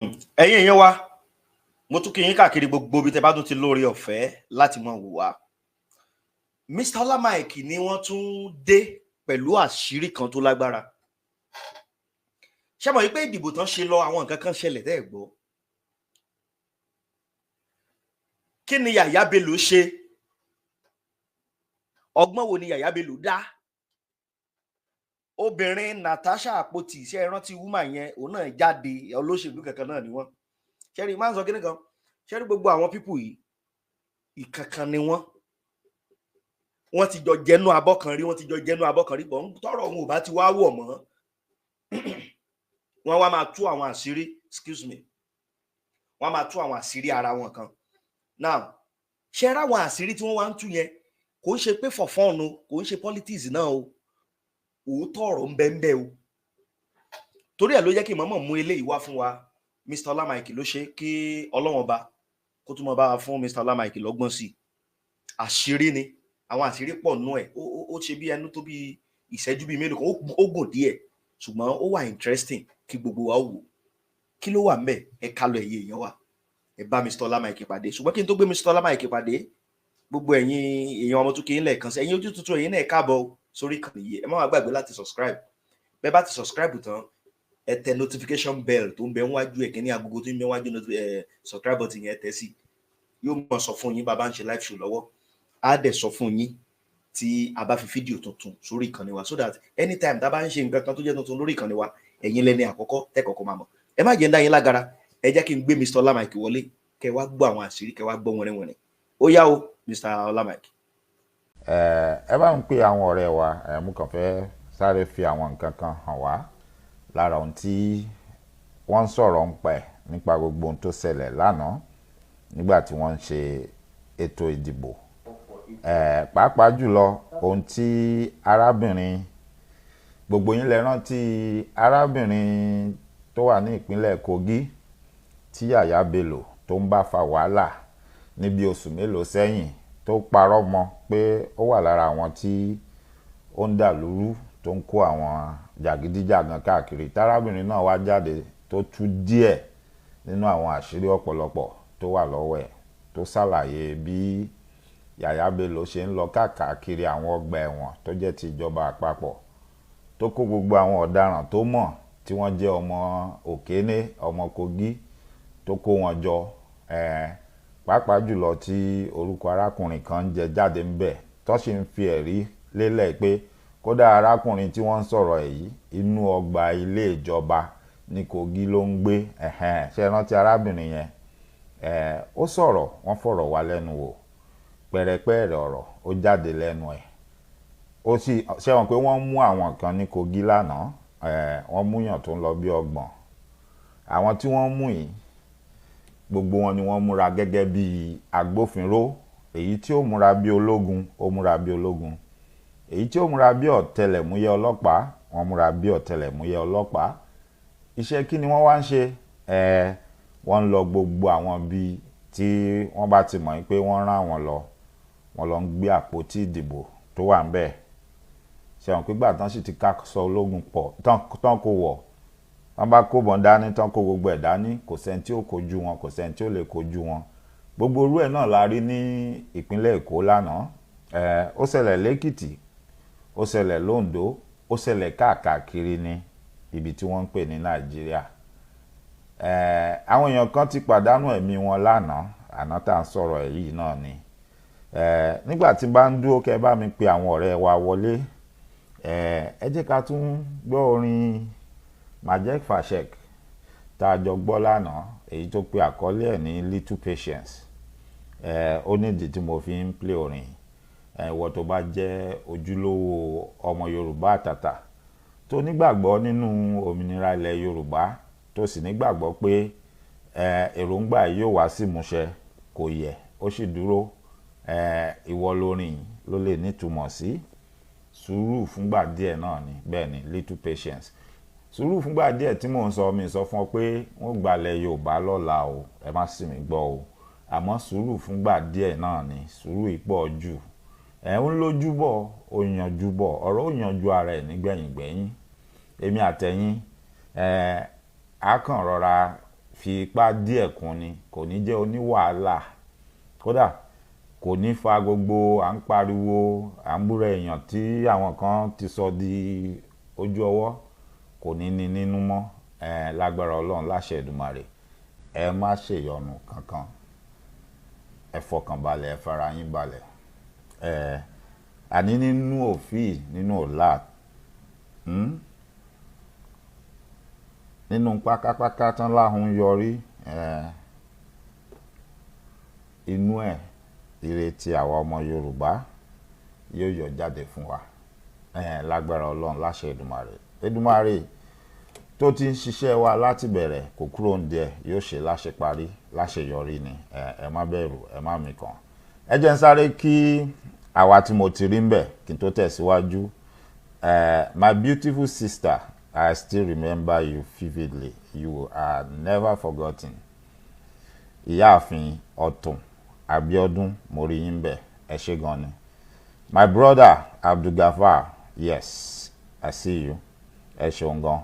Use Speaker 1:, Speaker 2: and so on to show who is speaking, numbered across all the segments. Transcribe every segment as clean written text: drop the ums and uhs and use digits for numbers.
Speaker 1: ẹ̀yin èèyàn wa mo tún kí yín káàkiri gbogbo ibi tẹ́ bá tún ti lóore ọ̀fẹ́ láti máa wò wá. Mr. Ọlá Mike ni wọ́n tún dé pẹ̀lú àṣírí kan tó lágbára. Ṣé mọ̀ wípé ìdìbò tán ṣe lọ àwọn nǹkan kan ṣẹlẹ̀ tẹ́ ẹ̀ gbọ́. Kí ni Yahaya Bello ṣe? Ọgbọ́n wo ni Yahaya Bello dá? Obìnrin Natasha àpótí iṣẹ́ rántí woman yẹn òun náà jáde olóṣèlú kankan náà ni wọ́n. Ṣẹ́rí máa ń sọ kíní kan, ṣẹ́rí gbogbo àwọn pípù yìí ìkankan ni wọ́n ti jọ jẹnu abọ́ kan rí, bọ̀ tọ́rọ̀ òun ò bá ti wá wọ̀ mọ́ wọ́n wá máa tú àwọn àṣírí, excuse me, wọ́n máa tú àwọn àṣírí ara wọn kan. Now ṣe ra àwọn àṣírí tí wọ́n wá ń tú yẹn kò ń ṣe pé for fun o, kò ń ṣe politics náà o, òótọ́ ọ̀rọ̀ ń bẹ o. Torí ẹ̀ ló jẹ́ kí mọ̀mọ́ mú eléyìí wá fún wa. Mr. Ọlá Mike ló ṣe kí Ọlọ́run ọba kó tún mọ bá wa fún Mr. Ọlá Mike lọ́gbọ́n sí i. Àṣírí ni àwọn àṣírí pọ̀ nú ẹ̀, ó ṣe bí ẹnu tó bí ìṣẹ́jú bíi mélòó kan, ó gùn díẹ̀ ṣùgbọ́n ó wà interesting kí gbogbo wa wò. Kí ló wà ńbẹ̀? Ẹ ká lọ ẹ̀yin èèyàn wa, ẹ bá Mr. Ọlá Mike pàdé. Ṣùgbọ́n kí n tó gbé Mr. Ọlá Mike pàdé, gbogbo ẹ̀yin èèyàn ọmọ tó kí ń lẹ́ẹ̀kan sí ẹ̀yin ojú tuntun ẹ̀yin náà káàbọ̀ sórí ìkànnì yìí. Ẹ má wá gbàgbé láti subscribe. Bẹ́ẹ̀ bá ti subscribe tán, ẹ tẹ notification bell tó ń bẹ níwájú ẹ kíní agogo tó ń bẹ níwájú subscribe button yẹn, tẹ sí. Yóò mọ sọ fún yín bàbá ń ṣe live show lọ́wọ́. Á dẹ̀ sọ fún yín tí a bá fi fídíò tuntun sórí ìkànnì wa, so that anytime tá a bá ń ṣe nǹkan kan tó jẹ́ tuntun lórí ìkànnì wa, ẹ̀yin lẹ́ni àkọ́kọ́ tẹ́ kọ́kọ́ máa mọ̀. Ẹ má jẹ́ ń dá yín lágara, ẹ jẹ́ kí n gbé Mr. Ọlá Mike wọlé kẹ́ wá gbọ́ àwọn àṣírí, kẹ́ wá gbọ́ wọnrẹ̀wọnrẹ̀. Ó yá o Mr. Ọlá Mike.
Speaker 2: Ẹ bá ń pè àwọn ọ̀rẹ́ wa, mú kàn fẹ́ sáré fi àwọn nǹkan kan hàn wá lára ohun tí wọ́n ń sọ̀rọ̀ ń pẹ̀ nípa gbogbo ohun tó ṣẹlẹ̀ lánàá nígbà tí wọ́n ń ṣe ètò ìdìbò. Pàápàá jùlọ ohun tí arábìnrin, gbogbo yín lè rántí arábìnrin tó wà ní ìpínlẹ̀ Kogi tí Yahaya Bello tó ń bá fa wàhálà níbi oṣù mélòó sẹ́yìn, tó parọ́ mọ́ pé ó wà lára àwọn tí ó ń dà lúrú tó ń kó àwọn jàgídíjàgan káàkiri. Tárábìnrin náà wá jáde tó tú díẹ̀ nínú àwọn àṣírí ọ̀pọ̀lọpọ̀ tó wà lọ́wọ́ ẹ̀, tó ṣàlàyé bí Yahaya Bello ṣe ń lọ káàkiri àwọn ọgbà ẹ̀wọ̀n tó jẹ́ ti ìjọba àpapọ̀, tó kó gbogbo àwọn ọ̀daràn tó mọ̀ tí wọ́n jẹ́ ọmọ Òkéné, ọmọ Kogi, tó kó wọn jọ. Pàápàá jùlọ tí orúkọ arákùnrin kan ń jẹ jáde ń bẹ̀, tó sì ń fi ẹ̀rí lélẹ̀ pé kódà arákùnrin tí wọ́n ń sọ̀rọ̀ èyí inú ọgbà ilé ìjọba ní Kogi ló ń gbé. Ṣé rántí arábìnrin yẹn? Ó sọ̀rọ̀, wọ́n fọ̀rọ̀ wá lẹ́nu wò, pẹ̀rẹ̀pẹ̀rẹ̀ ọ̀rọ̀ ó jáde lẹ́nu ẹ̀. Ó sì ṣe wọn pé wọ́n mú àwọn kan ní Kogi lánàá, wọ́n múyàn tó ń lọ bí 30. Àwọn tí wọ́n mú yìí gbogbo wọn ni wọ́n múra gẹ́gẹ́ bí agbófinró. Èyí tí ó múra bí ológun, ó múra bí ológun. Èyí tí ó múra bí ọ̀tẹlẹ̀múyẹ́ ọlọ́pàá, wọ́n múra bí ọ̀tẹlẹ̀múyẹ́ ọlọ́pàá. Iṣẹ́ kí ni wọ́n wá ń ṣe? Wọ́n ń lọ gbogbo àwọn bí tí wọ́n bá ti mọ̀ pé wọ́n rán wọn lọ, wọ́n lọ ń gbé àpótí ìdìbò tó wà ńbẹ̀. Ṣé wọn pé gbà tán sì ti ká sọ ológun pọ̀ tán kó wọ̀, wọ́n bá kó bọ̀n dání tán kó gbogbo ẹ̀ dání, kò sẹ́ni tí ó kojú wọn, kò sẹ́ni tí ó lè kojú wọn. Gbogbo orú ẹ̀ náà la rí ní ìpínlẹ̀ Èkó lánàá. Ó ṣẹlẹ̀ l'Ékìtì, ó ṣẹlẹ̀ l'Oǹdó, ó ṣẹlẹ̀ káàkiri ní ibi tí wọ́n ń pè ní Nàìjíríà. Àwọn èèyàn kan ti pàdánù ẹ̀mí wọn lánàá, àná tá à ń sọ̀rọ̀ èyí náà ni. Nígbà tí bá ń dúró kẹ́ bá mi pe àwọn ọ̀rẹ́ wa wọlé, ẹ jẹ́ ká tún gbọ́ orin Majek Fashek tá a jọ gbọ́ lánàá, èyí tó pe àkọlé ẹ̀ ní Little Patience. Ó nídìí tí mo fi ń play orin. Ìwọ tó bá jẹ́ ojúlówó ọmọ Yorùbá àtàtà tó nígbàgbọ́ nínú òmìnira ilẹ̀ Yorùbá, tó sì nígbàgbọ́ pé èròǹgbà yóò wá sí ìmúṣẹ, kò yẹ, ó sì dúró. Ìwọ lórin ló lè nítumọ̀ sí. Sùúrù fúngbà díẹ̀ náà ni, bẹ́ẹ̀ ni, Little Patience. Sùúrù fúngbà díẹ̀ tí mò ń sọ, mi sọ fún ọ pé wọ́n gbalẹ̀ Yorùbá lọ́la o, ẹ má sì mí gbọ́ o. Àmọ́ sùúrù fúngbà díẹ̀ náà ni, sùúrù ìpọ̀ jù. Ń lójú bọ̀, ó yanjú bọ̀, ọ̀rọ̀ ó yanjú ara ẹ̀ nígbẹ̀yìngbẹ̀yìn. Èmi àtẹ̀yìn, a kàn rọra fi ipá díẹ̀ kún ni, kò ní jẹ́ oníwàhálà, kódà kò ní fa gbogbo à ń pariwo à ń búra èèyàn tí àwọn kan ti sọ di ojú ọwọ́, kò ní ní nínú mọ́. Lágbára Ọlọ́run láṣẹ Èdùmàrè, ẹ má ṣèyọnu kankan, ẹ fọkàn balẹ̀, ẹ fara yín balẹ̀. Àní nínú òfin, nínú ọ̀la, nínú pákápáká tán láhùn yọrí, inú ẹ̀ ìrètí àwa ọmọ Yorùbá yóò yọ jáde fún wa. Lágbára Ọlọ́run láṣẹ Èdùmàrè. Èdùmàrè tó ti ń ṣiṣẹ́ wa láti bẹ̀rẹ̀ kò kúrò ń díẹ̀, yóò ṣe láṣeparí láṣeyọrí ni. Ẹ má bẹ̀rù, ẹ má mikàn. Ẹ jẹ́ ń sáré kí àwa tí mo ti rí ń bẹ̀ kí n tó tẹ̀síwájú. My beautiful sister, I still remember you vividly. You are never forgotten. Ìyáàfin Ọ̀tún Abíọ́dún, mo rí yín bẹ̀, ẹ ṣé gan ni. My brother Abdulgafar, yes, I see you. Ẹ ṣeun gan.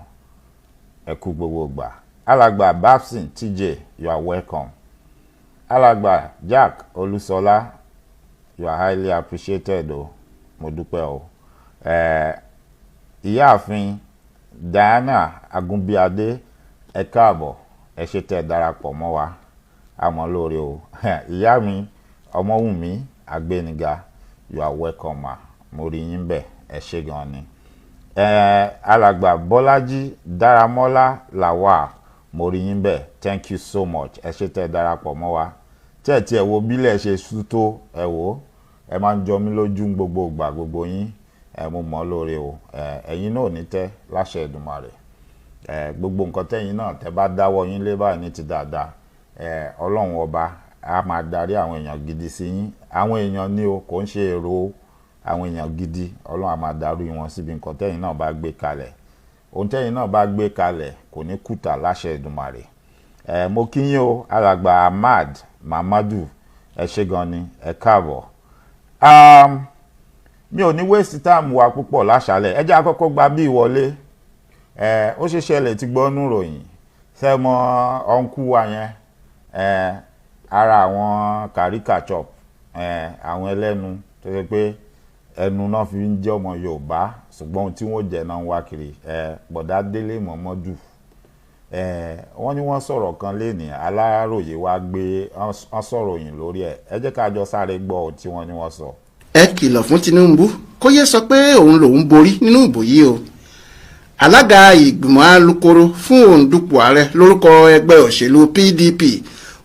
Speaker 2: Ẹ kú gbogbo gbà. Alàgbà Babson TJ, you are welcome. Alàgbà Jack Olúṣọlá, you are highly appreciated o. Mo dúpẹ́ o. Ìyáàfin Diana Agunbíadé, ẹ káàbọ̀, ẹ ṣé tẹ́ darapọ̀ mọ́ wa, àmọ́ lóore o. Ìyá mi Ọmọwùnmí Agbéniga, you are welcome ma, mo rí yín bẹ̀, ẹ ṣé gan ni. Alàgbà Bọ́lájí Dáramọ́lá Làwà, mo rí yín bẹ̀, thank you so much, ẹ ṣé tẹ́ darapọ̀ mọ́ wa. Tí ẹ wo bílẹ̀ ṣe sú tó, ẹ wò, ẹ máa ń jọ mí lójú gbogbo ìgbà, gbogbo yín, mo mọ̀ lóore o. Ẹ̀yin náà ò ní tẹ́ láṣẹ Èdùmàrè. Gbogbo nǹkan tẹ́yin náà tẹ́ bá dáwọ́ yín lé báyìí ní ti dáadáa, Ọlọ́run ọba a máa darí àwọn èèyàn gidi sí yín. Àwọn èèyàn ní o, kò ń ṣe èrò, àwọn èèyàn gidi, Ọlọ́run a máa darí wọn síbi nǹkan tẹ́yin náà bá gbé kalẹ̀. Ohun tẹ́yin náà bá gbé kalẹ̀ kò ní kùtà láṣẹ Èdùmàrè. Mo kí yín o, alàgbà Ahmad Mamadu, ẹ ṣé gan ni, ẹ káàbọ̀. Mi ò ní waste time wa púpọ̀ láṣálẹ̀, ẹ jẹ́ àkọ́kọ́ gba bí ìwọlé. Ó ṣe ṣẹlẹ̀ tí gbọ́ nú ròyìn, ṣé mọ ọ̀nkú wa yẹn, ara àwọn caricature, àwọn ẹlẹ́nu tó ṣe pé ẹnu náà fi ń jẹ́ ọmọ Yorùbá, ṣùgbọ́n ohun tí wọ́n jẹ náà ń wá kiri. Bọ̀dá Délé Mọ̀mọ́dù, wọ́n ní wọ́n sọ̀rọ̀ kan lénìí, Aláròyé wá gbé wọ́n sọ̀rọ̀ yìí lórí ẹ̀. Ẹ jẹ́ ká jọ sáré gbọ́ ohun tí wọ́n ní wọ́n sọ.
Speaker 3: Ẹ kìlọ̀ fún Tinubu kó yé sọ pé òun lòún borí nínú ìbò yìí o. Alága ìgbìmọ̀ alukoro fún òǹdùpọ̀ ààrẹ lórúkọ ẹgbẹ́ òṣèlú PDP,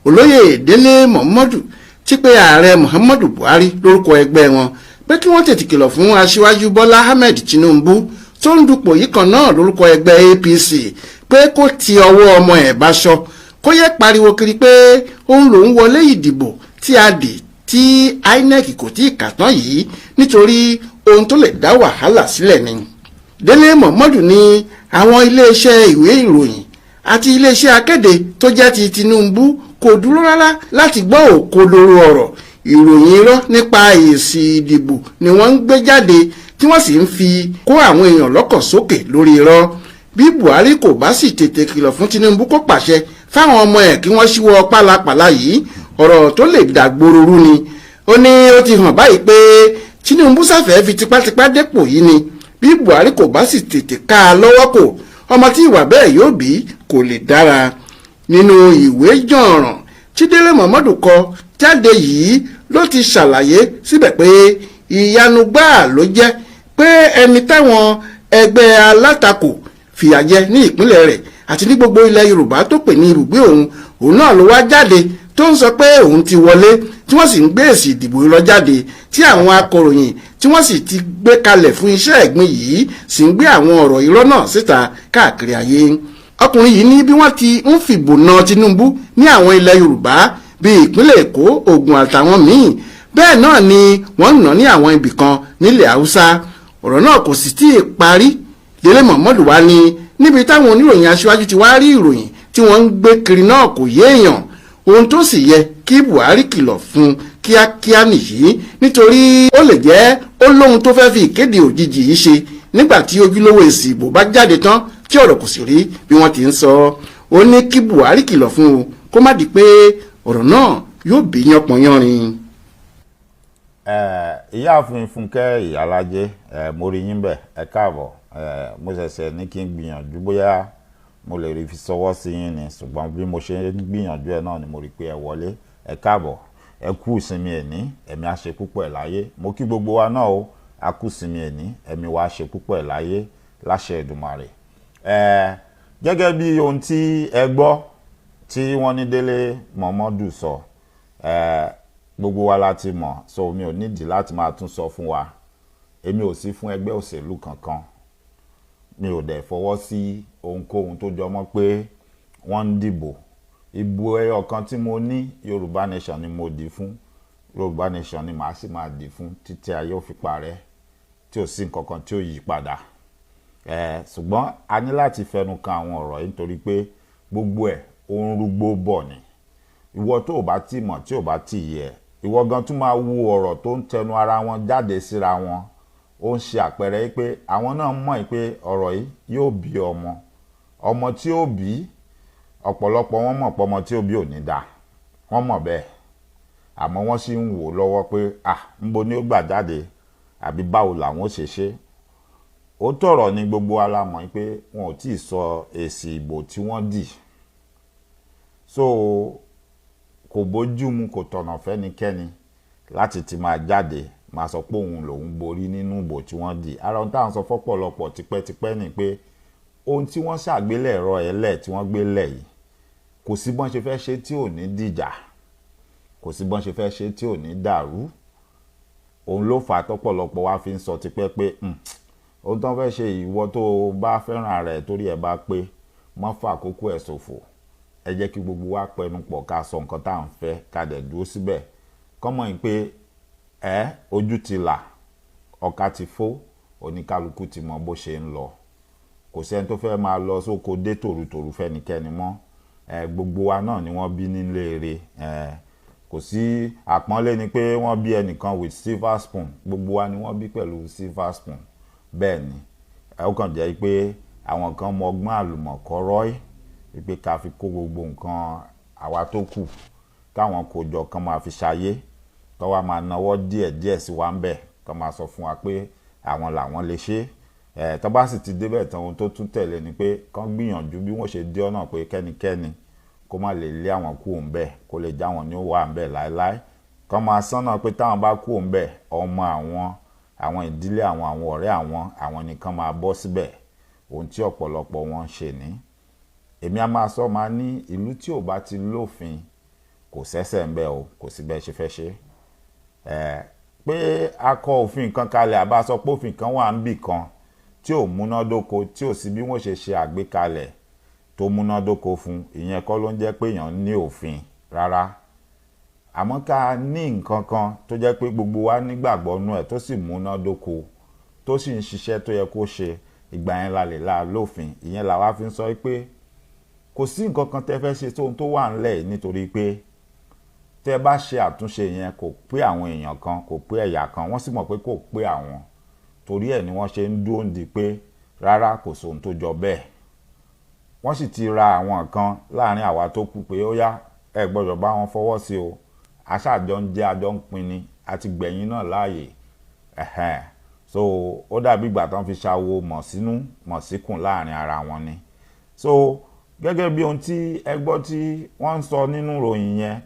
Speaker 3: olóyè Délé Mọ̀mọ́dù, ti pé ààrẹ Muhammadu Buhari lórúkọ ẹgbẹ́ wọn pé kí wọ́n tètè kìlọ̀ fún aṣíwájú Bọ́lá Ahmed Tinubu tó ń dupò yìí kan náà lórúkọ ẹgbẹ́ APC pé kó ti ọwọ́ ọmọ ẹ̀ báṣọ, kó yẹ pariwo kiri pé òun lòún wọlé ìdìbò tí a dì tí INEC kò tí ì kà tán yìí nítorí ohun tó lè dá wàhálà sílẹ̀ ni. Délé Mọ̀mọ́dù ní àwọn iléeṣẹ́ ìwé ìròyìn àti iléeṣẹ́ akéde tó jẹ́ ti Tinubu kò dúró rárá láti gbọ́ òkodoro ọ̀rọ̀. Ìròyìn irọ́ nípa èsì ìdìbò ni wọ́n ń gbé jáde tí wọ́n sì ń fi kó àwọn èèyàn lọ́kàn sókè lórí irọ́. Bí Buhari kò bá sì tètè kìlọ̀ fún Tinubu kó pàṣẹ fáwọn ọmọ ẹ̀ kí wọ́n ṣíwọ́ pálapàla yìí, ọ̀rọ̀ tó lè dàgbòrò rú ni. Ó ní ó ti hàn báyìí pé Tinubu sáfẹ́ fi tipátipá dépò yìí ni. Bí Buhari kò bá sì tètè ká a lọ́wọ́ kò, ọmọ tí ìwà bẹ́ẹ̀ yóò bí kò lè dára. Nínú ìwé jọ̀ràn tí Délé Mọ̀mọ́dù kọ jáde yìí ló ti ṣàlàyé síbẹ̀ pé ìyanu gbáà ló jẹ́ pé ẹni táwọn ẹgbẹ́ alátakò fìyà jẹ ní ìpínlẹ̀ rẹ̀ àti ní gbogbo ilẹ̀ Yorùbá tó pè ní ibùgbé òun náà ló wá jáde tó ń sọ pé òun ti wọlé, tí wọ́n sì ń gbé èsì ìdìbò lọ jáde, tí àwọn akọ̀ròyìn tí wọ́n sì ti gbé kalẹ̀ fún iṣẹ́ ẹ̀gbin yìí sì ń gbé àwọn ọ̀rọ̀ irọ́ náà síta káàkiri ayé. Ọkùnrin yìí ní bí wọ́n ti ń fìbò na Tinubu ní àwọn ilẹ̀ Yorùbá bíi ìpínlẹ̀ Èkó, Ògùn àtàwọn míì, bẹ́ẹ̀ náà ni wọ́n ń ná ní àwọn ibì kan nílẹ̀ Haúsá. Ọ̀rọ̀ náà kò sì tí ì parí. Délé Mọ̀mọ́dù wá ní níbi táwọn oníròyìn aṣíwájú ti wá rí ìròyìn tí wọ́n ń gbé kiri náà kò yé èèyàn. Ohun tó sì yẹ kí Buhari kìlọ̀ fún kíákíá nìyí, nítorí ó lè jẹ́ ó lóhun tó fẹ́ fi ìkéde òjijì yìí ṣe nígbà tí ojúlówó èsì ìbò bá jáde tán tí ọ̀rọ̀ kò sì rí bí wọ́n ti ń sọ. ó ní kí Buhari kìlọ̀ fún un kó má di pé ọ̀rọ̀ náà yóò bí yánpọnyánrin.
Speaker 2: Ìyáàfin Fúnkẹ́ Ìyálájé mo rí yín bẹ̀ ẹ káàbọ̀ mo ṣẹ̀ṣẹ̀ ní kí n gbìyànjú bóyá mo lè rí fi sọwọ́ sí yín ni ṣùgbọ́n bí mo ṣe ń gbìyànjú ẹ̀ náà ni mo rí pé ẹ wọlé ẹ káàbọ̀ ẹ kú ìsinmi ẹ̀ní ẹ̀mí á ṣe púpọ̀ ẹ̀ láyé mo kí gbogbo wa náà o a kú ìsinmi ẹ̀ní ẹ̀mí wa ṣe púpọ̀ ẹ̀ láyé láṣẹ Èdùmàrè. Gẹ́gẹ́ bí ohun tí ẹ gbọ́ tí wọ́n ní Délé Mọ̀mọ́dù sọ gbogbo wa láti mọ̀ so mi ò nídìí láti máa tún sọ fún wa èmi ò sí fún ẹgbẹ́ òṣèlú kankan mi ò dẹ̀ fọwọ́ sí ohunkóhun tó jọmọ́ pé wọ́n ń dìbò ìbò ẹyọ kan tí mo ní Yorùbá Nation ni mo dì fún Yorùbá Nation ni màá sì máa dì fún títí ayé ò fi parẹ́ tí ò sí nǹkan kan tí ó yí padà ṣùgbọ́n a ní láti fẹnu kan àwọn ọ̀rọ̀ yìí nítorí pé gbogbo ẹ̀ ó ń rúgbó bọ̀ ni ìwọ tó o bá ti mọ̀ tí o bá ti yẹ ìwọ gan tún máa wo ọ̀rọ̀ tó ń tẹnu ara wọn jáde síra wọn ó ń ṣe àpẹẹrẹ pé àwọn náà mọ̀ pé ọ̀rọ̀ yìí yóò bí ọmọ tí ó bí ọ̀pọ̀lọpọ̀ wọn mọ̀ pé ọmọ tí ó bí ò ní dá wọ́n mọ̀ bẹ́ẹ̀ àmọ́ wọ́n sì ń wò lọ́wọ́ pé ńbo ni ó gbà jáde àbí báwo làwọn ó ṣe ṣe ó tọ̀rọ̀ ní gbogbo alámọ̀ pé wọn ò tí ì sọ èsì ìbò tí wọ́n dì so kò bójú mu kò tọ̀nà fẹ́nikẹ́ni láti ti máa jáde máa sọ pé òun lòun borí nínú ìbò tí wọ́n dì ara ohun táwọn sọ fọ́pọ̀lọpọ̀ tipẹ́tipẹ́ ni pé ohun tí wọ́n ṣàgbélẹ̀rọ ẹlẹ̀ tí wọ́n gbé lẹ̀ yìí kò sí bọ́n ṣe fẹ́ ṣe tí ò ní dìjà kò sí bọ́n ṣe fẹ́ ṣe tí ò ní dàrú òun ló fà á tọ́pọ̀lọpọ̀ wá fi ń sọ tipẹ́ pé ohun tó ń fẹ́ ṣe ìwọ tó bá fẹ́ràn rẹ̀ torí ẹ̀ bá pé mọ́ fà àkókò ẹ̀ ṣòfò ẹ jẹ́ kí gbogbo wa pẹnu pọ̀ ká sọ nǹkan tá à ń fẹ́ ká dẹ̀ dúró síbẹ̀ kọ́mọ̀ yín pé ojú ti là ọ̀ka ti fó oníkálukú ti mọ bó ṣe ń lọ kò sẹ́ni tó fẹ́ máa lọ sóko dé tòrutòru fẹ́nikẹ́ni mọ́ gbogbo wa náà ni wọ́n bí nílé rẹ̀ kò sí àpọ́nlé ni pé wọ́n bí ẹnìkan with silver spoon gbogbo wa ni wọ́n bí pẹ̀lú silver spoon bẹ́ẹ̀ ni ó kàn jẹ́ pé àwọn kan mọ ọgbọ́n àlùmọ̀kọ́rọ́ pé ká fi kó gbogbo nǹkan àwa tó kù káwọn kó jọ kan máa fi ṣayé kó wá máa náwó díẹ̀díẹ̀ sí wa ń bẹ̀ kó máa sọ fún wa pé àwọn làwọn lè ṣe tó bá sì ti débẹ̀ tán ohun tó tún tẹ̀lé ni pé kán gbìyànjú bí wọ́n ṣe dé ọ̀nà pé kẹ́nikẹ́ni kó má lè lé àwọn kú òun bẹ̀ kó lè já wọn ní ó wà ń bẹ̀ láéláé kán máa sọ́nà pé táwọn bá kú òun bẹ̀ ọmọ àwọn ìdílé àwọn ọ̀rẹ́ àwọn nìkan máa bọ́ síbẹ̀ ohun tí ọ̀pọ̀lọpọ̀ wọn ń ṣe ní èmi a máa sọ máa ní ìlú tí ò bá ti lófin kò sẹ́sẹ̀ ń bẹ̀ o kò sí bẹ́ẹ̀ ṣe fẹ́ ṣe pé a kọ òfin kan kalẹ̀ àbá sọ pé òfin kan wà ń bì kan tí ò múnádóko tí ò sí bí wọ́n ṣe ṣe àgbékalẹ̀ tó múnádóko fún ìyẹn kọ́ ló ń jẹ́ pé èèyàn ní òfin rárá àmọ́ ká ní nǹkan kan tó jẹ́ pé gbogbo wa nígbàgbọ́ nú ẹ̀ tó sì múnádóko tó sì ń ṣiṣẹ́ tó yẹ kó ṣe ìgbà yẹn la lè la lófin ìyẹn làwa fi ń sọ pé kò sí nǹkan kan tẹ́ fẹ́ ṣe tóun tó wà ńlẹ̀ nítorí pé tẹ́ bá ṣe àtúnṣe yẹn kò pé àwọn èèyàn kan kò pé ẹ̀yà kan wọ́n sì mọ̀ pé kò pé àwọn torí ẹ̀ ni wọ́n ṣe ń dúró di pé rárá kò sóhun tó jọ bẹ́ẹ̀ wọ́n sì ti ra àwọn kan láàrin àwa tó kù pé ó yá ẹ gbọ́dọ̀ bá wọn fọwọ́ sí o aṣáàjọ ń jẹ́ àjọ ń pin ni àti gbẹ̀yìn náà láàyè so ó dàbí ìgbà tán fi ṣàwo mọ̀ sínú mọ̀ síkùn láàrin ara wọn ni so gẹ́gẹ́ bí ohun tí ẹ gbọ́ tí wọ́n ń sọ nínú ìròyìn yẹn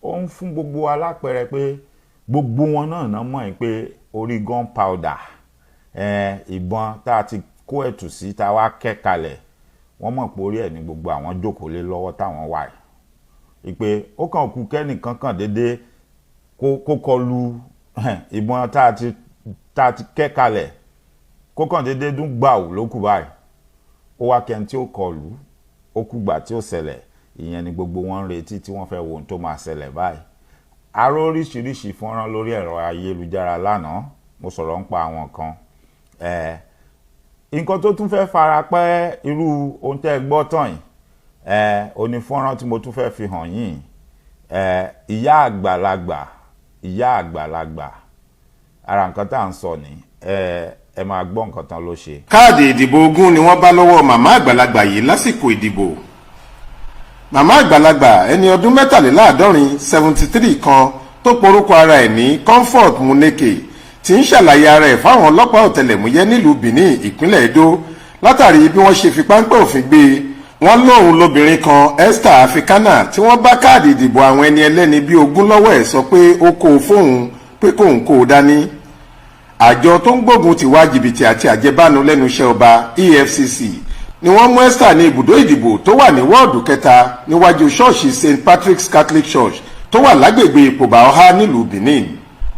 Speaker 2: ó ń fún gbogbo alápẹ̀rẹ̀ pé gbogbo wọn náà mọ̀ pé orí gunpowder ìbọn tá a ti kó ẹ̀tù sí tá a wá kẹ́ kalẹ̀ wọ́n mọ̀ pé orí ẹ̀ ní gbogbo àwọn jókòó lé lọ́wọ́ táwọn wà yìí pé ó kàn kú kẹ́nìkan kàn déédéé kó kọlu ìbọn tá a ti kẹ́ kalẹ̀ kó kàn déédéé dún gbàù ló kù báyìí ó wá kẹ́ni tí ó kọlù ó kú gbà tí ó ṣẹlẹ̀ ìyẹn ni gbogbo wọn ń retí tí wọ́n fẹ́ wo ohun tó máa ṣẹlẹ̀ báyìí aró oríṣiríṣi fọ́nrán lórí ẹ̀rọ ayélujára lánàá mo sọ̀rọ̀ ń pa àwọn kan nǹkan tó tún fẹ́ fara pẹ́ irú ohun tẹ́ ẹ gbọ́ tán yìí oní fọ́nrán tí mo tún fẹ́ fi hàn yín ìyá àgbàlagbà ara nǹkan tá à ń sọ ni ẹ máa gbọ́ nǹkan tán ló ṣe.
Speaker 3: káàdì ìdìbò ogún ni wọ́n bá lọ́wọ́ màmá àgbàlagbà yìí lásìkò ìdìbò
Speaker 4: màmá àgbàlagbà ẹni ọdún 73 kan tó porúkọ ara ẹ̀ ní Comfort Muneke tí ń ṣàlàyé ara ẹ̀ fáwọn ọlọ́pàá ọ̀tẹlẹ̀múyẹ́ nílùú Benin ìpínlẹ̀ Edo látàrí bí wọ́n ṣe fi páńpẹ́ òfin gbé e. Wọ́n lóun lobìnrin kan Esther Africana tí wọ́n bá káàdì ìdìbò àwọn ẹni ẹlẹ́ni bíi 20 lọ́wọ́ ẹ̀ sọ pé ó kó o fóun pé kóun kó o dání. Àjọ tó ń gbógun ti wá jìbìtì àti àjẹbánu lẹ́nu iṣẹ́ ọba EFCC ni wọ́n mú Esther ní ibùdó ìdìbò tó wà ní wọ́ọ̀dù 3 níwájú ṣọ́ọ̀ṣì St Patrick's Catholic Church tó wà lágbègbè Ìpòbà Ọ̀há nílùú Benin.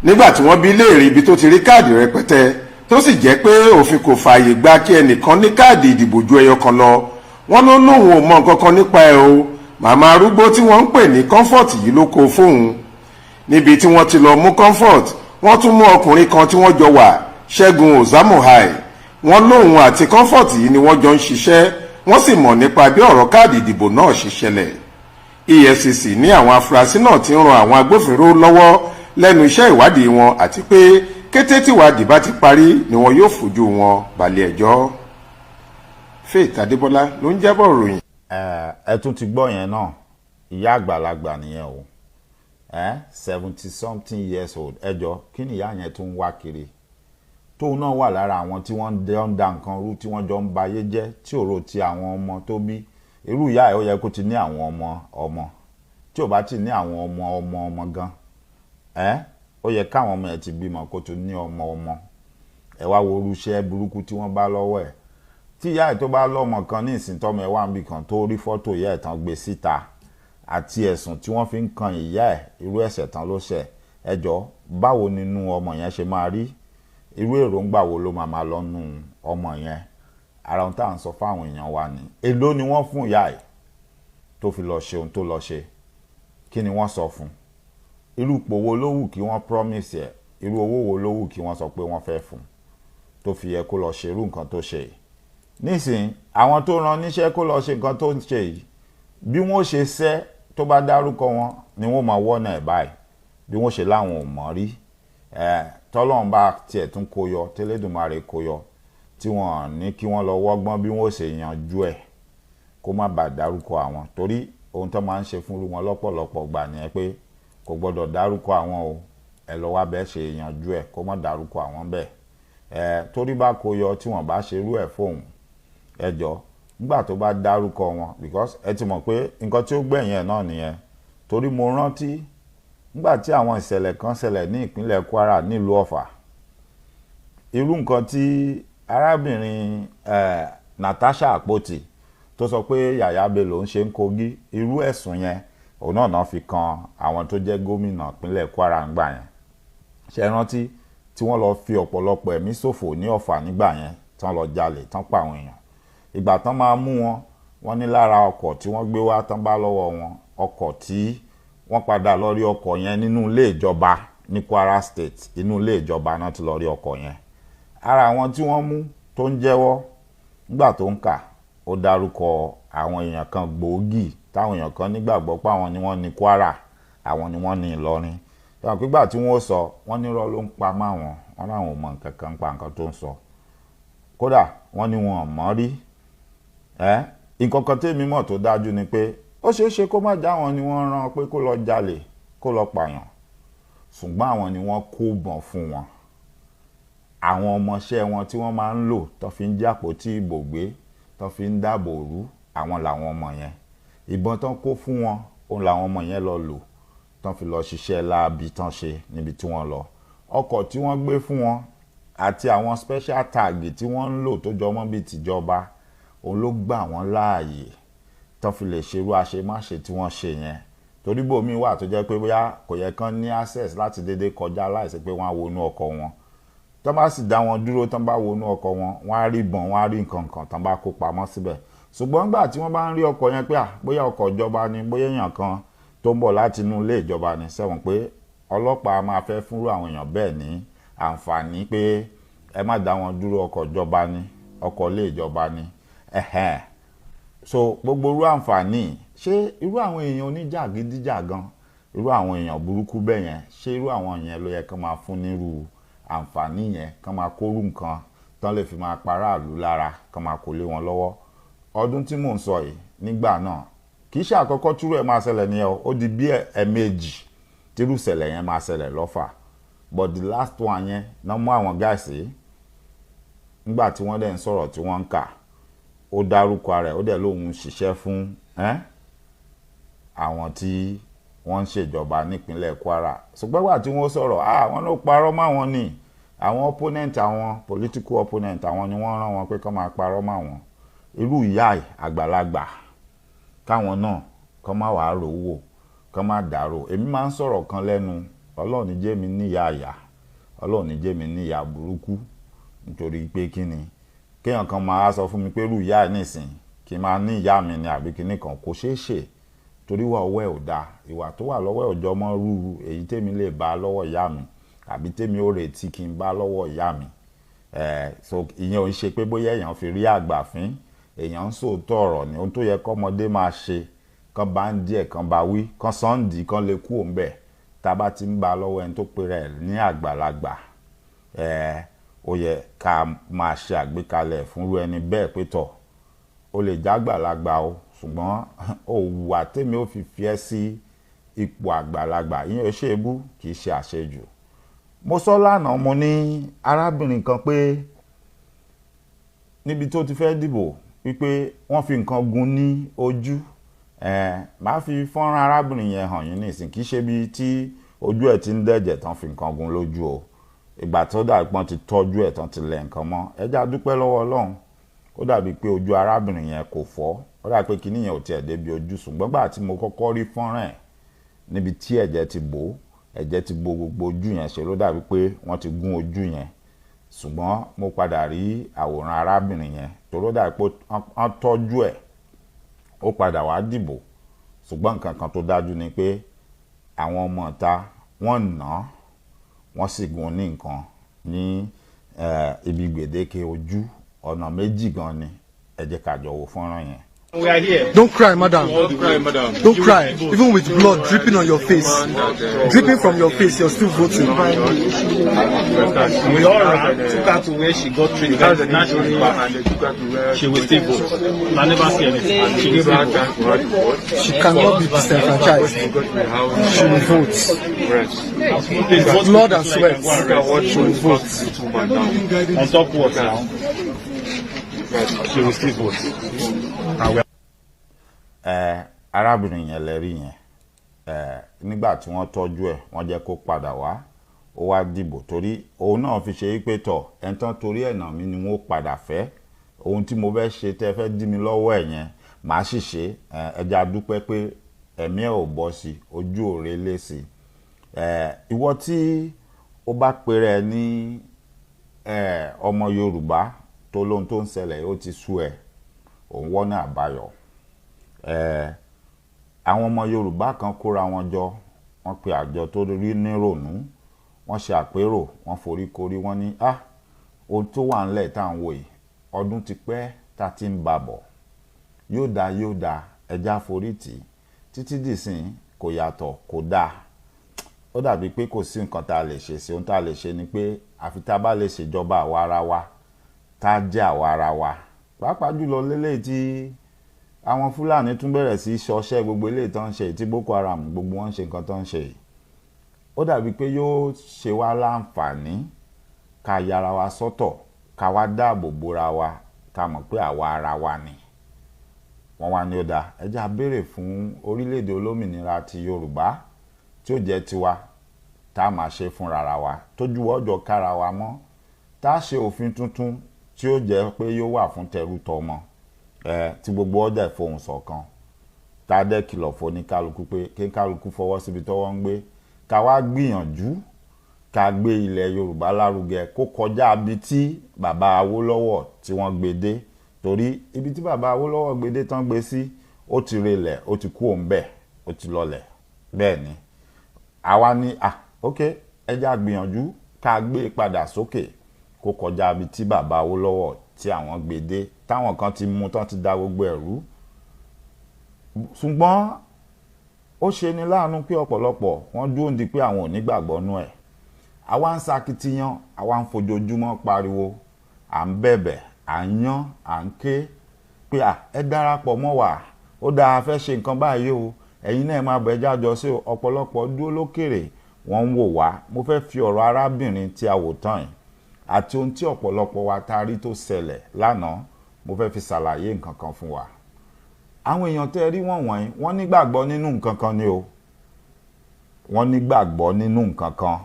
Speaker 4: Nígbà tí wọ́n bi léèrè ibi tó ti rí káàdì rẹpẹtẹ tó sì jẹ́ pé òfin kò fààyè gba kí ẹnìkan ní káàdì ìdìbò ju ẹyọ kan lọ, wọ́n ló lóun ò mọ nǹkan kan nípa ẹ̀ o. Màmá arúgbó tí wọ́n ń pè ní Comfort yìí ló kó fóun. Níbi tí wọ́n ti lọ mú Comfort, wọ́n tún mú ọkùnrin kan tí wọ́n jọ wà, Ṣẹ́gun Ozamohai. Wọ́n lóun àti Comfort yìí ni wọ́n jọ ń ṣiṣẹ́, wọ́n sì mọ̀ nípa bí ọ̀rọ̀ káàdì ìdìbò náà ṣe ṣẹlẹ̀. EFCC ní àwọn afurasí náà ti ń ran àwọn agbófinró lọ́wọ́ lẹ́nu iṣẹ́ ìwádìí wọn àti pé kété tíwádìí bá ti parí ni wọn yóò fojú wọn balẹ̀ ẹjọ́. Faith Adébọ́lá ló ń jábọ̀ ròyìn.
Speaker 2: Ẹ tún ti gbọ́ yẹn náà, ìyá àgbàlagbà nìyẹn o, 70 something years old. Ẹjọ́ kí ni ìyá yẹn tún wá kiri? Tóun náà wà lára àwọn tí wọ́n ń da nǹkan rú, tí wọ́n jọ ń bayé jẹ́, tí òrò ti àwọn ọmọ tó bí. Irú ìyá ẹ̀ ó yẹ kó ti ní àwọn ọmọ tí ò bá ti ní àwọn ọmọ gan, ó yẹ káwọn ọmọ ẹ̀ ti bímọ kó tó ní ọmọ. Ẹ wá wo irúṣẹ́ burúkú tí wọ́n bá lọ́wọ́ ẹ̀. Tí ìyá ẹ̀ tó bá lọ́mọ kan ní ìsìn tọ́mọ ẹ̀ wá ń bì kan tó rí fọ́tò ìyá ẹ̀ tán gbé síta àti ẹ̀sùn tí wọ́n fi ń kan ìyá ẹ̀, irú ẹ̀ṣẹ̀ tán ló ṣẹ̀. Ẹjọ́ báwo nínú ọmọ yẹn ṣe máa rí? Irú èròǹgbà wo ló máa lọ́nu ọmọ yẹn? Ara ohun tá à ń sọ fáwọn èèyàn wa ni. Èló ni wọ́n fún ìyá ẹ̀ tó fi lọ ṣe ohun tó lọ ṣe? Kí ni wọ́n sọ fún? Irú ipò wo ló wù kí wọ́n promise ẹ̀? Irú owó wo ló wù kí wọ́n sọ pé wọ́n fẹ́ fún tó fi yẹ kó lọ ṣe irú nǹkan tó ṣe yìí? Nísìn àwọn tó rán níṣẹ́ kó lọ ṣe nǹkan tó ń ṣe yìí, bí wọ́n ṣe ṣẹ́ tó bá dárúkọ wọn ni wọ́n máa wọ́nà ẹ̀ báyìí, bí wọ́n ṣe láwọn ò mọ̀ rí. Tọ́lọ́run bá tiẹ̀ tún kó yọ, tẹ́lẹ̀dùmarè kó yọ, tí wọ́n ní kí wọ́n lọ wọ́gbọ́n bí wọ́n ṣe yanjú ẹ̀ kó má bàa dárúkọ àwọn. Torí ohun tó máa ń ṣe fún wọn lọ́pọ̀lọpọ̀ gbà nìyẹn pé kò gbọ́dọ̀ dárúkọ àwọn o, ẹ lọ wá bẹ́ẹ̀ ṣe yanjú ẹ̀ kó má dárúkọ àwọn bẹ́ẹ̀. Torí bá kó yọ tí wọ́n bá ṣerú ẹ̀ fóun, ẹjọ́ nígbà tó bá dárúkọ wọn, because ẹ ti mọ̀ pé nǹkan tí ó gbẹ̀yìn ẹ̀ náà nìyẹn. Torí mo rántí nígbà tí àwọn ìṣẹ̀lẹ̀ kan ṣẹlẹ̀ ní ìpínlẹ̀ Kwara nílùú Ọ̀fà, irú nǹkan tí arábìnrin Natasha Àpótí tó sọ pé Yahaya Bello ń ṣe ń Kogi, irú ẹ̀sùn yẹn òun náà fi kan àwọn tó jẹ́ gómìnà ìpínlẹ̀ Kwara ńgbà yẹn. Ṣé rántí tí wọ́n lọ fi ọ̀pọ̀lọpọ̀ ẹ̀mí ṣòfò ní Ọ̀fà nígbà yẹn, tán lọ jalè tán pa àwọn èèyàn. Ìgbà tán máa mú wọn, wọ́n ní lára ọkọ̀ tí wọ́n gbé wá tán bá lọ́wọ́ wọn, ọkọ̀ tí wọ́n padà lọ rí ọkọ̀ yẹn nínú ilé ìjọba ní Kwara State, inú ilé ìjọba náà ti lọ rí ọkọ̀ yẹn. Ara àwọn tí wọ́n mú tó ń jẹ́wọ́ nígbà tó ń kà, ó dárúkọ àwọn èèyàn kan gbòógì táwọn èèyàn kan nígbàgbọ́ pé àwọn ni wọ́n ní Kwara, àwọn ni wọ́n ní Ìlọrin. Ìgbà pígbà tí wọ́n sọ, wọ́n ní irọ́ ló ń pa máwọn, wọ́n láwọn ò mọ nǹkan kan pa nǹkan tó ń sọ. Kódà wọ́n ní wọn ò mọ̀ rí. Nǹkan kan tèmi mọ̀ tó dájú ni pé ó ṣeé ṣe kó má já wọn ni wọ́n rán pé kó lọ jalè, kó lọ pààyàn, ṣùgbọ́n àwọn ni wọ́n kó bọ̀n fún wọn. Àwọn ọmọọṣẹ́ wọn tí wọ́n máa ń lò tó fi ń jápótí ìbò gbé, tó fi ń dáàbò rú, àwọn làwọn ọmọ yẹn. Ìbọn tán kó fún wọn, òun làwọn ọmọ yẹn lọ lò tán fi lọ ṣiṣẹ́ láabi tán ṣe níbi tí wọ́n lọ. Ọkọ̀ tí wọ́n gbé fún wọn àti àwọn special tag tí wọ́n ń lò tó jọmọ́ bíi tìjọba, òun ló gbà wọ́n láàyè tán fi lè ṣerú àṣemáṣe tí wọ́n ṣe yẹn. Torí bòmí wà tó jẹ́ pé bóyá kò yẹ kán ní access láti dédé kọjá láìsí pé wọ́n á wọnú ọkọ̀ wọn. Tán bá sì dá wọn dúró, tán bá wọnú ọkọ̀ wọn, wọ́n á rí ìbọn, wọ́n á rí nǹkan kan tán bá kó pamọ́ síbẹ̀. Ṣùgbọ́n nígbà tí wọ́n bá ń rí ọkọ̀ yẹn pé bóyá ọkọ̀ ìjọba ni, bóyá èèyàn kan tó ń bọ̀ láti inú ilé ìjọba ni, sẹ́wọ̀n pé ọlọ́pàá máa fẹ́ fúnrú àwọn èèyàn bẹ́ẹ̀ ní àǹfààní pé ẹ má dá wọn dúró, ọkọ̀ ìjọba ni, ọkọ̀ ilé ìjọba ni. So gbogbo irú àǹfààní, ṣé irú àwọn èèyàn oníjàgídíjàgan, irú àwọn èèyàn burúkú bẹ́ẹ̀ yẹn, ṣé irú àwọn yẹn ló yẹ kán máa fún nírú àǹfààní yẹn, kán máa kórú nǹkan tán lè fi máa paráàlú lára, kán máa kó lé wọn lọ́wọ́? Ọdún tí mò ń sọ yìí nígbà náà kì í ṣe àkọ́kọ́ tírú ẹ̀ máa ṣẹlẹ̀ ní ẹ̀ ó di bí ẹ̀ẹ̀mejì tírú ṣẹlẹ̀ yẹn máa ṣẹlẹ̀ lọ́fà but the last one yẹn náà mú àwọn gáàsì nígbà tí wọ́n dẹ̀ ń sọ̀rọ̀ tí wọ́n ń kà ó dárúkọ rẹ̀ ó dẹ̀ lóun ṣiṣẹ́ fún àwọn tí wọ́n ń ṣèjọba nípínlẹ̀ Kwara ṣùgbọ́n gbà tí wọ́n sọ̀rọ̀ àwọn ló parọ́ máwọn ni àwọn opponent àwọn political opponent àwọn ni wọ́n rán wọn pé kó máa parọ́ máwọn irú ìyá àgbàlagbà káwọn náà kó má wàá rò wò kó má dàrò èmi máa ń sọ̀rọ̀ kan lẹ́nu Ọlọ́run ní jẹ́ mi níyà àyà Ọlọ́run ní jẹ́ mi níyà burúkú nítorí pé kí ni kéèyàn kan máa sọ fún mi pé irú ìyá ẹ̀ nìsín kí n máa ní ìyá mi ni àbí kíní kan kò ṣeé ṣe torí wà ọwọ́ ẹ̀ ò dáa ìwà tó wà lọ́wọ́ ẹ̀ òjọ́ mọ́ rú èyí tèmi lè bá lọ́wọ́ ìyá mi àbí tèmi ó retí kí n bá lọ́wọ́ ìyá mi so ìyẹn ò ń ṣe pé bóyá èèyàn fi rí àgbà fín èèyàn ń sòótọ́ ọ̀rọ̀ ni ohun tó yẹ kọ́mọdé máa ṣe kán bá ń díẹ̀ kán bá wí kán sọ́ǹdì kán lè kú òun bẹ̀ tá a bá ti ń bá lọ́wọ́ ẹni tó pe rẹ̀ ní àgbàlagbà ó yẹ ká máa ṣe àgbékalẹ̀ fúnrú ẹni bẹ́ẹ̀ pé tọ̀ ó lè jágbàlagbà o ṣùgbọ́n òwúwà tèmi ó fi fi ẹ́ sí ipò àgbàlagbà ìyẹn ò ṣe é bú kì í ṣe àṣejù mo sọ lánàá mo ní arábìnrin kan pé níbi tó ti fẹ́ dìbò wípé wọ́n fi nǹkan gún ní ojú máa fi fọ́nrán arábìnrin yẹn hàn yín nísìn kì í ṣe bí tí ojú ẹ̀ ti ń dẹ̀jẹ̀ tán fi nǹkan gún lójú o ìgbà tó dàbí pọ́n ti tọ́jú ẹ̀ tán ti lẹ̀ nǹkan mọ́ ẹja dúpẹ́ lọ́wọ́ Ọlọ́run ó dàbí pé ojú arábìnrin yẹn kò fọ́ ó dàbí pé kinní yẹn ò tiẹ̀ débi ojú ṣùgbọ́n gbà tí mo kọ́kọ́ rí fọ́nrán ẹ̀ níbi tí ẹ̀jẹ̀ ti bò ẹ̀jẹ̀ ti bo gbogbo ojú yẹn ṣe ló dàbí pé wọ́n ti gún ojú yẹn ṣùgbọ́n mo padà rí àwòrán arábìnrin yẹn tó ló dàbí pé wọ́n tọ́jú ẹ̀ ó padà wá dìbò ṣùgbọ́n nǹkan kan tó dájú ni pé àwọn ọmọ ìta wọ́n nà wọ́n sì gún ní nǹkan ní ibi gbèdéke ojú ọ̀nà méjì gan ni ẹ jẹ́ ká jọ wo fọ́nrán yẹn.
Speaker 5: We are here.
Speaker 6: Don't cry, madam.
Speaker 5: Don't cry, madam.
Speaker 6: Don't cry. Even with blood dripping on your face, dripping from your face, you're still voting.
Speaker 5: We all ran, took her to where she got treated. Naturally, she will still vote. I never see anything. She will vote.
Speaker 6: She cannot be disenfranchised. She will vote. With blood and sweat, she will vote.
Speaker 5: On top what now? She will still vote.
Speaker 2: Arábìnrin yẹn lẹ́rí yẹn nígbà tí wọ́n tọ́jú ẹ̀ wọ́n jẹ́ kó padà wá ó wá dìbò torí òun náà fi ṣe pé tọ̀ ẹ̀ńtán torí ẹ̀nà mi ni wọ́n padà fẹ́ ohun tí mo fẹ́ ṣe tẹ́ fẹ́ dí mi lọ́wọ́ ẹ̀ yẹn màá sì ṣe ẹja dúpẹ́ pé ẹ̀mí ẹ̀ ò bọ́ sí ojú òre lé sí ìwọ tí ó bá pèrè ní ọmọ Yorùbá tó lóhun tó ń ṣẹlẹ̀ ó ti sú ẹ̀ òun wọ́n ní àbáyọ àwọn ọmọ Yorùbá kan kóra wọn jọ wọ́n pe àjọ tó rí nírònú wọ́n ṣe àpérò wọ́n foríkorí wọ́n ní ohun tó wà ńlẹ̀ tá à ń wò yìí ọdún ti pẹ́ tá ti ń babọ̀ yóò dáa ẹja forítì títí dìsìn kò yàtọ̀ kò dáa ó dàbí pé kò sí nǹkan tá a lè ṣe sí ohun tá a lè ṣe ni pé àfi tá a bá lè ṣèjọba àwa ara wa tá a jẹ́ àwa ara wa pàápàá jùlọ lélẹ́yìí tí àwọn Fúlàní tún bẹ̀rẹ̀ sí ṣọṣẹ́ gbogbo eléyìí tó ń ṣe tí Boko Haram gbogbo wọn ń ṣe nǹkan tó ń ṣe yìí ó dàbí pé yóò ṣe wá láǹfààní ká yára wa sọ́tọ̀ ká wá dáàbò bora wa ká mọ̀ pé àwa ara wa ni wọ́n wá ní ó dáa ẹ jẹ́ á béèrè fún orílẹ̀-èdè olómìnira ti Yorùbá tí ó jẹ́ tiwa tá a máa ṣe fúnra wa tójú ọjọ́ kára wa mọ́ tá a ṣe òfin tuntun tí ó jẹ́ pé yóò wà fún tẹrú tọmọ tí gbogbo ọdẹ fohùn ṣọ̀kan tá a dẹ́ kìlọ̀ fún ní kálukú pé kí kálukú fọwọ́ síbi tọ́wọ́ ń gbé ká wá gbìyànjú ká gbé ilẹ̀ Yorùbá lárugẹ kó kọjá ibi tí bàbá Awólọ́wọ̀ tí wọ́n gbé dé torí ibi tí bàbá Awólọ́wọ̀ gbé dé tán gbé sí ó ti relẹ̀ ó ti kú òun bẹ́ẹ̀ ó ti lọlẹ̀ bẹ́ẹ̀ ni àwa ní ok ẹja gbìyànjú ká gbé padà sókè kó kọjá ibi tí bàbá Awólọ́wọ̀ tí àwọn gbé dé táwọn kan ti mú tán ti da gbogbo ẹ̀rú ṣùgbọ́n ó ṣe ni láàánú pé ọ̀pọ̀lọpọ̀ wọ́n dúró di pé àwọn ò ní gbàgbọ́ nú ẹ̀ àwa ń sakitiyan àwa ń fojoojúmọ́ pariwo à ń bẹ̀bẹ̀ à ń yán à ń ké pé ẹ darapọ̀ mọ́ wa ó dáa fẹ́ ṣe nǹkan báyìí o ẹ̀yin náà máa bẹ̀ jájọ sí ọ̀pọ̀lọpọ̀ dúró lókèrè wọ́n ń wò wá. Mo fẹ́ fi ọ̀rọ̀ arábìnrin tí a wò tán yìí àti ohun tí ọ̀pọ̀lọpọ̀ wa ta rí tó ṣẹlẹ̀ lánàá mo fẹ́ fi ṣàlàyé nǹkan kan fún wa. Àwọn èèyàn tẹ́ rí wọ̀nyí wọ́n nígbàgbọ́ nínú nǹkan kan ni o, wọ́n nígbàgbọ́ nínú nǹkan kan,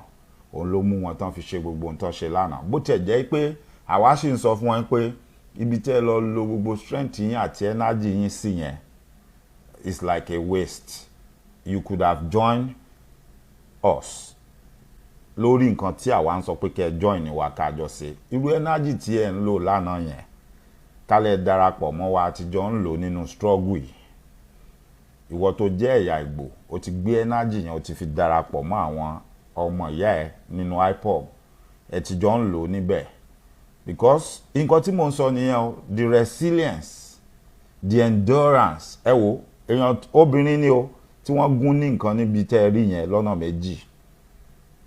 Speaker 2: òun ló mú wọn tán fi ṣe gbogbo ohun tó ṣe lánàá. Bó tiẹ̀ jẹ́ pé àwa sì ń sọ fún wọn pé ibi tẹ́ lọ lo gbogbo strength yín àti energy yín sí yẹn is like a waste. You could have joined us lórí nǹkan tí àwa ń sọ pé kẹ́ join wa kájọ ṣe. Irú energy tí ẹ ń lò lánàá yẹn kálẹ̀ darapọ̀ mọ́ wa àtijọ́ ń lò nínú struggle yìí. Ìwọ tó jẹ́ ẹ̀yà Ìgbò o ti gbé energy yẹn o ti fi darapọ̀ mọ́ àwọn ọmọ ìyá ẹ nínú IPOB ẹ ti jọ ń lò níbẹ̀. Because nǹkan tí mo ń sọ nìyẹn o, the resilience, the endurance. Ẹ wo èèyàn obìnrin ni o tí wọ́n gún ní nǹkan níbi tẹ́ ẹ rí yẹn lọ́nà méjì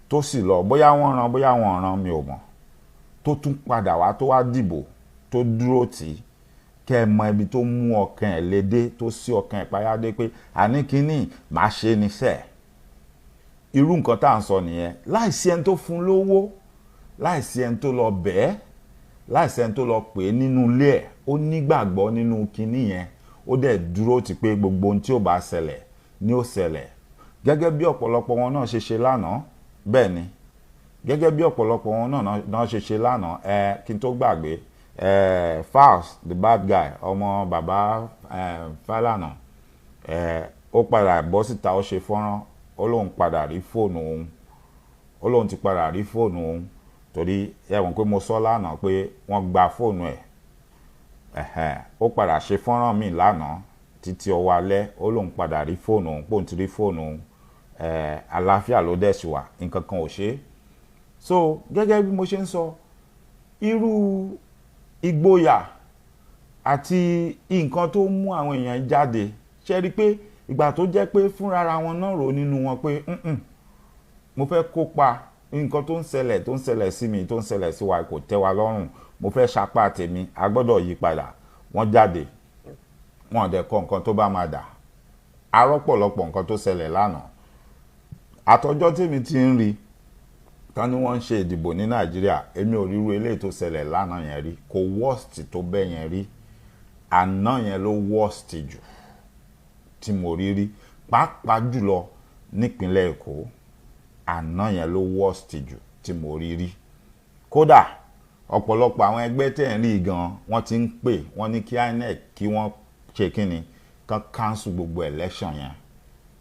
Speaker 2: tó sì lọ bóyá wọ́n ràn mi ò mọ̀, tó tún padà wá tó wá dìbò tó dúró tì í. Kẹ́ ẹ mọ ibi tó mú ọkàn ẹ̀ lédè tó sí ọkàn ẹ̀ payádé pé àní kínní máa ṣe níṣẹ́. Irú nǹkan tá à ń sọ nìyẹn, láìsí ẹni tó fún lówó, láìsí ẹni tó lọ bẹ́ẹ̀, láìsí ẹni tó lọ pè é nínú ilé ẹ̀, ó nígbàgbọ́ nínú kínní yẹn, ó dẹ̀ dúró ti pé gbogbo ohun tí ó bá ṣẹlẹ̀ ni ó ṣẹlẹ̀. Gẹ́gẹ́ bí ọ̀pọ̀lọpọ̀ wọn náà ṣe ṣe lánàá, bẹ́ẹ̀ ni gẹ́gẹ́ bí ọ̀pọ̀lọpọ̀ wọn náà ṣe ṣe lánàá. Kí n tó gbàgbé, Falz the bad guy ọmọ bàbá Fálànà, ó padà bọ́ síta ó ṣe fọ́nrán, ó lóun padà rí fóònù òun, ó lóun ti padà rí fóònù òun torí ẹ̀wọ̀n pé mo sọ lánàá pé wọ́n gba fóònù ẹ̀. Ó padà ṣe fọ́nrán mi lánàá títí ọwọ́ alẹ́, ó lóun padà rí fóònù òun, pòun ti rí fóònù òun, àlàáfíà ló dẹ̀ sí wà, nǹkan kan ò ṣe. So gẹ́gẹ́ bí mo ṣe ń sọ, irú ìgboyà àti nǹkan tó mú àwọn èèyàn jáde ṣe rí pé ìgbà tó jẹ́ pé fúnra wọn náà rò nínú wọn pé mo fẹ́ kópa nǹkan tó ń ṣẹlẹ̀ sí mi, tó ń ṣẹlẹ̀ sí wa kò tẹ́ wa lọ́rùn, mo fẹ́ sapá tèmi, a gbọ́dọ̀ yí padà. Wọ́n jáde, wọ́n dẹ̀ kọ nǹkan tó bá máa dà. Arọ́pọ̀lọpọ̀ nǹkan tó ṣẹlẹ̀ lánàá. Àtọjọ́ tèmi ti ń rí tán ni wọ́n ń ṣe ìdìbò ní Nàìjíríà, èmi ò ríru eléyìí tó ṣẹlẹ̀ lánàá yẹn rí, kò worst tó bẹ́ẹ̀ yẹn rí. Àná yẹn ló worst jù tí mo rí, pàápàá jùlọ nípínlẹ̀ Èkó. Àná yẹn ló worst jù tí mo rí. Kódà ọ̀pọ̀lọpọ̀ àwọn ẹgbẹ́ tẹ̀ ń rí gan wọ́n ti ń pè, wọ́n ní kí INEC kí wọ́n ṣe kíni kan cancel gbogbo election yẹn,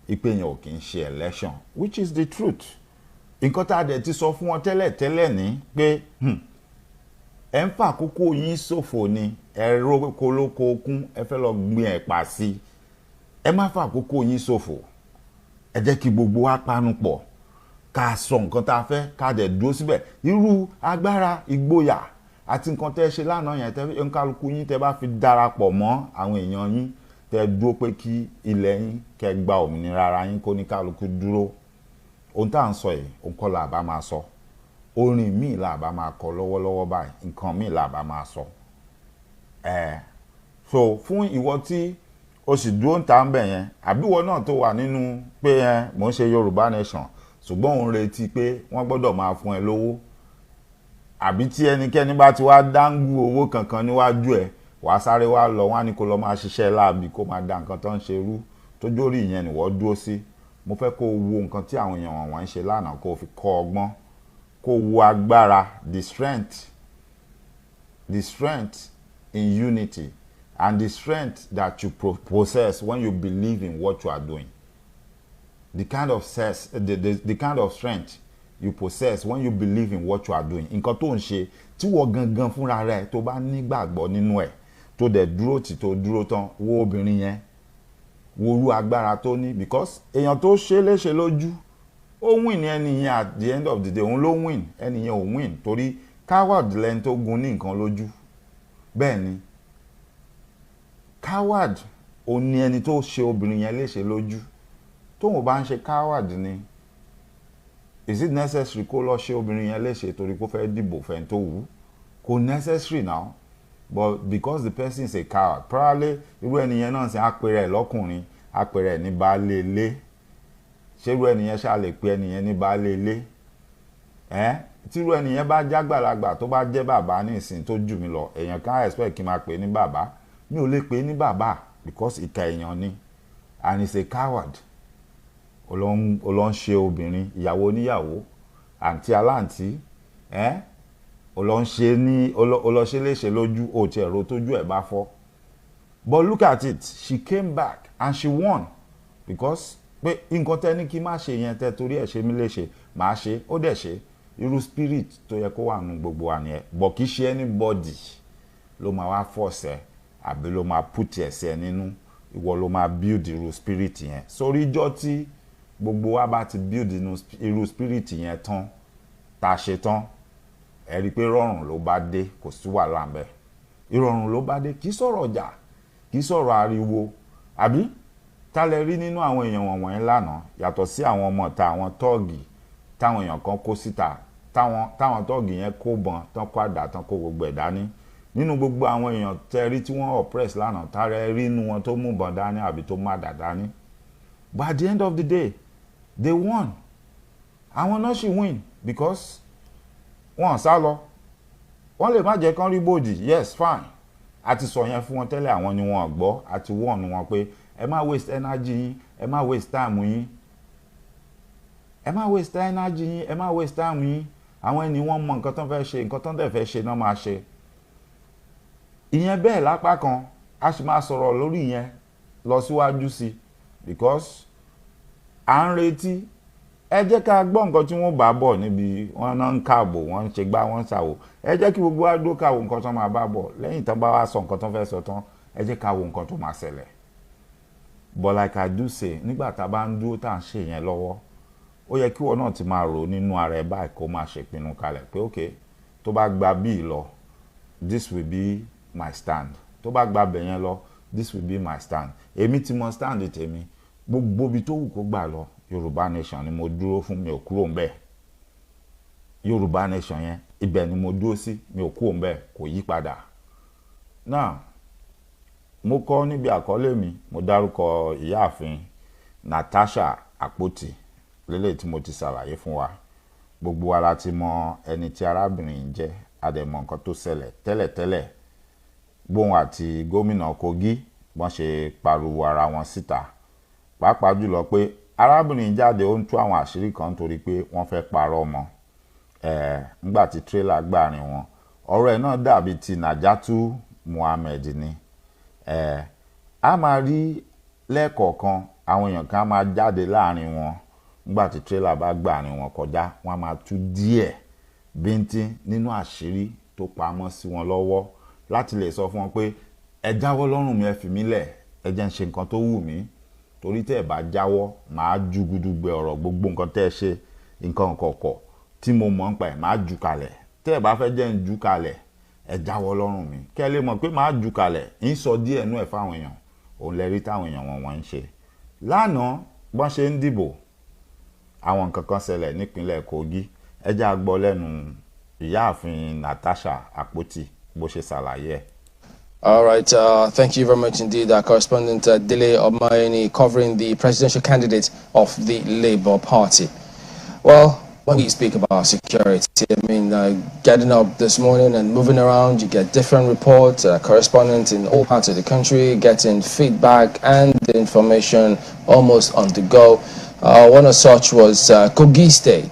Speaker 2: ìpè yẹn ò kì í ṣe election, which is the truth. Nǹkan tá a dẹ̀ ti sọ fún wọn tẹ́lẹ̀ ní pé ẹ ń fà àkókò yín ṣòfò ni, ẹ̀rọ kolóko okun ẹ fẹ́ lọ gbin ẹ̀pà sí, ẹ má fà àkókò yín ṣòfò. Ẹ jẹ́ kí gbogbo wa panu pọ̀ ká sọ nǹkan tá a fẹ́ ká dẹ̀ dúró síbẹ̀. Irú agbára ìgboyà àti nǹkan tẹ́ ṣe lánàá yẹn tẹ́ ń kálukú yín tẹ́ bá fi darapọ̀ mọ́ àwọn èèyàn yín tẹ́ dúró pé kí ilẹ̀ yín kẹ́ gba òmìnira ara yín kó ní kálukú dúró. Ohun tá à ń sọ yìí òun kọ́ la bá máa sọ, orin míì la bá máa kọ lọ́wọ́lọ́wọ́ báyìí, nǹkan míì la bá máa sọ. So fún ìwọ tí o sì dúró ń ta ń bẹ̀ yẹn, àbí ìwọ náà tó wà nínú pé mò ń ṣe Yorùbá nation ṣùgbọ́n òun retí pé wọ́n gbọ́dọ̀ máa fún ẹ lówó, àbí tí ẹnikẹ́ni bá ti wá dáńgú owó kankan níwájú ẹ wàá sáré wá lọ wọ́n á ní kó lọ máa ṣiṣẹ́ láàbì kó máa da nǹkan tó ń ṣe rú, tó jórí ìyẹn nìwọ dúró sí. Mo fẹ́ kó wo nǹkan tí àwọn èèyàn wọ̀nyí ń ṣe lánàá kó fi kọ́ ọgbọ́n, kó wo agbára, the strength in unity and the strength that you possess when you believe in what you are doing. The kind of strength you possess when you believe in what you are doing. Nǹkan tó ń ṣe tí wọ́n gangan fúnra rẹ̀ tó bá nígbàgbọ́ nínú ẹ̀ tó dẹ̀ dúró tì tó dúró tán, wo obìnrin yẹn, wo irú agbára tó ní, because èèyàn tó ṣe léṣe lójú ó win ní ẹni yẹn at the end of the day, òun ló win, ẹni yẹn ò win torí coward lẹni tó gun ní nǹkan lójú. Bẹ́ẹ̀ ni coward ò ní ẹni tó ṣe obìnrin yẹn léṣe lójú. Tóun bá ń ṣe coward ni, is it necessary kó lọ ṣe obìnrin yẹn léṣe torí kó fẹ́ dìbò fẹ́ni tó wù? Kò necessary now. but because the person is a coward probably irú ẹnìyẹn náà ṣe àpẹẹrẹ lọ́kùnrin àpẹẹrẹ ní baálé ilé ṣé irú ẹnìyẹn ṣáà lè pe ẹnìyẹn ní baálé ilé tí irú ẹnìyẹn bá jágbàlagbà tó bá jẹ́ bàbá ní ìsìn tó jù mí lọ èèyàn kan expect kí n máa pè ní bàbá mi ò lè pè ní bàbá because ìka èèyàn ni and he's a coward ó lọ ń ṣe obìnrin ìyàwó oníyàwó àǹtí aláǹtí ó lọ ṣe léṣe lójú ó ti ẹ̀rọ tójú ẹ̀ bá fọ́ but look at it she came back and she won because pé nǹkan tẹ́ ní kí má ṣe yẹn tẹ́ torí ẹ̀ ṣe mí léṣe màá ṣe ó dẹ̀ ṣe irú spirit tó yẹ kó wà nù gbogbo wa nìyẹn but kì í ṣe anybody ló máa wá force ẹ àbí ló máa put ẹsẹ̀ nínú ìwọ ló máa build irú spirit yẹn sórí ìjọ tí gbogbo wa bá ti build irú spirit yẹn tán tá a ṣe tán ẹ rí i pé rọrùn ló bá dé kò sí wàhálà ńbẹ̀ ìrọ̀rùn ló bá dé kì í sọ̀rọ̀ ọjà kì í sọ̀rọ̀ ariwo àbí ta lẹ rí nínú àwọn èèyàn wọ̀nyẹn lánàá yàtọ̀ sí àwọn ọmọ ta àwọn tọ́ọ̀gì táwọn èèyàn kan kó síta táwọn tọ́ọ̀gì yẹn kó bọn tán kó àdá tán kó gbogbo ẹ̀ dání nínú gbogbo àwọn èèyàn tẹ rí tí wọ́n oppress lánàá tààrẹ rí inú wọn tó mú bọn dání àbí tó má dà dání but at the end of the day they won àwọn náà sì win because wọ́n sá lọ wọ́n lè má jẹ́ kán rí bòdì yes fine àti sọ yẹn fún wọn tẹ́lẹ̀ àwọn ni wọ́n gbọ́ àti wọ́n wọn pé ẹ má waste energy yín ẹ má waste time yín ẹ má waste energy yín ẹ má waste time yín àwọn ẹni wọ́n mọ nǹkan tó ń fẹ́ ṣe nǹkan tó ń dẹ̀ fẹ́ ṣe náà máa ṣe ìyẹn bẹ́ẹ̀ lápá kan a sì máa sọ̀rọ̀ lórí yẹn lọ síwájú sí because à ń retí ẹ jẹ́ ká gbọ́ nǹkan tí wọ́n bá bọ̀ níbi wọ́n náà ń káàbò wọ́n ń ṣe gbá wọ́n ń ṣàwò ẹ jẹ́ kí gbogbo wa dúró káwo nǹkan tó máa bá bọ̀ lẹ́yìn tán bá wá sọ nǹkan tó fẹ́ sọ tán ẹ jẹ́ ká wo nǹkan tó máa ṣẹlẹ̀ but like I do say nígbà tá a bá ń dúró tá à ń ṣe yẹn lọ́wọ́ ó yẹ kí wọn náà ti máa rò nínú ara ẹ báyìí kó máa ṣèpinnu kalẹ̀ pé ok tó bá gba bíi lọ this will be my stand tó bá gba bẹ̀yẹn lọ this will be my stand èmi ti mọ stand tèmi gbogbo ibi tó wù kó gbà lọ Yorùbá nation ni mo dúró fún mi ò kúrò ńbẹ̀ Yorùbá nation yẹn ibẹ̀ ni mo dúró sí mi ò kúrò ńbẹ̀ kò yí padà náà mo kọ́ níbi àkọlé mi mo dárúkọ ìyáàfin Natasha Àpótí lélẹ̀ tí mo ti ṣàlàyé fún wa gbogbo wa la ti mọ ẹni tí arábìnrin jẹ́ adẹ̀mọ̀ nǹkan tó ṣẹlẹ̀ tẹ́lẹ̀tẹ́lẹ̀ gbóhùn àti gómìnà Kogi wọ́n ṣe pariwo ara wọn síta pàápàá jùlọ pé arábìnrin jáde ó ń tú àwọn àṣírí kan torí pé wọ́n fẹ́ parọ́ mọ́ nígbà tí tírélà gbàrin wọn ọ̀rọ̀ ẹ̀ náà dàbí ti Najatu Muhammed ni a máa rí lẹ́ẹ̀kọ̀ọ̀kan àwọn èèyàn kan máa jáde láàrin wọn nígbà tí tírélà bá gbàrin wọn kọjá wọ́n á máa tú díẹ̀ bíntín nínú àṣírí tó pamọ́ sí wọn lọ́wọ́ láti lè sọ fún wọn pé ẹ jáwọ́ lọ́rùn mi ẹ fi mí lẹ̀ ẹ jẹ́ ń ṣe nǹkan tó wù mí torí tẹ́ ẹ bá jáwọ́ màá ju gudugbẹ ọ̀rọ̀ gbogbo nǹkan tẹ́ ẹ ṣe nǹkan kọ̀ọ̀kọ̀ tí mo mọ̀ ń pa ẹ̀ màá ju kalẹ̀ tẹ́ ẹ bá fẹ́ jẹ́ ń ju kalẹ̀ ẹ jáwọ́ lọ́rùn mi kẹ́ ẹ lè mọ̀ pé màá ju kalẹ̀ ń sọ díẹ̀ nú ẹ̀ fáwọn èèyàn òun lẹ rí táwọn èèyàn wọn ń ṣe lánàá bọ́n ṣe ń dìbò àwọn nǹkan kan ṣẹlẹ̀ nípínlẹ̀ Kogi ẹ jẹ́ á gbọ́ lẹ́nu ìyáàfin Natasha Àpótí bó ṣe ṣàlàyé ẹ̀.
Speaker 7: All right, thank you very much indeed, our correspondent Dele Omayeni, covering the presidential candidate of the Labour Party. Well, when we speak about security, I mean, getting up this morning and moving around, you get different reports, correspondents in all parts of the country, getting feedback and information almost on the go. One of such was Kogi State,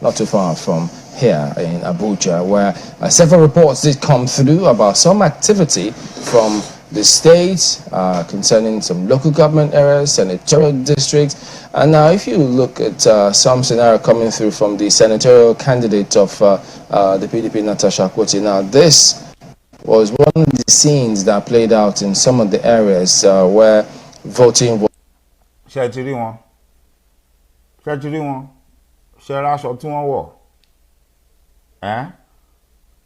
Speaker 7: not too far from here in Abuja, where several reports did come through about some activity from the state concerning some local government areas, senatorial districts. And now if you look at some scenario coming through from the senatorial candidate of the PDP, Natasha Àpótí, now this was one of the scenes that played out in some of the areas where voting was.
Speaker 2: Ṣé ti rí wọn? Ṣé ti rí wọn? Ṣé raṣọ tí wọ́n wọ̀?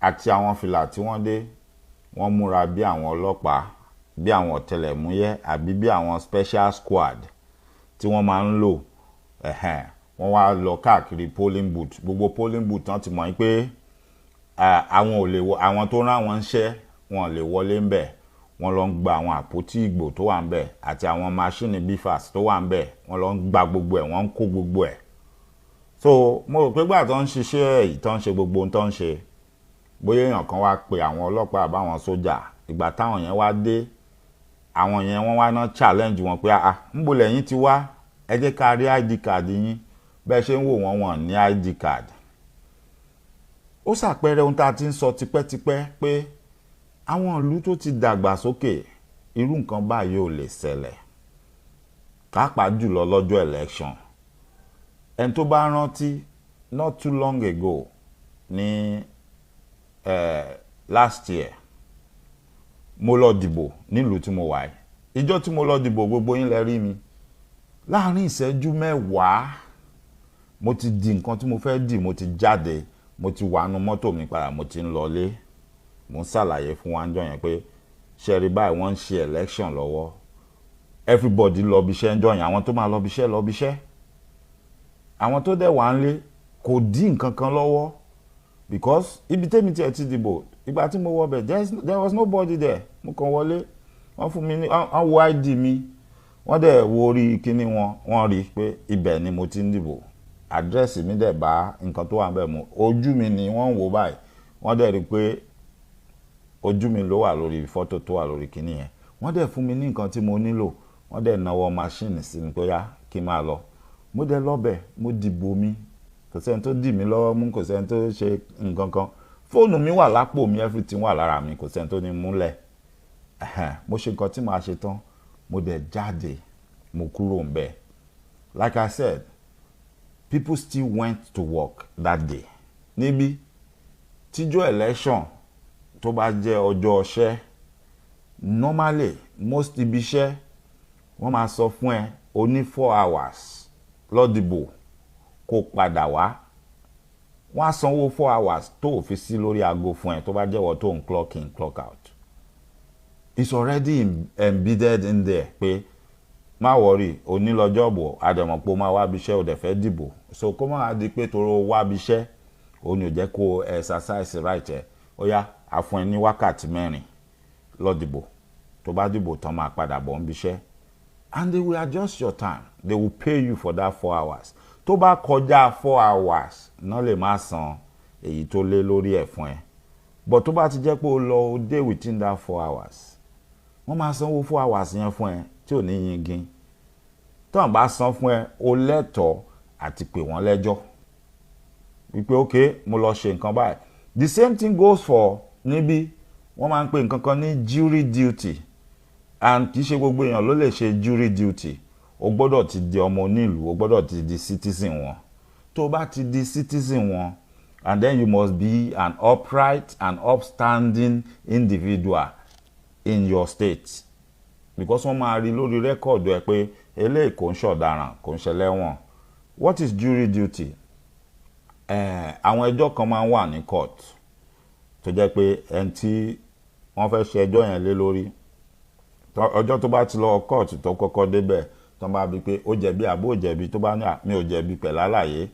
Speaker 2: Àti àwọn fìlà tí wọ́n dé wọ́n múra bí àwọn ọlọ́pàá bí àwọn ọ̀tẹlẹ̀múyẹ́ àbí bí àwọn special squad tí wọ́n máa ń lò wọ́n wá lọ káàkiri polling booth gbogbo polling booth tán ti mọ̀ pé àwọn ò lè wọ àwọn tó rán wọn ṣẹ́ wọn lè wọlé ń bẹ̀ wọ́n lọ ń gba àwọn àpótí ìgbò tó wà ń bẹ̀ àti àwọn máṣíìnì bifas tó wà ń bẹ̀ wọ́n lọ ń gba gbogbo ẹ̀ wọ́n ń kó gbogbo ẹ̀. So mo rò pé gbà tó ń ṣiṣẹ́ èyí tó ń ṣe gbogbo ohun tó ń ṣe bóyá èèyàn kan wá pe àwọn ọlọ́pàá àbáwọn sójà ìgbà táwọn yẹn wá dé àwọn yẹn wọ́n wá ná challenge wọn pé ńbo lẹ́yìn ti wá ẹ jẹ́ ká rí id card yín bẹ́ẹ̀ ṣe ń wò wọ́n ní id card. Ó ṣàpẹẹrẹ ohun tá a ti ń sọ tipẹ́tipẹ́ pé àwọn ìlú tó ti dàgbà sókè irú nǹkan báyìí ò lè ṣẹlẹ̀ pàápàá jùlọ lọ́jọ́ election. Ẹni tó bá rántí not too long ago ní last year mo lọ dìbò nílùú tí mo wà yìí ìjọ́ tí mo lọ dìbò gbogbo yín lẹ rí mi láàrin ìṣẹ́jú mẹ́wàá mo ti di nǹkan tí mo fẹ́ dì mo ti jáde mo ti wà nú mọ́tò mi padà mo ti ń lọlé mo ń ṣàlàyé fún wa ńjọ́ yẹn pé ṣẹ́rí báyìí wọ́n ń ṣe election lọ́wọ́ everybody lọ bí iṣẹ́ ńjọ́ yẹn àwọn tó máa lọ bí iṣẹ́ lọ bí iṣẹ́ àwọn tó dẹ̀ wà ń lé kò dí nǹkan kan lọ́wọ́ because ibi tẹ́mi tiẹ̀ ti dìbò ìgbà tí mo wọ bẹ̀ there was nobody there mo kàn wọlé wọ́n fún mi ní wọ́n wo id mi wọ́n dẹ̀ wo orí kíní wọn wọ́n rí i pé ibẹ̀ ni mo ti ń dìbò àdírẹ́sì mi dẹ̀ bá nǹkan tó wà ń bẹ̀ mu ojú mi ni wọ́n ń wò báyìí wọ́n dẹ̀ rí i pé ojú mi ló wà lórí fọ́tò tó wà lórí kíní yẹn wọ́n dẹ̀ fún mi ní nǹkan tí mo nílò wọ́n dẹ̀ náwó máṣíìnì sí mi pé yá kí n máa lọ mo dẹ̀ lọ́bẹ̀ mo dìbò mi kò sẹ́ni tó dì mí lọ́wọ́ mú kò sẹ́ni tó ṣe nǹkan kan fóònù mi wà lápò mi everything wà lára mi kò sẹ́ni tó ní múlẹ̀ mo ṣe nǹkan tí màá ṣe tán mo dẹ̀ jáde mo kúrò ń bẹ̀. Like I said, people still went to work that day. Níbi tíjọ́ election tó bá jẹ́ ọjọ́ ọṣẹ́ normally most ibi iṣẹ́ wọ́n máa sọ fún ẹ o ní 4 hours lọ dìbò kó padà wá wọ́n á sanwó 4 hours tó ò fi sí lórí aago fún ẹ tó bá jẹ́wọ́ tó ń clock in clock out. It's already embedded in there pé má wọrí onílọ́jọ́ bọ̀ àdèmọ̀pọ̀ máa wá bíṣẹ́ ò dẹ̀ fẹ́ dìbò so kó máa di pé toro wá bíṣẹ́ òun ò jẹ́ kó exercise right ẹ̀ ó yá àfún ẹ ní wákàtí 4 lọ dìbò tó bá dìbò tán máa padà bọ̀ ń bíṣẹ́ and they will adjust your time they will pay you for that 4 hours tó bá kọjá 4 hours náà lè má san èyí tó lé lórí ẹ̀ fún ẹ but tó bá ti jẹ́ pé o lọ o dé within that 4 hours wọ́n máa sanwó 4 hours yẹn fún ẹ tí ò ní yingin tó ń bá san fún ẹ o lẹ́tọ̀ọ́ àti pè wọ́n lẹ́jọ́ wípé ok mo lọ ṣe nǹkan báyìí the same thing goes for níbí wọ́n máa ń pè nǹkan kan ní jury duty and kì í ṣe gbogbo èèyàn ló lè ṣe jury duty o gbọ́dọ̀ ti di ọmọ onílùú o gbọ́dọ̀ ti di citizen wọn tó bá ti di citizen wọn and then you must be an upright and upstanding individual in your state because wọ́n máa rí lórí rẹ́kọ̀dù ẹ pé eléyìí kò ń ṣọ̀daràn kò ń ṣẹlẹ́wọ̀n. What is jury duty? Àwọn ẹjọ́ kan máa ń wà ní court tó jẹ́ pé ẹni tí wọ́n fẹ́ ṣe ẹjọ́ yẹn lé lórí ọjọ́ tó bá ti lọ court tó kọ́kọ́ débẹ̀ tó bá bí pé ó jẹ̀bi àbó jẹ̀bi tó bá ní mi ò jẹ̀bi pẹ̀lú àlàyé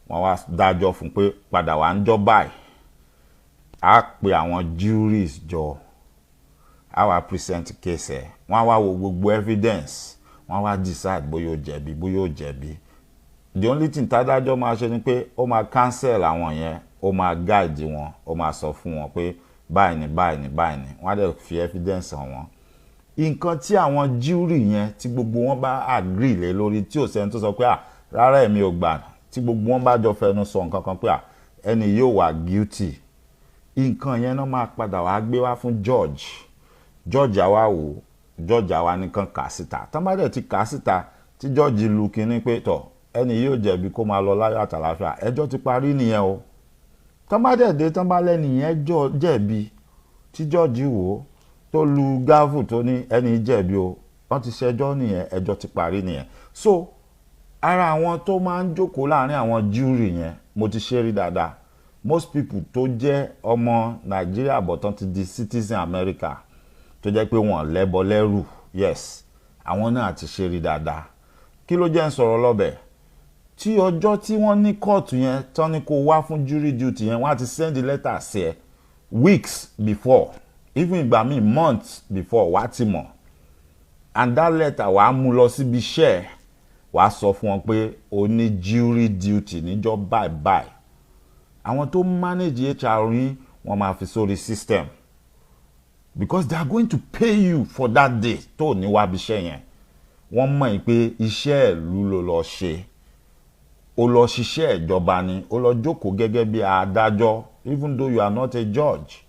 Speaker 2: wọ́n wá dájọ́ fún pé padà wá ń jọ́ báyìí á pe àwọn juries jọ á wá present case ẹ̀ wọ́n á wá wo gbogbo evidence wọ́n á wá decide bóyá ó jẹ̀bi bóyá ó jẹ̀bi. The only thing tádájọ́ máa ṣe ni pé ó máa cancel àwọn yẹn ó máa guide wọn ó máa sọ fún wọn pé báyìí ni báyìí ni báyìí ni wọ́n á dẹ̀ fi evidence hàn wọ́n. Nǹkan tí àwọn jury yẹn tí gbogbo wọn bá agree lé lórí tí ò sẹ́ni tó sọ pé rárá èmi ò gbà tí gbogbo wọn bá jọ fẹnu sọ nǹkan kan pé ẹni yóò wà guilty nǹkan yẹn náà máa padà wá gbé wá fún judge àwa wò judge àwa nìkan kà síta tán bá dẹ̀ ti kà síta tí judge lu kínní pé tọ̀ ẹni yóò jẹ̀bi kó máa lọ láyọ̀ àtàlàáfíà ẹjọ́ ti parí nìyẹn o tán bá dẹ̀ dé tán bá lẹ́ni yẹn jẹ̀bi tí judge wò tó lu gavel tó ní ẹni jẹ̀bi o wọ́n ti ṣẹjọ́ nìyẹn ẹjọ́ ti parí nìyẹn. So ara àwọn tó máa ń jókòó láàrin àwọn jury yẹn mo ti ṣe rí dáadáa most people tó jẹ́ ọmọ Nàìjíríà bọ̀ tán ti di citizen America tó jẹ́ pé wọ́n lẹ́bọ lẹ́rù yes àwọn náà ti ṣe rí dáadáa. Kí ló jẹ́ ń sọ̀rọ̀ lọ́bẹ̀ tí ọjọ́ tí wọ́n ní kóòtù yẹn tán ní kó wá fún jury duty yẹn wọ́n á ti send letter sí ẹ weeks before even ìgbà míì months before wàá ti mọ̀, and that letter wàá mú lọ síbi iṣẹ́ wàá sọ fún wọn pé o ní jury duty níjọ́ báyìí. Àwọn tó manage HR yín wọ́n máa fi sórí system because they are going to pay you for that day tó ní wá bí iṣẹ́ yẹn. Wọ́n mọ̀ pé iṣẹ́ ìlú ló lọ ṣe, ó lọ ṣiṣẹ́ ìjọba ni, ó lọ jókòó gẹ́gẹ́ bí adájọ́ even though you are not a judge,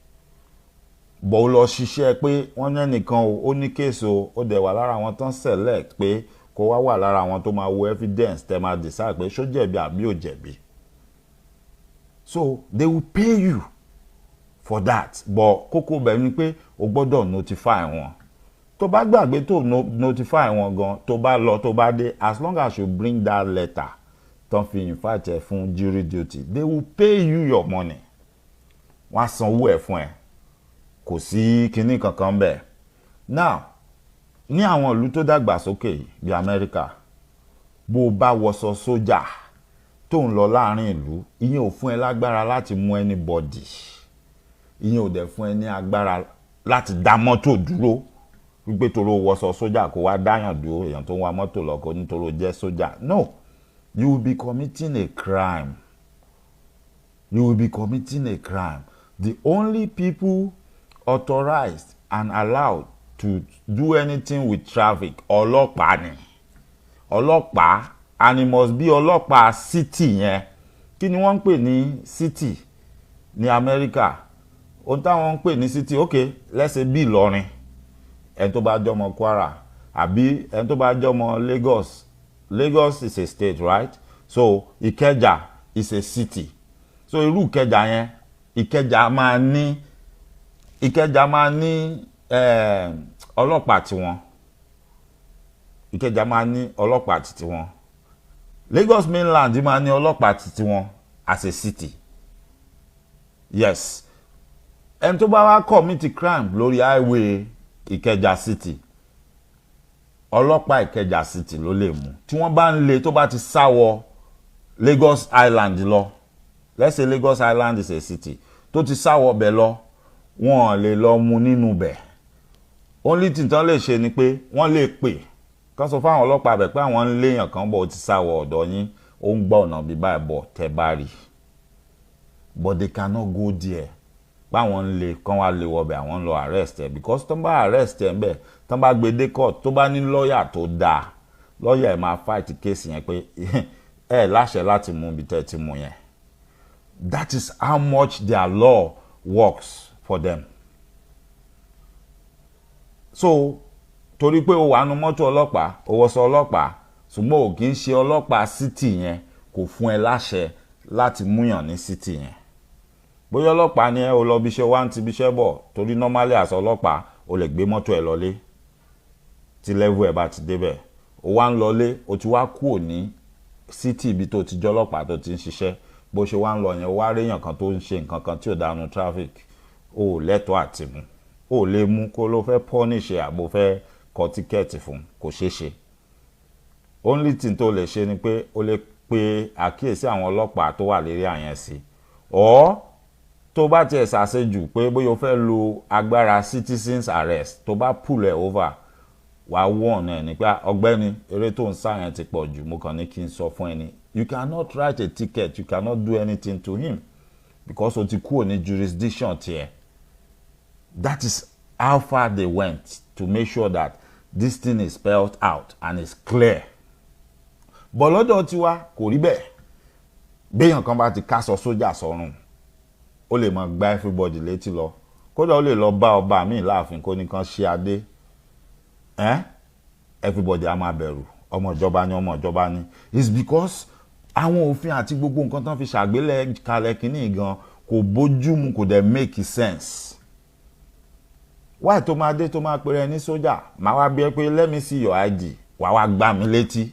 Speaker 2: but ó lọ ṣiṣẹ́ pé wọ́n ní ẹnìkan ó ní case ó dẹ̀ wà lára àwọn tán select pé kó wá lára àwọn tó máa wo evidence tẹ́ máa decide pé ṣó jẹ̀bi àbí ò jẹ̀bi. So they will pay you for that, but kókó bẹ̀ ni pé o gbọ́dọ̀ notify wọn. Tó bá gbàgbé tó notify wọn gan, tó bá lọ tó bá dé, as long as you bring that letter tán fi invite ẹ fún jury duty, they will pay you your money. Wọ́n á sanwó ẹ̀ fún ẹ, kò sí kinní kankan bẹ́ẹ̀. Now ní àwọn ìlú tó dàgbà sókè bí Amẹ́ríkà, bó bá wọṣọ sójà tó ń lọ láàrin ìlú, ìyẹn ò fún ẹ lágbára láti mú anybody, ìyẹn ò dẹ̀ fún ẹ ní agbára láti dá mọ́tò dúró wípé toro wọṣọ sójà kó wá dáyàn dúró, èèyàn tó ń wa mọ́tò lọ kó nítorí jẹ́ sójà. No, you will be committing a crime. You will be committing a crime. The only people authorized and allowed to do anything with traffic, ọlọ́pàá ni. Ọlọ́pàá, and it must be ọlọ́pàá city yẹn. Kí ni wọ́n ń pè ní city ní Amẹ́ríkà? Ohun táwọn ń pè ní city, okay, let's say bí Ìlọrin, ẹni tó bá jọmọ Kwara, àbí ẹni tó bá jọmọ Lagos. Lagos is a state, right? So Ìkẹjà is a city. So irú Ìkẹjà yẹn, Ìkẹjà máa ní ọlọ́pàá tiwọn. Ìkẹjà máa ní ọlọ́pàá tiwọn. Lagos mainland máa ní ọlọ́pàá tiwọn as a city. Yes. Ẹni tó bá wá commit crime lórí highway Ìkẹjà city, ọlọ́pàá Ìkẹjà city ló lè mú. Tí wọ́n bá ń lé tó bá ti sáwọ Lagos Island lọ, let's say Lagos Island is a city, tó ti sáwọ bẹ̀ lọ, wọ́n lè lọ mú nínú bẹ̀. Only thing tán lè ṣe ni pé wọ́n lè pè kán sọ fáwọn ọlọ́pàá bẹ̀ pé àwọn ń léèyàn kan bọ̀ ó ti sáwọ ọ̀dọ̀ yín, ó ń gbọ́ ọ̀nà bí báyìí bọ̀ tẹ́ bá rí. But they cannot go there. Báwọn ń lè kán wá lè wọbẹ̀ àwọn ń lọ arrest ẹ̀, because tán bá arrest ẹ̀ ń bẹ̀, tán bá gbé dé court, tó bá ní lọ́ọ̀yà tó dáa, lọ́ọ̀yà ẹ̀ máa fight case yẹn pé ẹ̀ láṣẹ láti mú ibi tẹ́ ti mú yẹn. That is how much their law works for them. So torí pé o wà nínú mọ́tò ọlọ́pàá, o wọṣọ ọlọ́pàá, ṣùgbọ́n o kì í ṣe ọlọ́pàá city yẹn, kò fún ẹ láṣẹ láti múyàn ní city yẹn. Bóyá ọlọ́pàá ni ẹ o lọ bíṣẹ́ wá ń ti bíṣẹ́ bọ̀, torí normally as ọlọ́pàá o lè gbé mọ́tò ẹ lọlé tí level ẹ bá ti débẹ̀. O wá ń lọlé, o ti wá kúrò ní city ibi tó ti jẹ́ ọlọ́pàá tó ti ń ṣiṣẹ́. Bó ṣe wá ń lọ yẹn, o wá réyàn kan tó ń ṣe nǹkan kan tí ò dánú traffic, o ò lẹ́tọ̀ọ́ àti mú. O lè mú kó ló fẹ́ punish àbò fẹ́ kọ tíkẹ́ẹ̀tì fún, kò ṣeé ṣe. Only thing tó lè ṣe ni pé o lè pe àkíyèsí àwọn ọlọ́pàá tó wà lérí àyẹn sí. Or tó bá tiẹ̀ ṣàṣejù pé bóyá o fẹ́ lo agbára citizens arrest, tó bá pull ẹ̀ over, wàá warn ẹ̀ nípa ọ̀gbẹ́ni eré tó ń sá yẹn ti pọ̀ jù, mo kàn ní kí n sọ fún ẹni. You cannot write a ticket, you cannot do anything to him because o ti kúrò ní jurisdiction tiẹ̀. That is how far they went to make sure that this thing is spelled out and is clear. But lọ́dọ̀ tiwa kò rí bẹ́ẹ̀. Béèyàn kan bá ti kásọ sójà sọ́rùn, ó lè máa gbá everybody létí lọ. Kódà ó lè lọ bá ọba míì láàfin kó ní kan ṣe adé. Everybody á máa bẹ̀rù. Ọmọ ìjọba ni. It's because àwọn òfin àti gbogbo nǹkan tán fi ṣàgbélẹ̀ kalẹ̀ kínní gan kò bójú mu, kò dẹ̀ make sense. Why tó máa dé tó máa pèrè ní sójà, máa wá bí ẹ pé let me see your ID, wá gbá mi létí.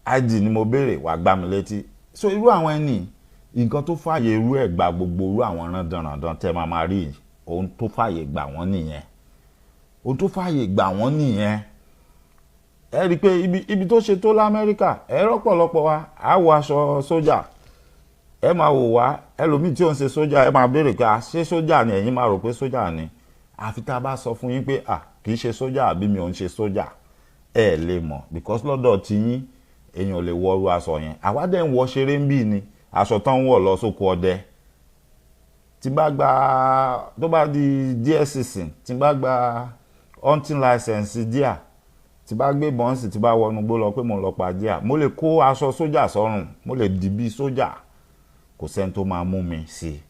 Speaker 2: ID ni mo béèrè, wá gbá mi létí. So irú àwọn ẹni nǹkan tó fàyè irú ẹ̀ gba gbogbo irú àwọn randanrandan tẹ́ máa rí, ohun tó fàyè gbà wọ́n nìyẹn. Ohun tó fàyè gbà wọ́n nìyẹn. Ẹ rí pé ibi tó ṣe tó l'Amẹ́ríkà, ẹ rọ́pọ̀lọpọ̀ wa á wọ aṣọ sójà. ẹ máa wò wá ẹlòmíì tí ò ń ṣe sójà ẹ máa béèrè pé ṣé sójà ni ẹ̀yin máa rò pé sójà ni àfi tá a bá sọ fún yín pé kì í ṣe sójà àbí mi ò ń ṣe sójà ẹ lè mọ̀ because lọ́dọ̀ tí yín èèyàn lè wọ irú aṣọ yẹn àwa dẹ̀ ń wọ ṣeré ń bì ni aṣọ tán ń wọ̀ lọ sóko ọdẹ tí bá gba tó bá di díẹ̀ sísìn tí bá gba hunting license díà tí bá gbé bọ́ǹsì tí bá wọnú gbó lọ pé mo lọ pa díà mo lè kó aṣọ sójà sọ́rùn mo lè dì bí sójà kò sẹ́ni tó máa mú mi sí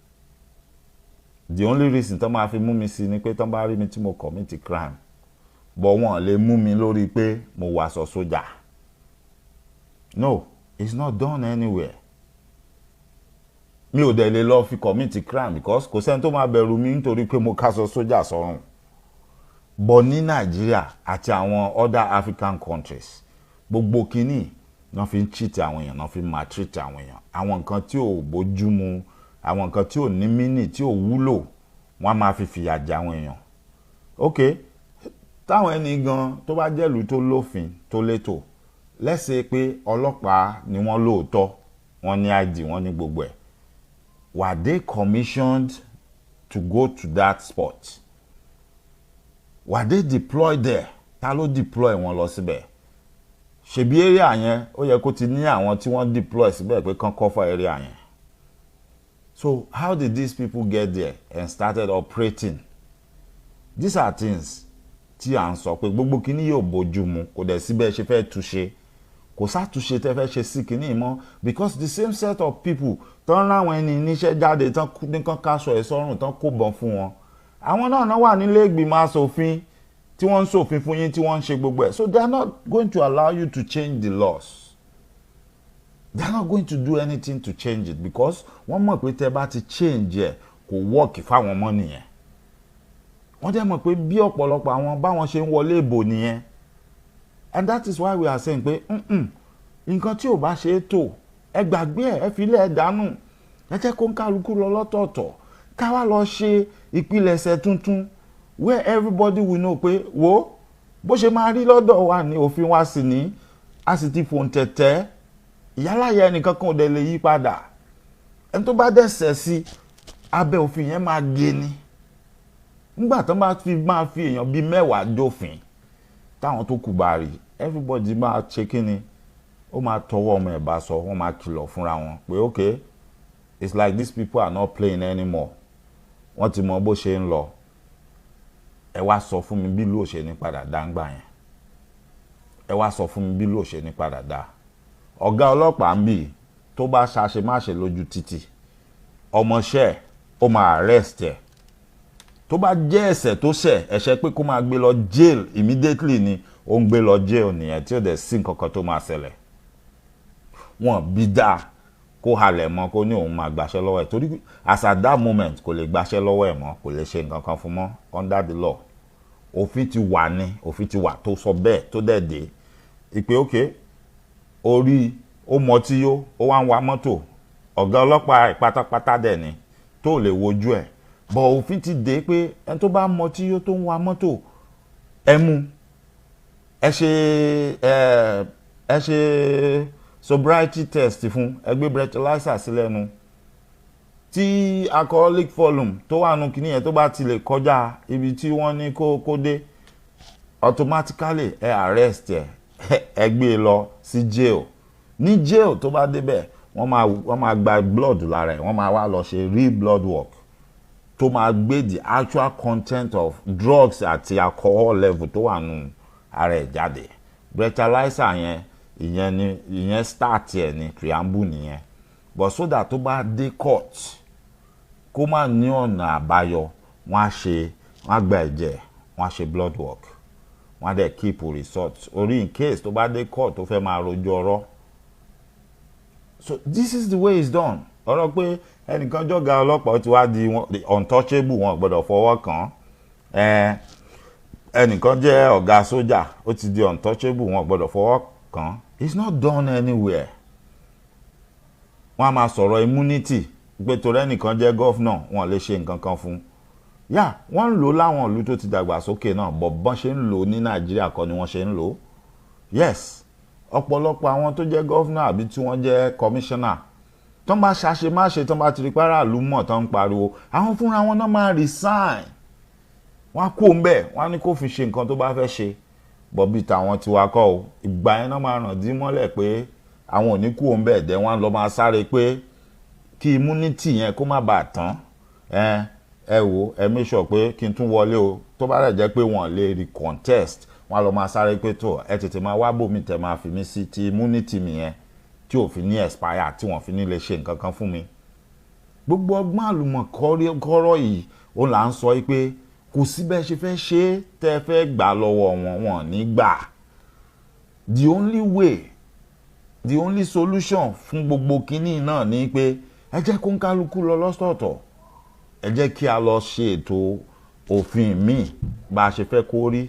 Speaker 2: the only reason tó máa fi mú mi sí ni pé tó bá rí mi tí mo commit crime but wọ́n lè mú mi lórí pé mo wàṣọ sójà no it's not done anywhere mi ò dẹ̀ lè lọ fi commit crime because kò sẹ́ni tó máa bẹ̀rù mi nítorí pé mo káṣọ sójà sọ́rùn but ní Nàìjíríà àti àwọn other African countries gbogbo kínní náà fi ń cheat àwọn èèyàn náà fi ń maltreat àwọn èèyàn àwọn nǹkan tí ò bójú mu àwọn nǹkan tí ò ní mínì tí ò wúlò wọ́n á máa fi fìyà jẹ àwọn èèyàn ok táwọn ẹni gan tó bá jẹ́lù tó lófin tó létò lẹ́sẹ̀ pé ọlọ́pàá ni wọ́n lóòótọ́ wọ́n ní ID wọ́n ní gbogbo ẹ̀ were they commissioned to go to that spot were they deployed there ta ló deploy wọn lọ síbẹ̀ ṣebí area yẹn ó yẹ kó ti ní àwọn tí wọ́n deploy síbẹ̀ pé kán cover area yẹn so how did these people get there and started operating these are things tí à ń sọ pé gbogbo kínní yóò bójú mu kò dẹ̀ síbẹ̀ ṣe fẹ́ túṣe kò sátúnṣe tẹ́ fẹ́ ṣe sí kínní mọ́ because the same set of people tán ráwọn ẹni níṣẹ́ jáde tán nìkan káṣọ ẹ̀ sọ́rùn tán kó bọ́n fún wọn àwọn náà wà nílé ìgbìmọ̀ asòfin tí wọ́n ń ṣòfin fún yín tí wọ́n ń ṣe gbogbo ẹ̀ so they are not going to allow you to change the laws they are not going to do anything to change it because wọ́n mọ̀ pé tẹ́ bá ti change ẹ̀ kò work fáwọn ọmọ nìyẹn wọ́n dẹ̀ mọ̀ pé bí ọ̀pọ̀lọpọ̀ àwọn báwọn ṣe ń wọlé ìbò nìyẹn and that is why we are saying pé nǹkan tí ò bá ṣe é tò ẹ gbàgbé ẹ filẹ̀ ẹ dànù ẹ jẹ́ kó ń kálukú lọ lọ́tọ̀ọ̀tọ̀ ká wá lọ ṣe ìpilẹ̀ṣẹ̀ tuntun where everybody will know pé wo bó ṣe máa rí lọ́dọ̀ wa ní òfin wa sì ní a sì ti fòǹtẹ̀tẹ̀ ìyálàyà ẹnìkan kan ò dẹ̀ lè yí padà ẹni tó bá dẹ̀ṣẹ̀ sí abẹ́ òfin yẹn máa gé ni nígbà tó máa fi èèyàn bíi 10 dófin táwọn tó kù bá rí everybody máa ṣe kí ni ó máa tọwọ́ ọmọ ẹ̀ bá sọ wọ́n máa kìlọ̀ fúnra wọn pé okay it's like these people are not playing anymore wọ́n ti mọ bó ṣe ń lọ ẹ wá sọ fún mi bí ló ṣe ní padà dá ń gbà yẹn ẹ wá sọ fún mi bí ló ṣe ní padà dá ọ̀gá ọlọ́pàá ń bì tó bá ṣàṣemáṣe lójú títì ọmọọṣẹ́ ó máa arrest ẹ̀ tó bá jẹ́ ẹ̀ṣẹ̀ tó ṣẹ̀ ẹ̀ṣẹ̀ pé kó máa gbé lọ jail immediately ni ó ń gbé lọ jail nìyẹn tí ó dẹ̀ sí nǹkan kan tó máa ṣẹlẹ̀ wọ́n bí dáa kó halẹ̀ mọ́ kó ní òun máa gbàṣẹ́ lọ́wọ́ ẹ̀ torí as at that moment kò lè gbàṣẹ́ lọ́wọ́ ẹ̀ mọ́ kò lè ṣe nǹkan kan fún mọ́ under the law òfin ti wà ní òfin ti wà tó sọ bẹ́ẹ̀ tó dẹ̀ dé ìpè okay orí ó mọtí yó ó wá ń wa mọ́tò ọ̀gá ọlọ́pàá pátápátá dẹ̀ ni tó lè wojú ẹ̀ bọ̀ òfin ti dé pé ẹni tó bá mọtí yó tó ń wa mọ́tò ẹ mú ẹ ṣe sobriety test fún ẹgbẹ́ breathalyzer sí lẹ́nu tí alcoholic volume tó wà nù kíní yẹn tó bá ti lè kọjá ibi tí wọ́n ní kó dé automatically ẹ arrest ẹ gbé lọ sí jail ní jail tó bá débẹ̀ wọ́n máa gba blood lára ẹ̀ wọ́n máa wá lọ ṣe real blood work tó máa gbé the actual content of drugs àti alcohol level tó wà nù ara ẹ̀ jáde breathalyzer yẹn ìyẹn start ẹ̀ ní preamble nìyẹn but so that tó bá dé court kó má ní ọ̀nà àbáyọ wọ́n á gba ẹ̀jẹ̀ wọ́n á ṣe blood work wọ́n á dẹ̀ keep result orí in case tó bá dé court tó fẹ́ máa rojọ́ ọ̀rọ̀ so this is the way it's done ọ̀rọ̀ pé ẹnìkan jọ̀gá ọlọ́pàá ti wá di untouchable wọn gbọ́dọ̀ fọwọ́ kàn án ẹnìkan jẹ́ ọ̀gá sójà ó ti di untouchable wọn gbọ́dọ̀ fọwọ́ kàn án it's not done anywhere wọ́n á máa sọ̀rọ̀ immunity pé torí ẹnìkan jẹ́ gọ́fúnà wọn lè ṣe nǹkan kan fún yà wọ́n ń lò láwọn ìlú tó ti dàgbà sókè náà bọ̀ bọ́n ṣe ń lò ní Nàìjíríà kọ́ ni wọ́n ṣe ń lò yes ọ̀pọ̀lọpọ̀ àwọn tó jẹ́ gọ́fúnà àbí tí wọ́n jẹ́ kọmíṣánná tó ń bá ṣàṣe má ṣe tó ń bá ti rí pàrọ̀ àlùmọ̀ tó ń pariwo àwọn fúnra wọn náà máa resign wọ́n á kó ń bẹ̀ wọ́n á ní kó fi ṣe nǹkan tó bá fẹ́ ṣe bọ̀bí tàwọn tiwa kọ́ o ìgbà yẹn náà máa ràn dí mọ́lẹ̀ pé àwọn ò ní kó ń bẹ̀ dẹ̀ wọ́n lọ máa sáré pé kí immunity yẹn kó má bàa tán ẹ wò ẹ make sure pé kí n tún wọlé o tó bá rẹ̀ jẹ́ pé wọ́n lè rí contest wọ́n lọ máa sáré pé tó ẹ tètè máa wá bòmí tẹ̀ máa fi mí sí ti immunity mi yẹn tí ò fi ní expire tí wọ́n fi ní lè ṣe nǹkan kan fún mi gbogbo ọgbọ́n àlùmọ̀kọ́rọ́ yìí ó là ń sọ pé kò sí bẹ́ẹ̀ ṣe fẹ́ ṣe é tẹ́ fẹ́ gbà lọ́wọ́ wọn ní gbà the only way the only solution fún gbogbo kínní náà ni pé ẹ jẹ́ kó ń kálukú lọ lọ́sọ̀ọ̀tọ̀ ẹ jẹ́ kí a lọ ṣe ètò òfin míì bá a ṣe fẹ́ kó rí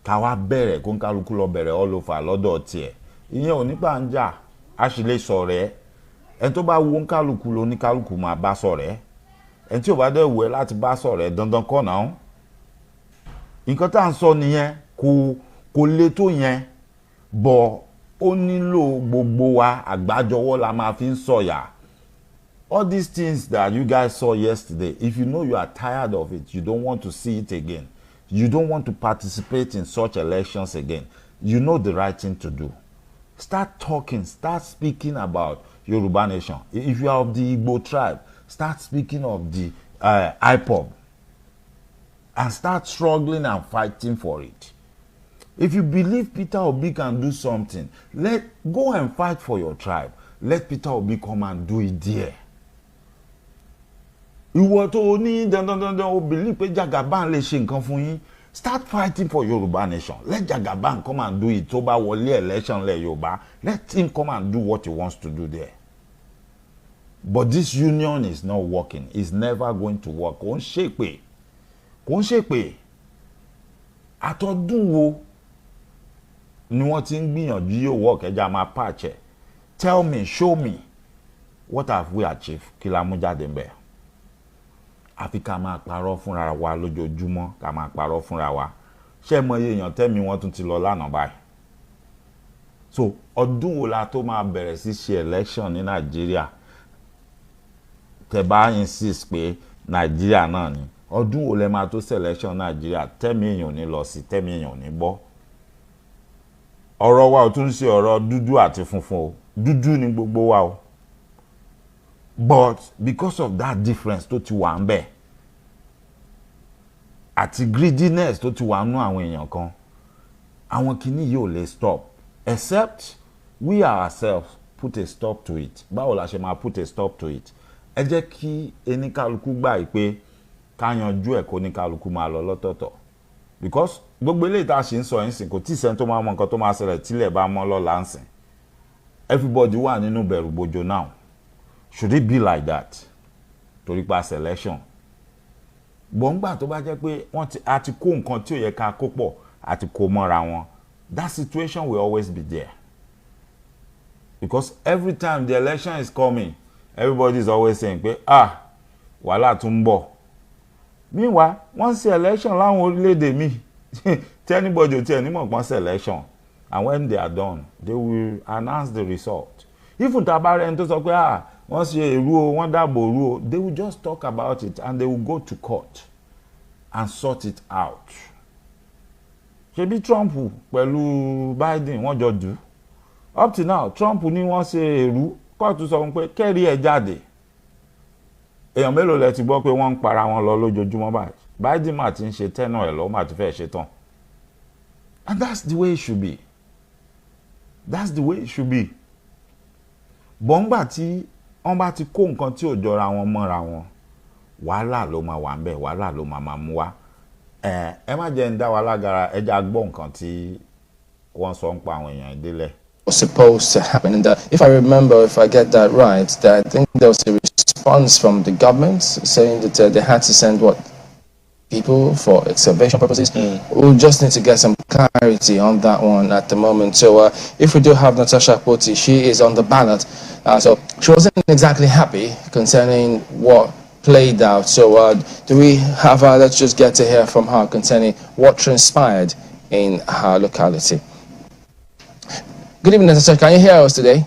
Speaker 2: ká wá bẹ̀rẹ̀ kó ń kálukú lọ bẹ̀rẹ̀ all over lọ́dọ̀ tiẹ̀ ìyẹn ò nípa ń jà a sì lè sọ̀rẹ́ ẹni tó bá wo ń kálukú ló ní kálukú máa bá sọ̀rẹ́ ẹni tí ò bá dẹ̀ wù ẹ́ láti bá sọ̀rẹ́ dandan kọ́ náà nǹkan tá à ń sọ nìyẹn kò le tó yẹn bọ̀ ó nílò gbogbo wa àgbájọwọ́ la máa fi ń sọ̀yà all these things that you guys saw yesterday if you know you are tired of it you don't want to see it again you don't want to participate in such elections again you know the right thing to do start talking start speaking about Yoruba nation if you are of the Igbo tribe start speaking of the IPOB and start struggling and fighting for it. If you believe Peter Obi can do something, go and fight for your tribe. Let Peter Obi come and do it there. Ìwọ tó ní dandan o believe pé Jagaban lè ṣe nǹkan fún yín. Start fighting for Yoruba nation. Let Jagaban come and do it. Tó bá wọlé election lẹ̀ Yorùbá. Let him come and do what he wants to do there. But this union is not working. It's never going to work. Kò ń ṣèpè. Àtọdún wo ni wọ́n ti ń gbìyànjú yóò work ẹja máa patch ẹ̀. Tell me, show me, what have we achieved? Kí la mú jáde ń bẹ̀? Àfi ká máa parọ́ fúnra wa lójoojúmọ́, ká máa parọ́ fúnra wa. Ṣé mọ iye èèyàn tẹ́mi wọ́n tún ti lọ lánàá báyìí? So ọdún wo la tó máa bẹ̀rẹ̀ sí ṣe election ní Nàìjíríà? Tẹ́ bá insist pé Nàìjíríà náà ni. Ọdún wo lẹ máa tó selection Nàìjíríà? Tẹ́mi èèyàn ní lọ sí, tẹ́mi èèyàn ní bọ́. Ọ̀rọ̀ wa ò tún ṣe ọ̀rọ̀ dúdú àti funfun o. Dúdú ni gbogbo wa o. But because of that difference tó ti wà ń bẹ̀ àti greediness tó ti wà nú àwọn èèyàn kan, àwọn kìíní yóò lè stop except we ourselves put a stop to it. Báwo la ṣe máa put a stop to it? Ẹ jẹ́ kí eníkálukú gbà pé ká yanjú ẹ̀ kó oníkálukú máa lọ lọ́tọ̀ọ̀tọ̀ because gbogbo eléyìí tá a ṣe ń sọ yín sìn kò tí ì sẹ́ni tó máa mọ nǹkan tó máa ṣẹlẹ̀ tílẹ̀ bá mọ́ lọ́la ń sìn. Everybody wà nínú bẹ̀rù bojo now. Should it be like that? Torí pa selection. Gbọ̀ngbà tó bá jẹ́ pé a ti kó nǹkan tí ò yẹ ká kó pọ̀ àti kó mọ́ra wọn. That situation will always be there. Because every time the election is coming, everybody is always saying pé wàhálà tún ń bọ̀. Meanwhile, wọ́n ṣe election láwọn orílẹ̀-èdè míì. Tí anybody ò tiẹ̀ nímọ̀ pọ́n ṣe election. And when they are done, they will announce the result. Even tabarẹ́ni tó sọ pé wọ́n ṣe èrú o wọ́n dàbò rú o, they will just talk about it and they will go to court and sort it out. Ṣebí Trump pẹ̀lú Biden wọ́n jọ dù. Up to now Trump ní wọ́n ṣe èrú kóòtù sọ pé kẹ́rí ẹ̀ jáde. Èèyàn mélòó lẹ ti gbọ́ pé wọ́n ń para wọn lọ lójoojúmọ́ báyìí? Biden mà ti ń ṣe tẹ́nà ẹ̀ lọ́wọ́ mà ti fẹ́ ṣe tán. And that's the way it should be. That's the way it should be. Bọ́ngbà tí wọ́n bá ti kó nǹkan tí ò jọra wọn mọ́ra wọn, wàhálà ló máa wà ń bẹ̀, wàhálà ló máa mú wá. Ẹ má jẹ́ ń dá wa lágara, ẹ já gbọ́ nǹkan tí wọ́n sọ ń pa àwọn èèyàn ìdílé.
Speaker 7: Was supposed to happen, and if I remember, if I get that right, that I think there was a response from the government saying that they had to send people for excavation purposes. We'll just need to get some clarity on that one at the moment. So if we do have Natasha Poti, she is on the ballot. So she wasn't exactly happy concerning what played out. So do we have her? Let's just get to hear from her concerning what transpired in her locality. Good evening, Natasha. Can you hear us today?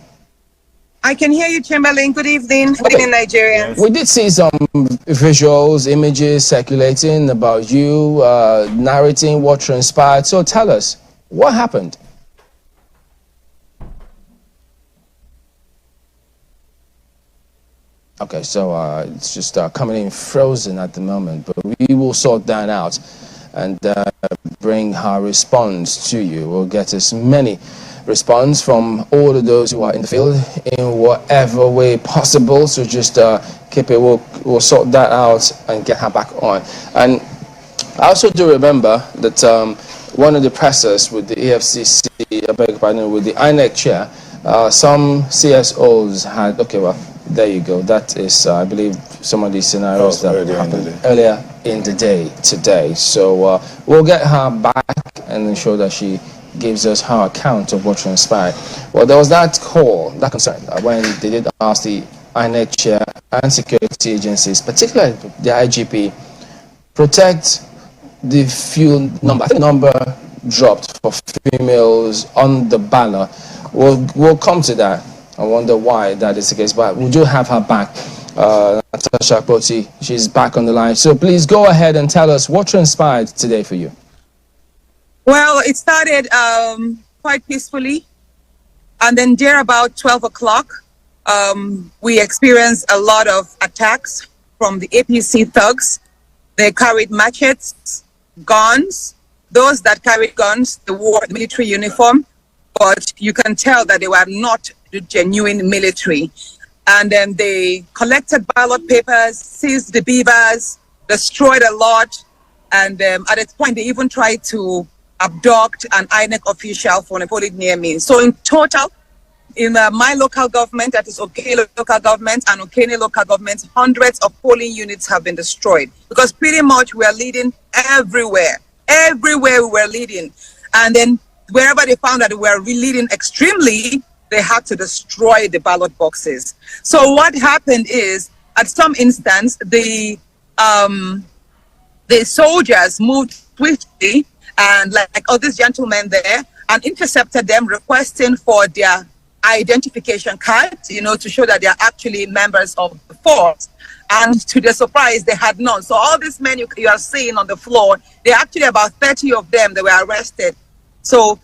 Speaker 8: I can hear you, Chamberlain. Good evening. Good evening, Nigerians.
Speaker 7: We did see some visuals, images circulating about you, narrating what transpired. So tell us, what happened? Okay, so it's just coming in frozen at the moment, but we will sort that out and bring her response to you. We'll get as many response from all of those who are in the field in whatever way possible. So just keep it. We'll sort that out and get her back on. And I also do remember that one of the pressers with the EFCC, I beg your pardon, with the INEC chair, some CSOs had. Okay, well, there you go. That is, I believe, some of these scenarios that happened earlier in the day today. So we'll get her back and ensure that she gives us her account of what transpired. Well, there was that call, that concern, when they did ask the INEC chair and security agencies, particularly the IGP, protect the few number. I think the number dropped for females on the ballot. We'll come to that. I wonder why that is the case, but we do have her back. Natasha, she's back on the line. So please go ahead and tell us what transpired today for you.
Speaker 8: Well, it started quite peacefully, and then there about 12 o'clock, we experienced a lot of attacks from the APC thugs. They carried machetes, guns. Those that carried guns, they wore military uniform, but you can tell that they were not the genuine military. And then they collected ballot papers, seized the beavers, destroyed a lot, and at a point they even tried to abduct an INEC official from a polling near me. So in total, in my local government, that is Okene local government and Okene local government, hundreds of polling units have been destroyed because pretty much we are leading everywhere. Everywhere we were leading. And then wherever they found that we were leading extremely, they had to destroy the ballot boxes. So what happened is, at some instance, the soldiers moved swiftly and like all these gentlemen there and intercepted them requesting for their identification cards, you know, to show that they are actually members of the force. And to their surprise, they had none. So all these men you are seeing on the floor, they're actually about 30 of them that were arrested. So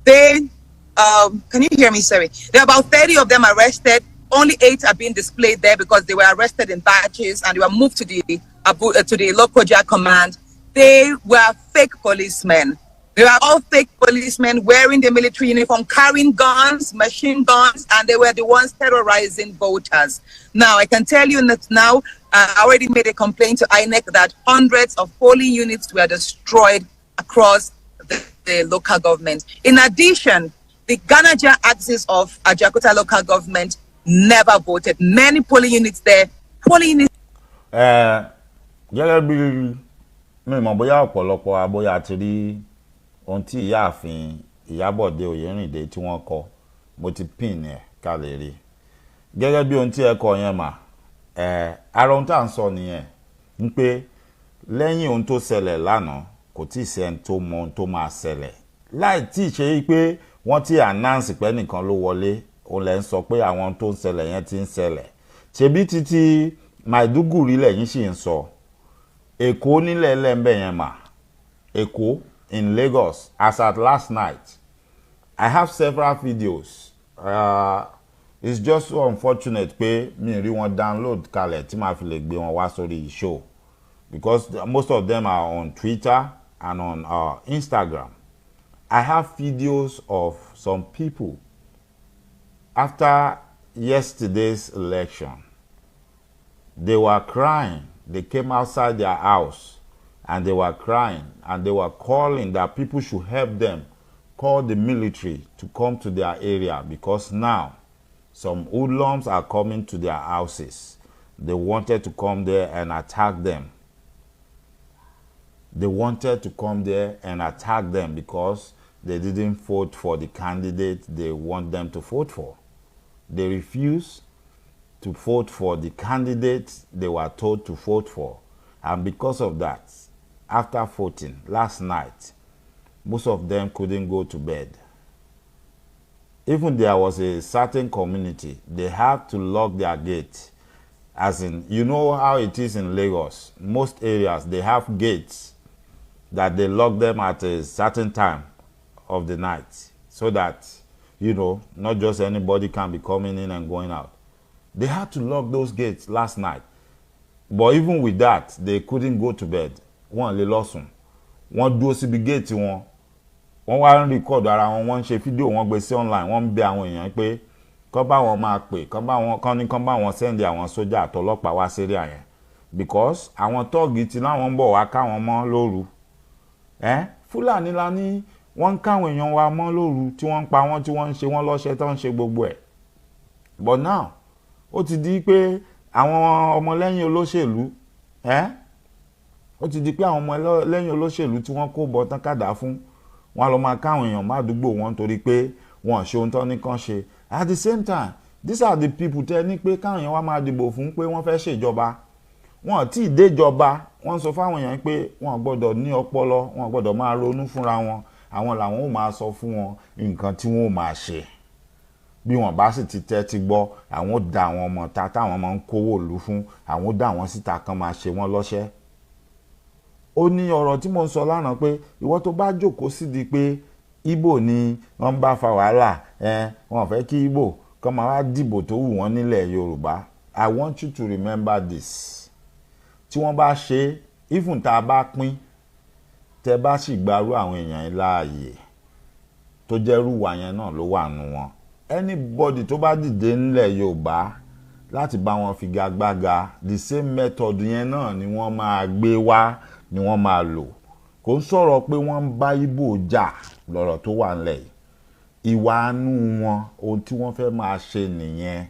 Speaker 8: they, can you hear me, sorry? There are about 30 of them arrested. Only 8 are being displayed there because they were arrested in batches and they were moved to the Lokoja command. They were fake policemen. They were all fake policemen wearing the military uniform, carrying guns, machine guns, and they were the ones terrorizing voters. Now, I can tell you that now, I already made a complaint to INEC that hundreds of polling units were destroyed across the local government. In addition, the Ganaja axis of Ajakuta local government never voted. Many polling units there, polling units.
Speaker 2: Gẹ́gẹ́ bí mi mọ̀ bóyá ọ̀pọ̀lọpọ̀ abóyá ti rí ohun tí ìyáàfin Ìyábọ̀dé Oyèrìndé tí wọ́n kọ, mo ti pin ẹ̀ ká lè rí. Gẹ́gẹ́ bí ohun tí ẹ kọ yẹn mà, ara ohun tá à ń sọ nìyẹn ń pé lẹ́yìn ohun tó ṣẹlẹ̀ lánàá kò tí ì sẹ́ni tó mọ ohun tó máa ṣẹlẹ̀. Láì tí ì ṣe pé wọ́n ti announce pé nìkan ló wọlé, òun lẹ́ ń sọ pé àwọn tó ń ṣẹlẹ̀ yẹn ti ń ṣẹlẹ̀. Ṣebí títí Maiduguri lẹ́yìn sì ń sọ. Èkó nílẹ̀ lẹ́ńbẹ̀ yẹn mà. Èkó in Lagos as at last night. I have several videos. It's just so unfortunate pé mi rí wọn download kalẹ̀ tí màá fi lè gbé wọn wá sórí show because most of them are on Twitter and on Instagram. I have videos of some people after yesterday's election. They were crying. They came outside their house and they were crying and they were calling that people should help them, call the military to come to their area because now some hoodlums are coming to their houses. They wanted to come there and attack them. They wanted to come there and attack them because they didn't vote for the candidate they want them to vote for. They refused to vote for the candidates they were told to vote for. And because of that, after voting last night, most of them couldn't go to bed. even there was a certain community, they had to lock their gates. As in, you know how it is in Lagos. Most areas, they have gates that they lock them at a certain time of the night so that, you know, not just anybody can be coming in and going out. They had to lock those gates last night. But even with that, they couldn't go to bed. Wọ́n lè lọ sùn. Wọ́n dúró síbi gate wọn. Wọ́n wá ń record ara wọn, wọ́n ń ṣe fídíò, wọ́n gbé sí online, wọ́n ń bẹ àwọn èèyàn pé kán bá wọn máa pè, kán bá wọn send àwọn sójà àtọlọ́pàá wá sí area yẹn. Because àwọn tọ́ọ̀gì tí láwọn ń bọ̀ wá káwọn mọ́ lóru. Fúlàní la ní wọ́n ń káwọn èèyàn wa mọ́ lóru tí wọ́n ń pa wọ́n tí wọ́n ń ṣe wọ́n lọ́ṣẹ́ tó ń ṣe gbogbo ẹ̀. But now, ó ti di pé àwọn ọmọlẹ́yìn olóṣèlú ó ti di pé àwọn ọmọlẹ́yìn olóṣèlú tí wọ́n kó bọ́ tán kàdá fún wọn lọ máa káwọn èèyàn má dúgbò wọn torí pé wọn ṣe ohun tó ní kàn ṣe. At the same time, these are the people tẹ́ ní pé káwọn èèyàn wá máa dìbò fún pé wọ́n fẹ́ ṣèjọba. Wọn tí ì déjọba, wọ́n sọ fáwọn èèyàn pé wọn gbọ́dọ̀ ní ọpọlọ, wọn gbọ́dọ̀ máa ronú fúnra wọn. Àwọn làwọn ò máa sọ fún wọn nǹkan tí wọ́n ò máa ṣe. Bí wọ́n bá sì ti tẹ́tí gbọ́, àwọn ò dá àwọn ọmọ ta táwọn máa ń kówó ìlú fún, àwọn ò dá àwọn síta kan máa ṣe wọ́n lọ́ṣẹ́. Ó ní ọ̀rọ̀ tí mo ń sọ lánàá pé ìwọ tó bá jókòó sídi pé Ìgbò ni wọ́n bá fa wàhálà, wọ́n fẹ́ kí Ìgbò kán máa wá dìbò tó wù wọ́n nílẹ̀ Yorùbá. I want you to remember this. Tí wọ́n bá ṣe, even tá a bá pín, tẹ́ bá sì gbarú àwọn èèyàn yìí láàyè tó jẹ́rú wà yẹn náà ló wà nù wọn. Anybody tó bá dìde nílẹ̀ Yorùbá láti bá wọn figagbága, the same method yẹn náà ni wọ́n máa gbé wá, ni wọ́n máa lò. Kò ń sọ̀rọ̀ pé wọ́n ń bá Ìgbò jà lọ́rọ̀ tó wà nílẹ̀ yìí. Ìwà àánú wọn, ohun tí wọ́n fẹ́ máa ṣe nìyẹn.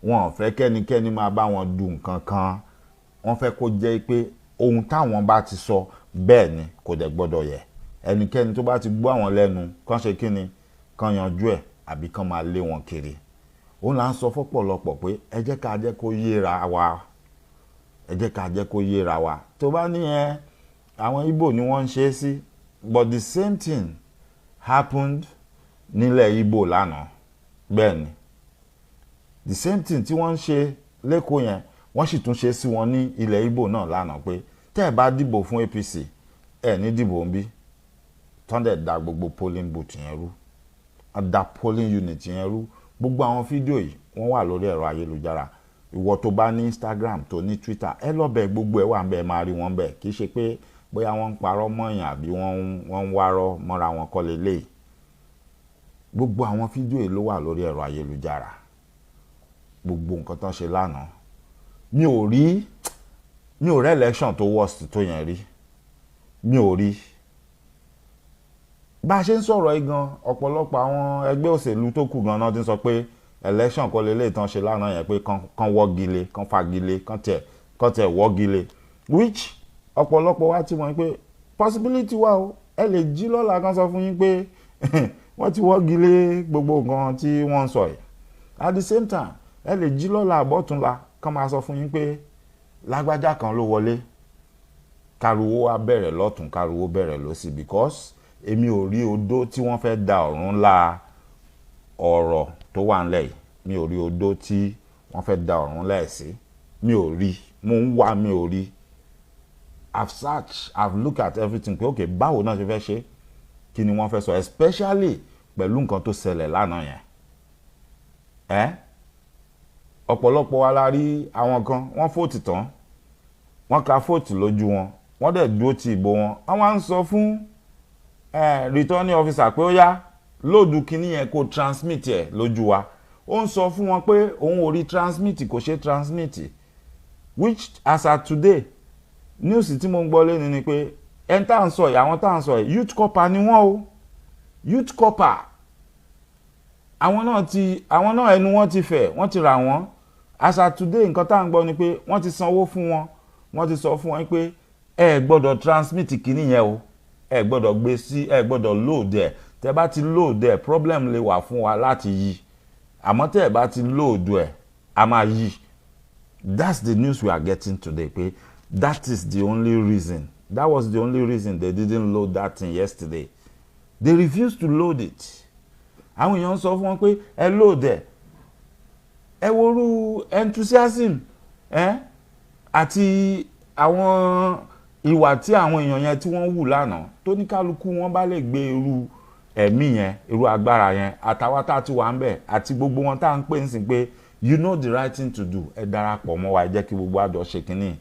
Speaker 2: Wọn ò fẹ́ kẹ́nikẹ́ni máa bá wọn du nǹkan kan. Wọ́n fẹ́ kó jẹ́ pé ohun táwọn bá ti sọ bẹ́ẹ̀ ni kò dẹ̀ gbọ́dọ̀ yẹ̀. Ẹnikẹ́ni tó bá ti gbọ́ àwọn lẹ́nu kán ṣe kíni, kán yanjú ẹ̀ àbí kán máa lé wọn kiri. Òun là ń sọ fọ́pọ̀lọpọ̀ pé ẹ jẹ́ ká jẹ́ kó yéra wa. Ẹ jẹ́ ká jẹ́ kó yéra wa. Tó bá ní àwọn Ìgbò ni wọ́n ń ṣe sí, but the same thing happened nílẹ̀ Ìgbò lánàá. Bẹ́ẹ̀ ni. The same thing tí wọ́n ń ṣe lẹ́kọ̀ọ́ yẹn, wọ́n sì tún ṣe sí wọn ní ilẹ̀ Ìgbò náà lánàá pé tẹ́ ẹ bá dìbò fún APC, ẹ ní dìbò ń bí. Tọ́ndẹ̀ da gbogbo polling booth yẹn rú. Da polling unit yẹn rú. Gbogbo àwọn fídíò yìí wọ́n wà lórí ẹ̀rọ ayélujára. Ìwọ tó bá ní Instagram, tó ní Twitter, ẹ lọ bẹ̀ gbogbo ẹ̀ wà ń bẹ̀ máa rí wọn bẹ̀. Kì í ṣe pé bóyá wọ́n ń parọ́ mọ́yàn àbí wọ́n ń wárọ́ mọ́ra wọn kọ́ lélẹ̀. Gbogbo àwọn fídíò yìí ló wà lórí ẹ̀rọ ayélujára. Gbogbo nǹkan tán ṣe lánàá. Mi ò rí election tó worst tó yẹn rí. Mi ò rí. Bá a ṣe ń sọ̀rọ̀ yìí gan, ọ̀pọ̀lọpọ̀ àwọn ẹgbẹ́ òṣèlú tó kù gan náà ti sọ pé election kọ́ lélẹ̀ tán ṣe lánàá yẹn pé kán wọ́gilé, kán fagilé, kán tẹ̀ wọ́gilé. Which ọ̀pọ̀lọpọ̀ wa ti mọ̀ pé possibility wà o. Ẹ lè jí lọ́la kan sọ fún yín pé wọ́n ti wọ́gilé gbogbo nǹkan tí wọ́n ń sọ yìí. At the same time, ẹ lè jí lọ́la àbọ̀túnla kán máa sọ fún yín pé lágbájá kan ló wọlé. Kariwo wa bẹ̀rẹ̀ lọ́tún, kariwo bẹ̀rẹ̀ lósì, because èmi ò rí odó tí wọ́n fẹ́ da ọ̀run la ọ̀rọ̀ tó wà ńlẹ̀ yìí. Mi ò rí odó tí wọ́n fẹ́ da ọ̀run lẹ̀ sí. Mi ò rí. Mo ń wá, mi ò rí. I've searched, I've looked at everything pé okay, báwo náà ṣe fẹ́ ṣe? Kí ni wọ́n fẹ́ sọ? Especially pẹ̀lú nǹkan tó ṣẹlẹ̀ lánàá yẹn. Ọ̀pọ̀lọpọ̀ wa la rí àwọn kan, wọ́n fòtì tán. Wọ́n ka fòtì lójú wọn. Wọ́n dẹ̀ dúró ti ìbò wọn. Wọ́n wá ń sọ fún returning officer pé ó yá lóòdù kíní yẹn kó transmit ẹ̀ lójú wa. Ó ń sọ fún wọn pé òun ò rí transmit, kò ṣe transmit. Which as at today, news tí mo ń gbọ́ lẹ́nu ni pé ẹni tá à ń sọ yìí, àwọn tá à ń sọ yìí, youth corper ni wọ́n o. Youth corper. Àwọn náà ẹnu wọn ti fẹ̀, wọ́n ti rà wọ́n. As at today, nǹkan tá à ń gbọ́ ni pé wọ́n ti sanwó fún wọn. Wọ́n ti sọ fún wọn pé ẹ gbọ́dọ̀ transmit kíní yẹn o. Ẹ gbọ́dọ̀ gbé sí, ẹ gbọ́dọ̀ load ẹ̀. Tẹ́ bá ti load ẹ̀, problem lè wà fún wa láti yí. Àmọ́ tẹ́ bá ti load ẹ̀, a máa yí. That's the news we are getting today pé that is the only reason. That was the only reason they didn't load that thing yesterday. They refused to load it. àwọn èèyàn ń sọ fún wọn pé ẹ lóòdẹ̀ ẹ worú enthusiasm àti àwọn ìwà tí àwọn èèyàn yẹn tí wọ́n wù lánàá tó ní kálukú wọn bá lè gbé irú ẹ̀mí yẹn irú agbára yẹn àtàwọn tá a ti wà ń bẹ̀ àti gbogbo wọn tá à ń pè ń sìn pé you know the right thing to do ẹ darapọ̀ mọ́ wa ẹ jẹ́ kí gbogbo àjọ ṣe kínní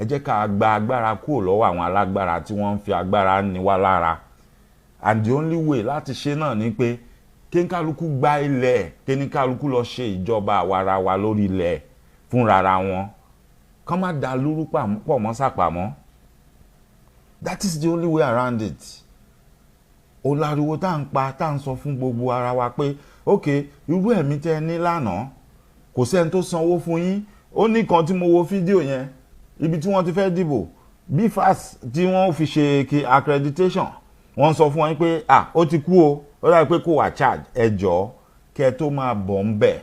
Speaker 2: ẹ jẹ́ ká gba agbára kúrò lọ́wọ́ àwọn alágbára tí wọ́n ń fi agbára ní wa lára and the only way láti ṣe náà ni pé kínkálukú gba ilẹ̀ kínkálukú lọ ṣe ìjọba àwarawa lórí ilẹ̀ fúnrara wọn kán má da lóru pọ̀ mọ́ sàpamọ́ that is the only way around it. Olariwo tá ń pa tá ń sọ fún gbogbo ara wa pé ok irú ẹ̀mí tẹ́ ní lánàá kò sẹ́ni tó sanwó fún yín ó ní kan tí mo wo fídíò yẹn ibi tí wọ́n ti fẹ́ dìbò bfas tí wọ́n fi ṣe kí accreditation wọ́n sọ fún wọn pé ó ti kú o ó dàbí pé kò wá charge ẹ jọ̀ọ́ kẹ́ ẹ tó máa bọ̀ ń bẹ̀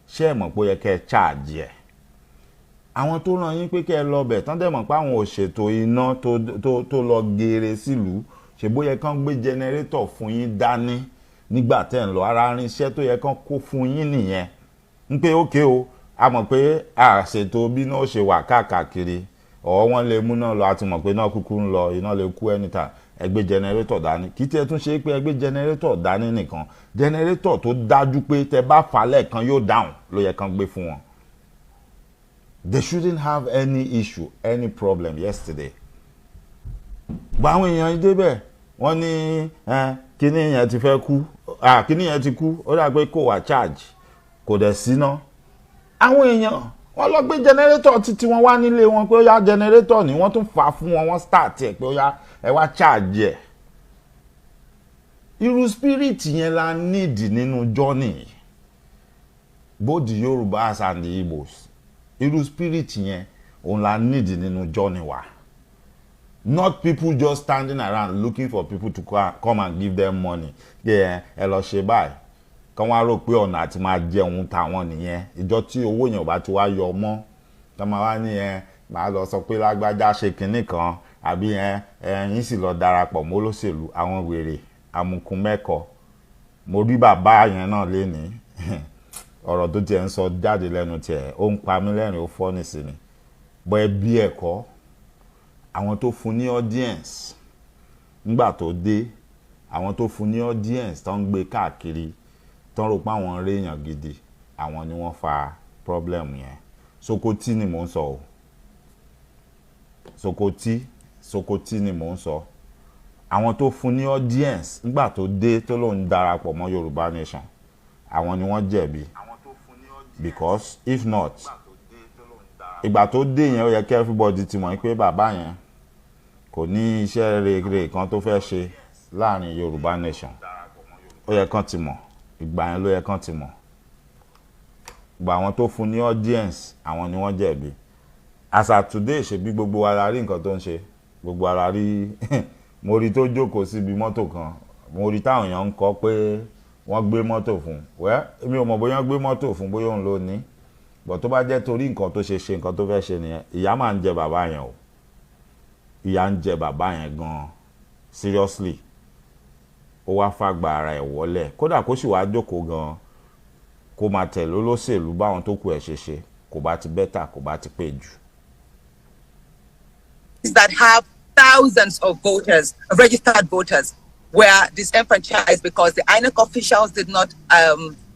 Speaker 2: ṣé ẹ mọ̀ pé ó yẹ kẹ́ ẹ charge ẹ̀ àwọn tó ràn yín pé kẹ́ ẹ lọ bẹ̀ tán dẹ̀ mọ̀ pé àwọn ò ṣètò iná tó lọ geere sílùú ṣe bó yẹ kán gbé jẹnẹrétọ̀ fún yín dání nígbà tẹ́ ń lọ ara irinṣẹ́ tó yẹ kán kó fún yín nìyẹn ń pé ókè o a mọ̀ pé àṣètò bí náà ṣe wà káàkiri ọ̀ wọ́n lè mú náà lọ àti mọ̀ pé náà kúkú ń lọ iná lè kú anytime ẹ gbé jẹnẹrétọ̀ dání kí tí ẹ tún ṣe pé ẹ gbé jẹnẹrétọ̀ dání nìkan jẹnẹrétọ̀ tó dájú pé tẹ bá fà lẹ́ẹ̀kan yóò dáhùn ló yẹ kán gbé fún wọn. They shouldn't have any issue any problem yesterday. gba àwọn èèyàn débẹ̀ wọ́n ní kíní yẹn ti fẹ́ kú kíní yẹn ti kú ó dà pé kò wá charge kò dẹ̀ síná àwọn èèyàn wọ́n lọ gbé jẹnẹrétọ̀ títí wọ́n wá nílé wọn pé ó yá jẹnẹrétọ̀ ni wọ́n tún fà á fún wọn wọ́n start ẹ̀ pé ó yá ẹ wá charge ẹ̀ irú spirit yẹn la need nínú journey both the Yorubas and the Igbos irú spirit yẹn òun la need nínú journey wa. Not people just standing around looking for people to come and give them money. Ẹ lọ ṣe báyìí. Kán wá rò pé ọ̀nà àti máa jẹun táwọn nìyẹn. Ìjọ tí owó yẹn ò bá ti wá yọ mọ́. Kán máa wá ní máa lọ sọ pé lágbájá ṣe kinní kan àbí yín sì lọ darapọ̀ mọ́ olóṣèlú àwọn wèrè amukun mẹ́kọ. Mo rí bàbá yẹn náà lénìí. Ọ̀rọ̀ tó tiẹ̀ ń sọ jáde lẹ́nu tiẹ̀ ó ń pa mí lẹ́rìn ó fọ́ nísìnyí. Bọ́ ẹ bí ẹ̀kọ́. Àwọn tó fún ní audience nígbà tó dé àwọn tó fún ní audience tó ń gbé káàkiri tó ń rò pé àwọn ń réèyàn gidi àwọn ni wọ́n fa problem yẹn Sokoti ni mò ń sọ o Sokoti ni mò ń sọ àwọn tó fún ní audience nígbà tó dé tó lóun darapọ̀ mọ́ Yorùbá Nation àwọn ni wọ́n jẹ̀bi because if not ìgbà tó dé yẹn ó yẹ kí everybody ti mọ̀ pé bàbá yẹn kò ní iṣẹ́ rere kan tó fẹ́ ṣe láàrin Yorùbá Nation ó yẹ kán ti mọ̀ ìgbà yẹn ló yẹ kán ti mọ̀ gba àwọn tó fún ní audience àwọn ni wọ́n jẹ̀bi as at today ṣebí gbogbo wa la rí nǹkan tó ń ṣe gbogbo wa la rí mo rí tó jókòó síbi mọ́tò kan mo rí táwọn èèyàn ń kọ pé wọ́n gbé mọ́tò fún èmi ò mọ̀ bóyá wọ́n gbé mọ́tò fún bóyá òun ló ní bọ̀ tó bá jẹ́ torí nǹkan tó ṣe nǹkan tó fẹ́ ṣe nìyẹn ìyà máa ń jẹ bàbá yẹn o ìyà ń jẹ bàbá yẹn gan seriously ó wá fàgbà ara ẹ̀ wọlé kódà kó sì wá jókòó gan kó máa tẹ̀lé olóṣèlú báwọn tó kù ẹ̀ ṣe kò bá ti bẹ́tà kò bá ti pé jù.
Speaker 8: That have thousands of voters, registered voters, were disenfranchised because the INEC officials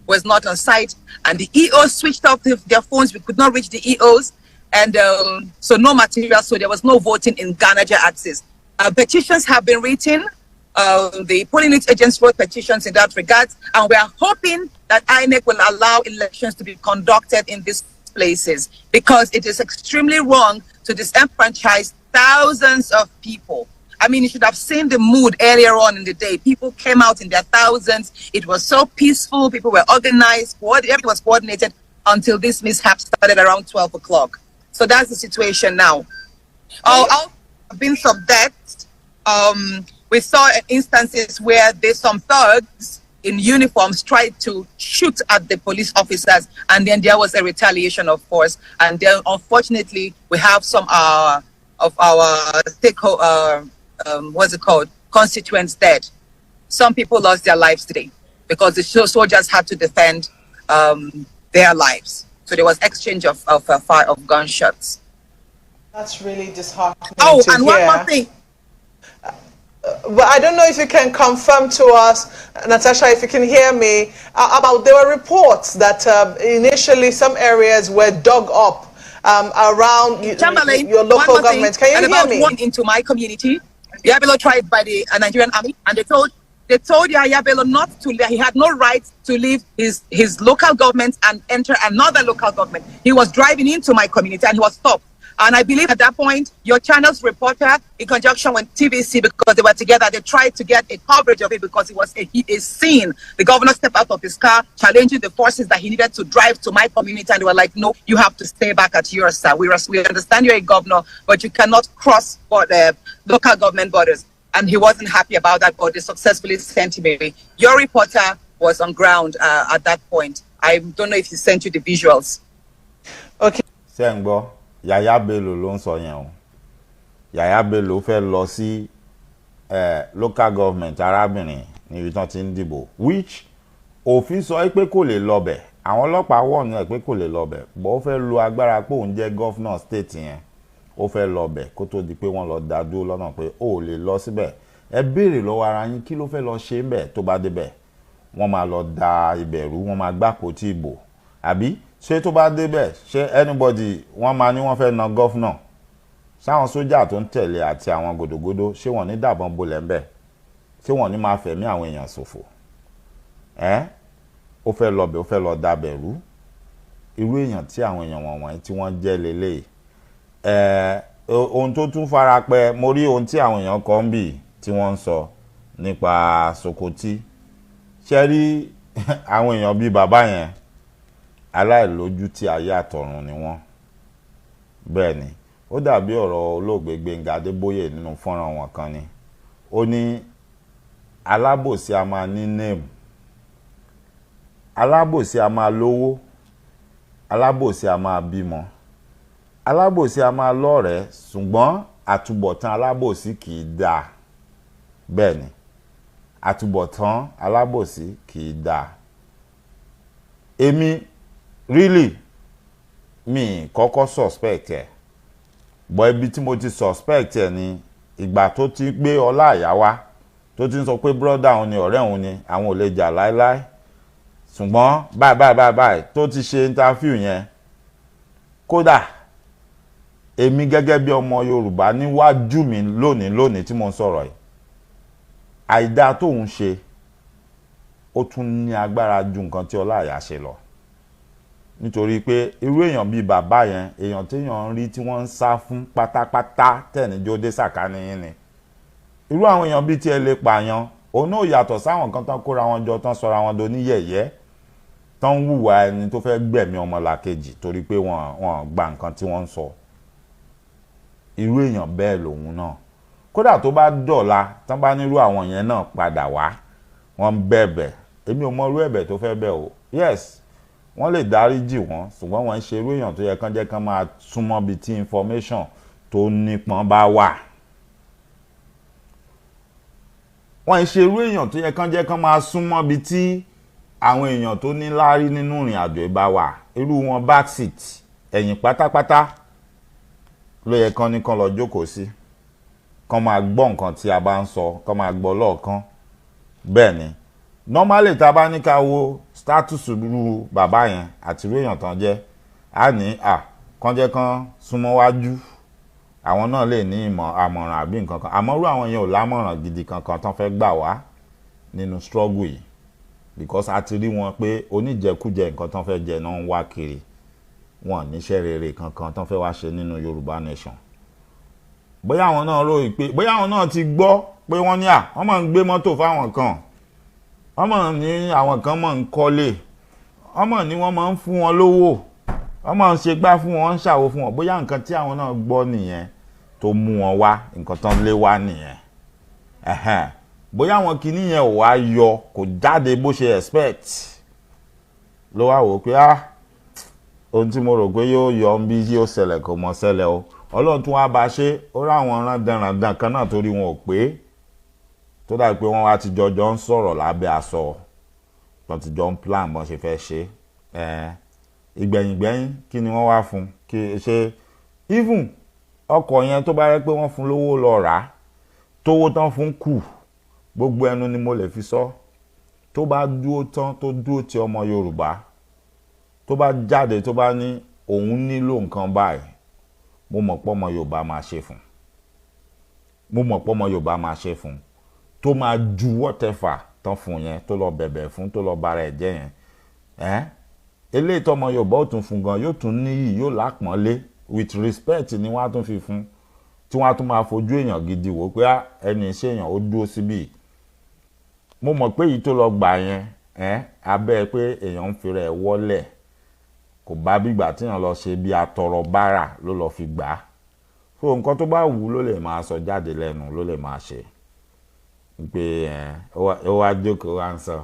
Speaker 8: was not on site, and the EOs switched off their phones. We could not reach the EOs, and so no material. So there was no voting in Ghana Access. Petitions have been written. The polling agents wrote petitions in that regard, and we are hoping that INEC will allow elections to be conducted in these places, because it is extremely wrong to disenfranchise thousands of people. I mean, you should have seen the mood earlier on in the day. People came out in their thousands. It was so peaceful. People were organized. Everything was coordinated until this mishap started around 12 o'clock. So that's the situation now. Also, been some deaths. We saw instances where some thugs in uniforms tried to shoot at the police officers, and then there was a retaliation, of course. And then, unfortunately, we have some of our constituents dead. Some people lost their lives today. because the soldiers had to defend their lives. So there was exchange of fire of gunshots.
Speaker 9: That's really disheartening.
Speaker 8: Oh,
Speaker 9: to
Speaker 8: and
Speaker 9: hear.
Speaker 8: one more thing.
Speaker 9: But I don't know if you can confirm to us, Natasha, if you can hear me, about there were reports that initially some areas were dug up around your local government. Can you hear me?
Speaker 8: One into my community, Bello tried by the Nigerian army, and they told Bello not to. He had no right to leave his local government and enter another local government. He was driving into my community and he was stopped. And I believe at that point, your channel's reporter, in conjunction with TVC, because they were together, they tried to get a coverage of it because it was a scene. The governor stepped out of his car, challenging the forces that he needed to drive to my community. And they were like, no, you have to stay back at your side. We understand you're a governor, but you cannot cross local government borders. And he wasn't happy about that, but they successfully sent him away. Your reporter was on ground at that point. I don't know if he sent you the visuals.
Speaker 9: Okay.
Speaker 2: Sengbo. Yahaya Bello ló ń sọ yẹn o. Yahaya Bello fẹ́ lọ sí local government arábìnrin níbi tán ti ń dìbò, which òfin sọ pé kò lè lọ bẹ̀. Àwọn ọlọ́pàá wọ̀n ní pé kò lè lọ bẹ̀, bọ́ ó fẹ́ lo agbára pé òun jẹ́ governor state yẹn. Ó fẹ́ lọ bẹ̀ kó tó di pé wọ́n lọ dá dúró lọ́nà pé ó lè lọ síbẹ̀. Ẹ béèrè lọ́wọ́ ara yín kí ló fẹ́ lọ ṣe ńbẹ̀ tó bá débẹ̀. Wọ́n máa lọ da ìbẹ̀rù, wọ́n máa gbàpótí ìbò. Àbí ṣé tó bá débẹ̀ ṣé anybody wọ́n máa ní wọ́n fẹ́ na gọ́fúnà sáwọn sójà tó ń tẹ̀lé àti àwọn gòdògòdò ṣé wọ́n ní dàbọn bolẹ̀ ńbẹ̀ ṣé wọ́n ní máa fẹ̀mí àwọn èèyàn ṣòfò ó fẹ́ lọ bẹ̀ ó fẹ́ lọ dàbẹ̀rú irú èèyàn tí àwọn èèyàn wọ̀nyí tí wọ́n jẹ́ lélẹ̀ ohun tó tún fara pẹ́ mo rí ohun tí àwọn èèyàn kan ń bì tí wọ́n ń sọ nípa Sokoti ṣe rí àwọn èèyàn bíi bàbá yẹn aláìlójú tí ayé àtọ̀run ni wọ́n bẹ́ẹ̀ ni ó dàbí ọ̀rọ̀ olóògbé Gbénga Adébóyè nínú fọ́nrán wọn kan ni ó ní alábòsí a máa ní name alábòsí a máa lówó alábòsí a máa bímọ alábòsí a máa lọ́rẹ̀ẹ́ ṣùgbọ́n àtúbọ̀tán alábòsí kì í dáa bẹ́ẹ̀ ni àtúbọ̀tán alábòsí kì í dáa èmi really mi kọ́kọ́ suspect ẹ̀ bọ́ ibi tí mo ti suspect ẹ̀ ni ìgbà tó ti gbé ọlá àyà wá tó ti ń sọ pé brother òun ni ọ̀rẹ́ òun ni àwọn ò lè jà láéláé ṣùgbọ́n báyìí tó ti ṣe interview yẹn kódà èmi gẹ́gẹ́ bí ọmọ Yorùbá níwájú mi lónìí tí mo ń sọ̀rọ̀ yìí àìdá tóun ṣe ó tún ní agbára ju nǹkan tí ọlá àyà ṣe lọ nítorí pé irú èèyàn bíi bàbá yẹn èèyàn téèyàn ń rí tí wọ́n ń sá fún pátápátá tẹ̀níjó dé sàkání yín ni irú àwọn èèyàn bíi tiẹ̀ lè pààyàn òun náà yàtọ̀ sáwọn kan tán kóra wọn jọ tán sọra wọn do ní yẹ̀yẹ́ tán ń hùwà ẹni tó fẹ́ gbẹ̀mí ọmọlàkejì torí pé wọ́n gba nǹkan tí wọ́n ń sọ irú èèyàn bẹ́ẹ̀ lòun náà kódà tó bá dọ̀la tán bá nírú àwọn yẹn náà padà wá wọ́n ń bẹ̀bẹ̀ èmi ò mọ irú ẹ̀bẹ̀ tó fẹ́ bẹ̀ o yes wọ́n lè dáríjì wọ́n ṣùgbọ́n wọ́n ń ṣe irú èèyàn tó yẹ kán jẹ́ kán máa súnmọ́ bíi tí information tó nípọn bá wà wọ́n ń ṣe irú èèyàn tó yẹ kán jẹ́ kán máa súnmọ́ bíi tí àwọn èèyàn tó ní láárí nínú ìrìn àjò ìbá wà irú wọn backseat ẹ̀yìn pátápátá ló yẹ kán ní kán lọ jókòó sí kán máa gbọ́ nǹkan tí a bá ń sọ kán máa gbọ́ lọ́ọ̀kan bẹ́ẹ̀ ni normally tá a bá ní ká wo status irú bàbá yẹn àti irú èèyàn tán jẹ́ á ní kán jẹ́ kán súnmọ́ wájú àwọn náà lè ní àmọ̀ràn àbí nǹkan kan àmọ́ irú àwọn yẹn ò lámọ̀ràn gidi kankan tán fẹ́ gbà wá nínú struggle yìí because a ti rí wọn pé oníjẹkújẹ nǹkan tán fẹ́ jẹ náà ń wá kiri wọn níṣẹ́ rere kankan tán fẹ́ wá ṣe nínú Yorùbá nation bóyá àwọn náà rò pé bóyá àwọn náà ti gbọ́ pé wọ́n ní wọ́n máa ń gbé mọ́tò fáwọn kan wọ́n máa ní àwọn kan máa ń kọ́lé wọ́n máa ní wọ́n máa ń fún wọn lówó wọ́n máa ń ṣe gbá fún wọn ń ṣàwo fún wọn bóyá nǹkan tí àwọn náà gbọ́ nìyẹn tó mú wọn wá nǹkan tán lé wá nìyẹn bóyá àwọn kìíní yẹn ò wá yọ kò jáde bó ṣe expect ló wá wò pé ohun tí mo rò pé yóò yọ ń bí yóò ṣẹlẹ̀ kò mọ̀ ṣẹlẹ̀ o Ọlọ́run tún wá bá ṣe ó ráwọn rándanrandan kan náà torí wọn ò pé tó dàbí pé wọ́n wá ti jọjọ ń sọ̀rọ̀ lábẹ́ aṣọ tó ti jọ ń plan bọ́n ṣe fẹ́ ṣe ìgbẹ̀yìngbẹ̀yìn kí ni wọ́n wá fún kí ṣe even ọkọ̀ yẹn tó bá yẹ pé wọ́n fún lówó lọ rà á tówó tán fún kù gbogbo ẹnu ni mo lè fi sọ tó bá dúró tán tó dúró ti ọmọ Yorùbá tó bá jáde tó bá ní òun nílò nǹkan báyìí mo mọ̀ pé ọmọ Yorùbá máa ṣe fún mo mọ̀ pé ọmọ Yorùbá máa ṣe fún tó máa ju whatever tán fún yẹn tó lọ bẹ̀bẹ̀ fún tó lọ bára ẹ̀ jẹ́ yẹn eléyìí tọmọ Yorùbá ó tún fún gan yóò tún níyì yóò lápọ́nlé with respect ni wọ́n á tún fi fún tí wọ́n á tún máa fojú èèyàn gidi wò pé ẹni iṣẹ́ èèyàn ó dúró síbí mo mọ̀ pé èyí tó lọ gbà yẹn abẹ́ pé èèyàn ń fi rẹ̀ wọ́lẹ̀ kò bá bígbà tí èèyàn lọ ṣe bí atọrọ bára ló lọ fi gbà á so nǹkan tó bá wù ló lè máa sọ jáde lẹ́nu ló lè máa ṣe pé ó wá jókòó wá ń sọ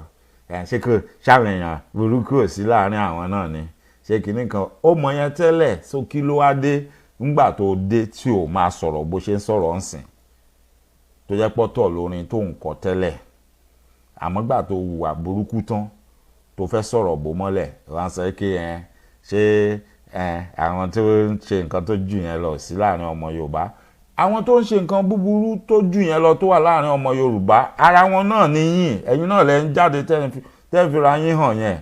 Speaker 2: ṣé kò ṣàwọn èèyàn burúkú ò sí láàrin àwọn náà ni ṣé kìíní kan ó mọ yẹn tẹ́lẹ̀ so kí ló wá dé ńgbà tó dé tí ò máa sọ̀rọ̀ bó ṣe ń sọ̀rọ̀ ńsìn tó jẹ́ pọ́tọ̀ lórin tó ń kọ tẹ́lẹ̀ àmọ́ gbà tó hùwà burúkú tán tó fẹ́ sọ̀rọ̀ bó mọ́lẹ̀ ránṣẹ́ kí ṣé àwọn tó ń ṣe nǹkan tó jù yẹn lọ sí láàrin ọmọ Yorùbá àwọn tó ń ṣe nǹkan búburú tó jù yẹn lọ tó wà láàrin ọmọ Yorùbá ara wọn náà níyìn ẹ̀yin náà lẹ ń jáde tẹ́ fi ra yín hàn yẹn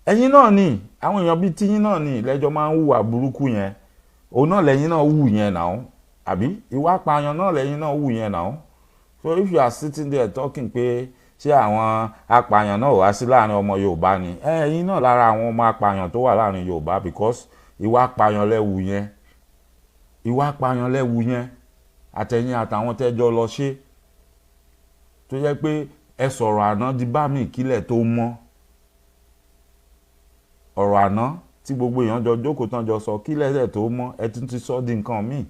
Speaker 2: ẹ̀yin náà ni àwọn èèyàn bíi tíyín náà ni lẹ́jọ́ máa ń hùwà burúkú yẹn òun náà lẹ́yìn náà hù yẹn náà àbí ìwà apààyàn náà lẹ́yìn náà hù yẹn náà so if you are sitting there talking pé ṣé àwọn apààyàn náà wá sí láàrin ọmọ Yorùbá ni ẹ̀yin náà lára àwọn ọmọ apààyàn tó wà láàrin Yorùbá because ìwà apààyàn lẹ́wù yẹn ìwà apààyàn lẹ́wù yẹn àtẹ̀yìn àtàwọn tẹ́jọ́ lọ ṣe tó jẹ́ pé ẹ sọ̀rọ̀ àná di bá mi kílẹ̀ tó mọ́ ọ̀rọ̀ àná tí gbogbo èèyàn jọ jókòó tán jọ sọ kí lẹ́sẹ̀ tó mọ́ ẹ tún ti sọ di nǹkan míì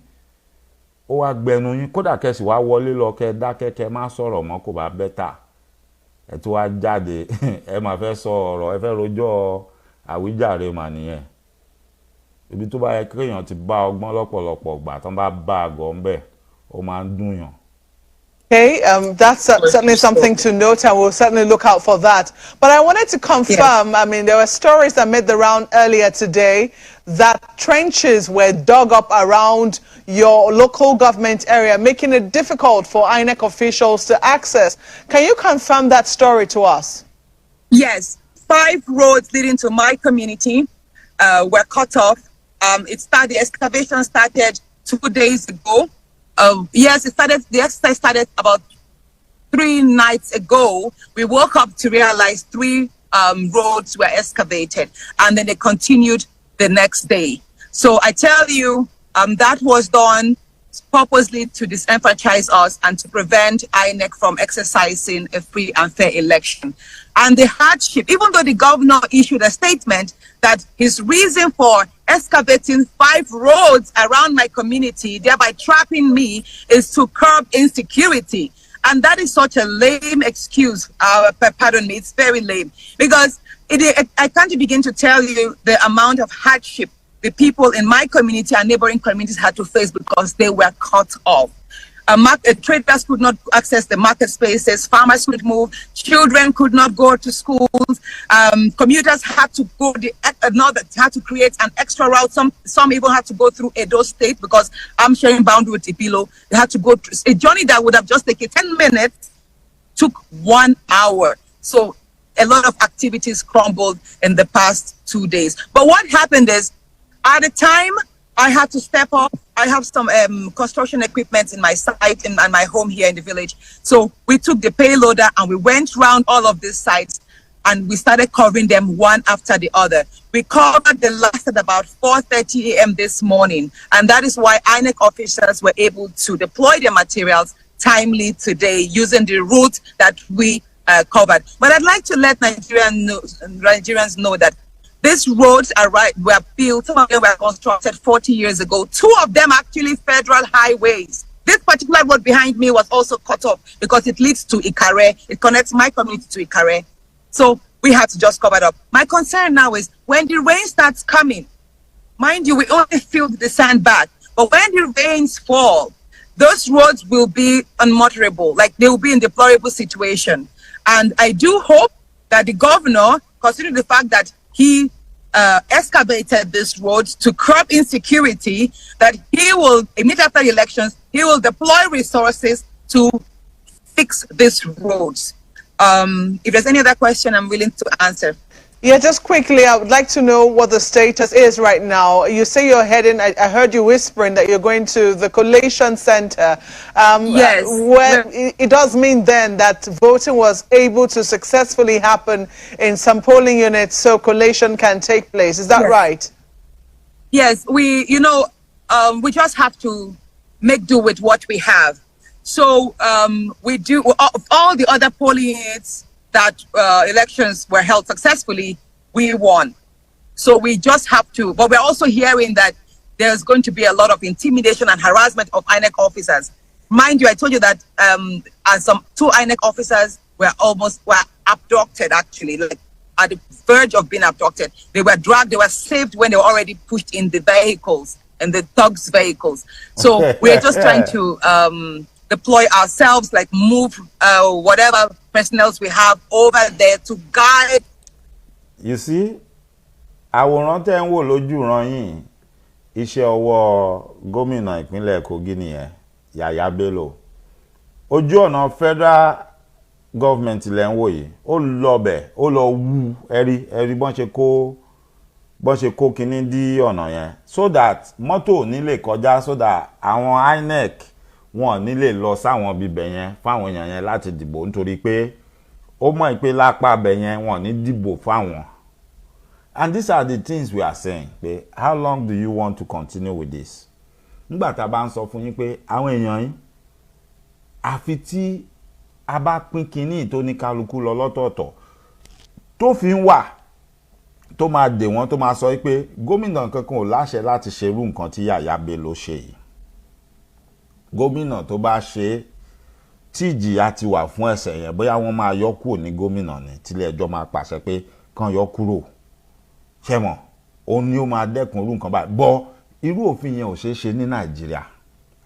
Speaker 2: ó wá gbẹnu yín kódà kẹsì wá wọlé lọ kẹ dákẹ́ kẹ má sọ̀rọ̀ mọ́ kó bá bẹ́tà ẹ tó wá jáde ẹ máa fẹ́ sọ ọ̀rọ̀ ẹ fẹ́ rojọ́ àwíjàre mà nìyẹn ibi tó bá yẹ kéèyàn ti bá ọgbọ́n lọ́pọ̀lọpọ̀ gbà tán bá bá àgọ́ ńbẹ̀ ó máa ń dùn yàn.
Speaker 9: Okay, that's certainly something to note, and we'll certainly look out for that. But I wanted to confirm, I mean, there were stories that made the round earlier today that trenches were dug up around your local government area, making it difficult for INEC officials to access. Can you confirm that story to us?
Speaker 8: Yes, 5 roads leading to my community were cut off. The excavation started 2 days ago. Yes, the exercise started about 3 nights ago. We woke up to realize 3 roads were excavated, and then they continued the next day. So I tell you, that was done purposely to disenfranchise us and to prevent INEC from exercising a free and fair election. And the hardship, even though the governor issued a statement that his reason for excavating 5 roads around my community, thereby trapping me, is to curb insecurity. And that is such a lame excuse. Pardon me, it's very lame. Because I can't begin to tell you the amount of hardship the people in my community and neighboring communities had to face because they were cut off. Traders could not access the market spaces, farmers could move, children could not go to schools, commuters had to go had to create an extra route. Some even had to go through Edo State because I'm sharing boundary with Bello. They had to go through a journey that would have just taken 10 minutes, took 1 hour. So a lot of activities crumbled in the past 2 days. But what happened is, at the time, I had to step up. I have some construction equipment in my site and my home here in the village. So we took the payloader and we went around all of these sites and we started covering them one after the other. We covered the last at about 4:30 a.m. this morning. And that is why INEC officials were able to deploy their materials timely today using the route that we covered. But I'd like to let Nigerians know that these roads were built, some of them were constructed 40 years ago. 2 of them actually federal highways. This particular road behind me was also cut off because it leads to Ikare. It connects my community to Ikare. So we had to just cover it up. My concern now is when the rain starts coming, mind you, we only filled the sandbag. But when the rains fall, those roads will be unmotorable, like they will be in deplorable situation. And I do hope that the governor, considering the fact that he excavated this road to curb insecurity, that he will, immediately after the elections, he will deploy resources to fix these roads. If there's any other question, I'm willing to answer.
Speaker 9: Yeah, just quickly, I would like to know what the status is right now. You say you're heading, I heard you whispering that you're going to the collation center.
Speaker 8: Yes.
Speaker 9: Where it does mean then that voting was able to successfully happen in some polling units so collation can take place. Is that right?
Speaker 8: Yes, we just have to make do with what we have. So we do, all the other polling units that elections were held successfully, we won. So we just have to, but we're also hearing that there's going to be a lot of intimidation and harassment of INEC officers. Mind you, I told you that and some 2 INEC officers were abducted, actually, like at the verge of being abducted. They were dragged, they were saved when they were already pushed in the vehicles, in the thugs' vehicles. So we're just trying to deploy ourselves, like move whatever personnel we have over there to guide.
Speaker 2: You see, àwòrán tẹ́ ń wò lójú ran yín iṣẹ́ ọwọ́ gómìnà ìpínlẹ̀ Kogi nìyẹn, Yahaya Bello. Ojú ọ̀nà federal government lẹ́ ń wò yìí, ó lọ bẹ̀, ó lọ wú ẹ̀rí bọ́n ṣe kó kinní dí ọ̀nà yẹn, so that mọ́tò ní lè kọjá, so that àwọn INEC wọn ní lè lọ sáwọn bíbẹ̀ yẹn fáwọn èèyàn yẹn láti dìbò, nítorí pé ó mọ̀ pé lápá bẹ̀ yẹn wọn ní dìbò fáwọn. And these are the things we are saying, pé how long do you want to continue with this? Nígbà tá a bá ń sọ fún yín pé àwọn èèyàn yín àfi tí a bá pín kinní tó ní kálukú lọ lọ́tọ̀ọ̀tọ̀ tó fi ń wà tó máa dè wọ́n, tó máa sọ pé gómìnà kankan ò láṣẹ láti ṣerú nǹkan tí Yahaya Bello ṣe yìí. Gómìnà tó bá ṣe tí ìjìyà ti wà fún ẹ̀ṣẹ̀ yẹn, bóyá wọ́n máa yọ kúrò ní gómìnà ni, tílé ẹjọ́ máa pàṣẹ pé kán yọ kúrò, ṣẹ́mọ̀ òun ni ó máa dẹ́kun irú nǹkan báyìí. Bọ́ irú òfin yẹn ò ṣeé ṣe ní Nàìjíríà,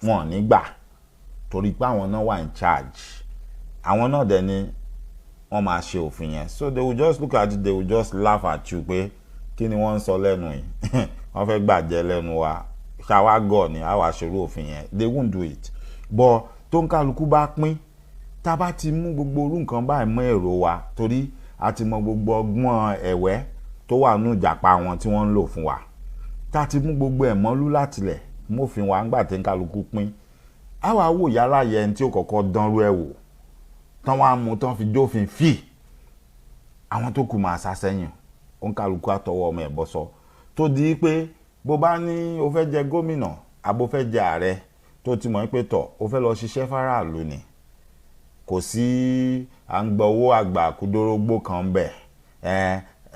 Speaker 2: wọn ò ní gbà, torí pé àwọn náà wà in charge, àwọn náà dẹ̀ ni wọ́n máa ṣe òfin yẹn. So they will just look at it, they will just laugh at you pé kí ni wọ́n ń sọ lẹ́nu yìí wọ́n fẹ́ gbàjẹ́ lẹ́nu wa, ṣáwá gọ̀ ni àwa ṣerú òfin yẹn. They won't do it. But tó ń kálukú bá pín, tá a bá ti mú gbogbo orú nǹkan báyìí mọ́ èrò wa, torí a ti mọ gbogbo ọgbọ́n ẹ̀wẹ́ tó wà nínú ìjàpá wọn tí wọ́n ń lò fún wa, tá a ti mú gbogbo ẹ̀ mọ́lú látilẹ̀ mófin wa ńgbà tí ń kálukú pín, àwa wò yálà yẹn tí ó kọ́kọ́ dánrú ẹ̀ wò tán wá mú tán fi jófin fì, àwọn tó kù máa sá sẹ́yìn, ó ń kálukú àtọwọ́ ọmọ ẹ̀ bọ́ sọ, tó di pé bó bá ní o fẹ́ jẹ gómìnà àbó fẹ́ jẹ ààrẹ tó ti mọ̀ pé tọ̀ o fẹ́ lọ ṣiṣẹ́ fáráàlú ni, kò sí à ń gbọ́ owó àgbà kúdórógbó kan bẹ̀,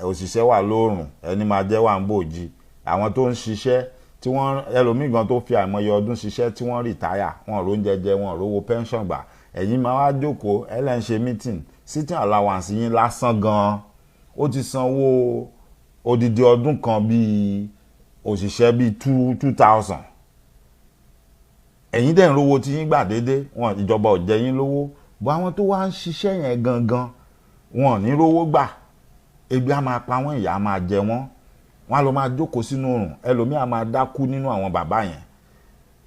Speaker 2: òṣìṣẹ́ wà lóòrùn ẹni máa jẹ́ wà ń bòjì, àwọn tó ń ṣiṣẹ́ tí wọ́n ẹlòmíì gan tó fi àìmọye ọdún ṣiṣẹ́ tí wọ́n rìtáyà, wọn ò róúnjẹ jẹ, wọn ò rówó pension gbà, ẹ̀yin máa wá jókòó ẹlẹ́ ń ṣe meeting, sitting allowance yín lásán gan ó ti sanwó odidi ọdún kan bíi òṣìṣẹ́ bíi 2,000. Ẹ̀yin dẹ̀ ń rówó tí yín gbà déédé, wọn ìjọba ò jẹ yín lówó, bọ́ àwọn tó wá ń ṣiṣẹ́ yẹn gangan wọn ò ní rówó gbà, ebi á máa pa wọ́n, ìyà á máa jẹ wọ́n, wọ́n á lọ máa jókòó sínú oòrùn, ẹlòmíì á máa dákú nínú àwọn bàbá yẹn.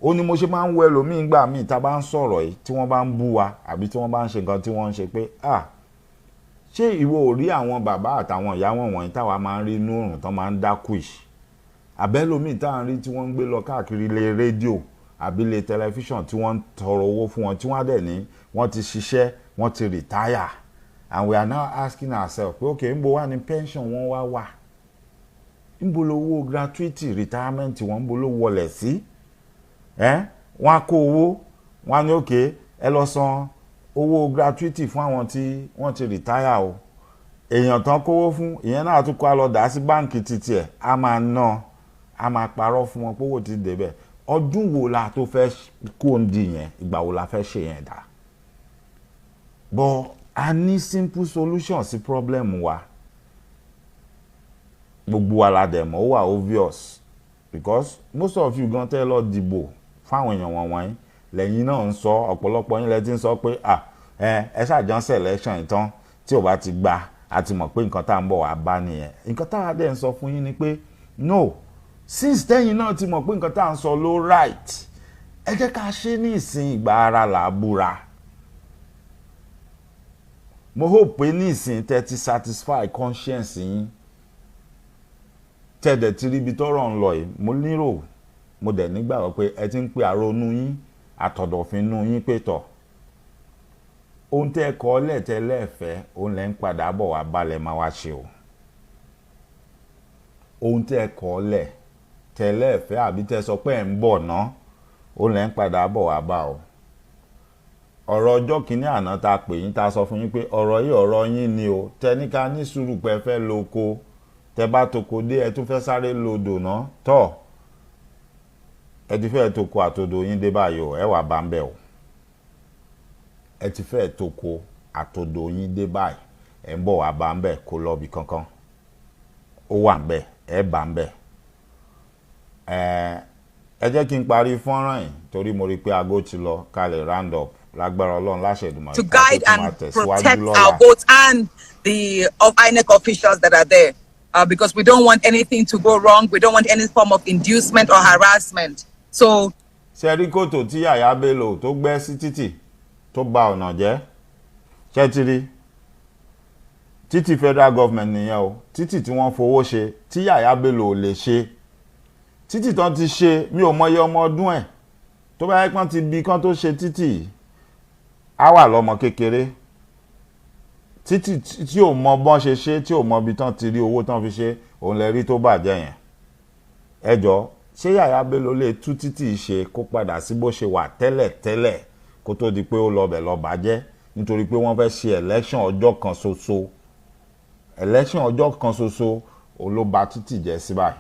Speaker 2: Ó ní mo ṣe máa ń wo ẹlòmíì gbà míì tá a bá ń sọ̀rọ̀ yìí tí wọ́n bá ń bú wa àbí tí wọ́n bá ń ṣe nǹkan tí wọ́n ń ṣe pé ṣé ìwọ ò rí àwọn bàbá àtàwọn ìyá wọn wọ̀nyí táwa máa ń rí inú oòrùn tán máa ń dákú yìí, àbẹ́lòmíì tá à ń rí tí wọ́n ń gbé lọ káàkiri ilé rédíò àbí ilé tẹlifíṣàn tí wọ́n ń tọrọ owó fún wọn tí wọ́n á dẹ̀ ní wọ́n ti ṣiṣẹ́ wọ́n ti retire, and we are now asking ourselves pé okay níbo wà ní pension wọn wà, níbo lówó gratuity retirement wọn níbo ló wọlẹ̀ sí, wọ́n á kó owó, wọ́n á ní okay ẹ lọ san owó gratuity fún àwọn tí wọ́n ti retire o, èèyàn tán kówó fún ìyẹn náà tún kó a lọ dà sí báǹkì títí ẹ̀, a máa ná, a máa parọ́ fún wọn pé owó ti débẹ̀. Ọdún wo la tó fẹ́ kó ń di yẹn, ìgbà wo la fẹ́ ṣe yẹn dà? But a ní simple solution sí problem wa, gbogbo wa la dẹ̀ mọ̀, ó wà obvious, because most of you gan tẹ́ lọ dìbò fáwọn èèyàn wọ̀nyí lẹ́yìn náà ń sọ, ọ̀pọ̀lọpọ̀ yín lẹ ti ń sọ pé ẹ ṣàjọsẹ̀ election ìtàn tí ò bá ti gbà a ti mọ̀ pé nǹkan tá à ń bọ̀ wá bá nìyẹn. Nǹkan tá a dẹ̀ ń sọ fún yín ni pé no, since tẹ́yìn náà ti mọ̀ pé nǹkan tá à ń sọ ló right, ẹ jẹ́ ká ṣe ní ìsìn ìgbà ara là á búra. Mo hope pé ní ìsìn tẹ́ ti satisfy conscience yín, tẹ́ dẹ̀ ti rí ibi tọ́rọ̀ ń lọ yìí. Mo nírò, mo dẹ̀ nígbàgbọ́ pé ẹ ti ń pe àrònú yín àtọ̀dọ̀fínú yín pé tọ̀ ohun tẹ́ kọ́ lẹ́tẹ̀ lẹ́fẹ̀ẹ́ òun lẹ́ ń padà bọ̀ wá balẹ̀ máa wá ṣe o. Ohun tẹ́ kọ́ lẹ̀ tẹ́ lẹ́fẹ̀ẹ́ àbí tẹ́ sọ pé ẹ̀ ń bọ̀ ná òun lẹ́ ń padà bọ̀ wá bá o. Ọ̀rọ̀ ọjọ́ kìíní àná ta pè yín ta sọ fún yín pé ọ̀rọ̀ yìí ọ̀rọ̀ yín ni o, tẹ́ ní ká ní sùúrù pé ẹ fẹ́ lóko, tẹ́ bá toko dé ẹ tún fẹ́ sáré lodò ná tọ́ ẹ ti fẹ́ toko àtodò yín dé báyìí o, ẹ wà bá ń bẹ̀ o. Ẹ ti fẹ́ toko àtodò yín dé báyìí, ẹ ń bọ̀ wá bá ń bẹ̀ kó lọ bí kankan. Ó wà ń bẹ̀, ẹ bá ń bẹ̀. Ẹ jẹ́ kí n parí fọ́nrán yìí torí mo rí pé aago ti lọ ká lè round up lágbára Ọlọ́run láṣẹ Èdùmàrè.
Speaker 8: To guide and protect our votes and the INEC officials that are there, because we don't want anything to go wrong. We don't want any form of inducement or harassment. So.
Speaker 2: Ṣé rí kòtò tí Yahaya Bello tó gbẹ́ sí títì tó bà ọ̀nà jẹ́? Ṣé ti rí? Títì federal government nìyẹn o. Títì tí wọ́n fowó ṣe tí Yahaya Bello ò lè ṣe. Títì tán ti ṣe mi ò mọye ọmọ ọdún ẹ̀ tó bá yẹ kán ti bí kán tó ṣe títì á wà lọ́mọ kékeré. Títì tí ò mọ bọ́n ṣe tí ò mọ ibi tán ti rí owó tán fi ṣe òun lè rí tó bàjẹ́ yẹn. Ẹ jọ̀ọ́ ṣé Yahaya Bello lè tú títì ṣe kó padà sí bó ṣe wà tẹ́lẹ̀ kó tó di pé ó lọ bẹ̀ lọ bàjẹ́ nítorí pé wọ́n fẹ́ ṣe election ọjọ́ kan ṣoṣo. Election ọjọ́ kan ṣoṣo òun ló bà títì jẹ́ sí báyìí.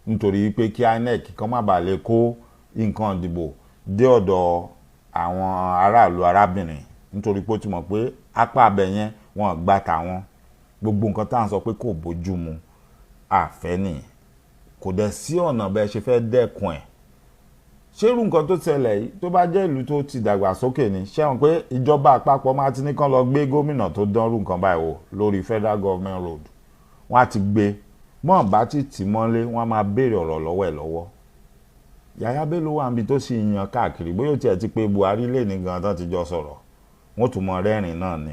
Speaker 2: Nítorí pé kí INEC kan má bàa lè kó nǹkan ìdìbò dé ọ̀dọ̀ àwọn aráàlú arábìnrin nítorí pé ó ti mọ̀ pé apá abẹ yẹn wọn gbà tàwọn. Gbogbo nǹkan tá à ń sọ pé kò bójú mu àfẹ́ nìyẹn. Kò dẹ̀ sí ọ̀nà bẹ́ẹ̀ ṣe fẹ́ dẹ́kun ẹ̀. Ṣé irú nǹkan tó ṣẹlẹ̀ yìí tó bá jẹ́ ìlú tó ti dàgbàsókè ni ṣé wọn pé ìjọba àpapọ̀ máa ti ní kán lọ gbé gómìnà tó dánrú nǹkan báyìí wò lórí federal government road. Wọ́n á ti gbé mọ́ bá ti tì mọ́lé wọ́n á máa béèrè ọ̀rọ̀ lọ́wọ́ ẹ̀ lọ́wọ́. Yahaya Bello wà níbi tó sì yan káàkiri bóyá ó tiẹ̀ ti pé Buhari lè ní gan tán ti jọ sọ̀rọ̀ wọ́n tún mọ rẹ́rìn náà ni.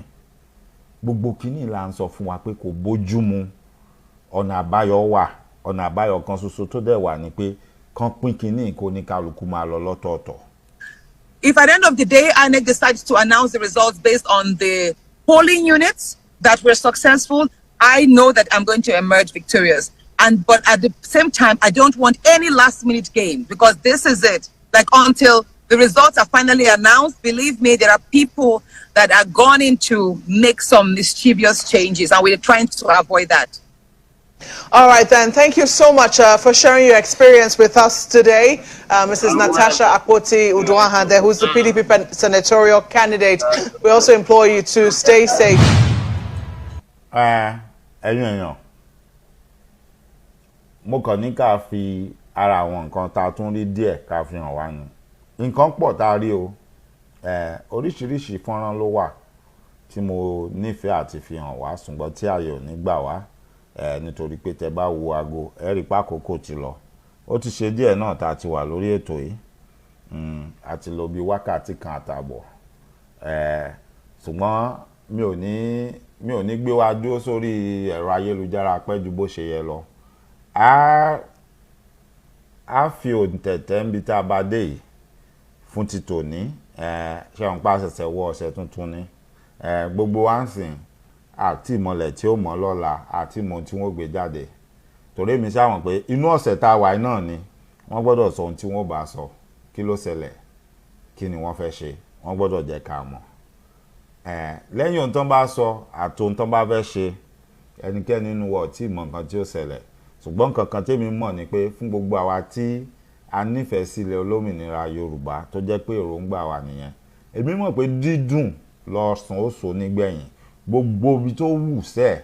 Speaker 2: Gbogbo kínní là ń sọ fún wa pé kò bójú mu. Ọ̀nà àbáyọ wà, ọ̀nà àbáyọ kan ṣoṣo tó dẹ̀ wà ní pé kán pín kínní kó ní kálukú máa lọ lọ́tọ̀ọ̀tọ̀.
Speaker 8: If at the end of the day INEC decides to announce the results based on the polling units that were successful, I know that I'm going to emerge victorious. But at the same time, I don't want any last-minute game because this is it. Like until the results are finally announced, believe me, there are people that are going in to make some mischievous changes, and we're trying to avoid that.
Speaker 9: All right, then. Thank you so much for sharing your experience with us today. Mrs. Natasha Akpoti-Uduaghan, who's the PDP senatorial candidate. We also implore you to stay safe.
Speaker 2: Ẹ̀yin mo kàn ní ká fi ara àwọn nǹkan tá a tún rí díẹ̀ ká fi hàn wá ni. Nǹkan pọ̀ tá a rí o. Oríṣiríṣi fọ́nrán ló wà tí mo nífẹ̀ẹ́ àti fi hàn wá ṣùgbọ́n tí ààyè ò ní gbà wá. Nítorí pé tẹ́ bá wo aago ẹ rí pé àkókò ti lọ. Ó ti ṣe díẹ̀ náà tá a ti wà lórí ètò yìí. A ti lò bí wákàtí kan àtààbọ̀. Ṣùgbọ́n mi ò ní gbé wa dúró sórí ẹ̀rọ ayélujára pẹ́ ju bó ṣe yẹ lọ. A fi òǹtẹ̀tẹ̀ níbi tá a bá dé yìí fún ti tòní. Ṣé wọn pa ṣẹ̀ṣẹ̀ wọ ọ̀sẹ̀ tuntun ni. Gbogbo wa ń sìn àti ìmọ̀lẹ̀ tí ó mọ̀ lọ́la àti ìmọ̀ tí wọ́n gbé jáde. Torí mi ṣàwọn pé inú ọ̀sẹ̀ tá a wà náà ni wọ́n gbọ́dọ̀ sọ ohun tí wọ́n bá sọ. Kí ló ṣẹlẹ̀? Kí ni wọ́n fẹ́ ṣe? Wọ́n gbọ́dọ̀ jẹ́ ká mọ̀. Lẹ́yìn ohun tán bá sọ àti ohun tán bá fẹ́ ṣe ẹnikẹ́ni nínú wa tí mọ̀ nǹkan tí ó ṣẹlẹ̀. Ṣùgbọ́n nǹkan kan tèmi mọ̀ ni pé fún gbogbo àwa tí a nífẹ̀ẹ́ sílẹ̀ olómìnira Yorùbá tó jẹ́ pé èròǹgbà wa nìyẹn. Èmi mọ̀ pé dídùn lọ́sàn ó so nígbẹ̀yìn. Gbogbo ibi tó wù sẹ́ẹ̀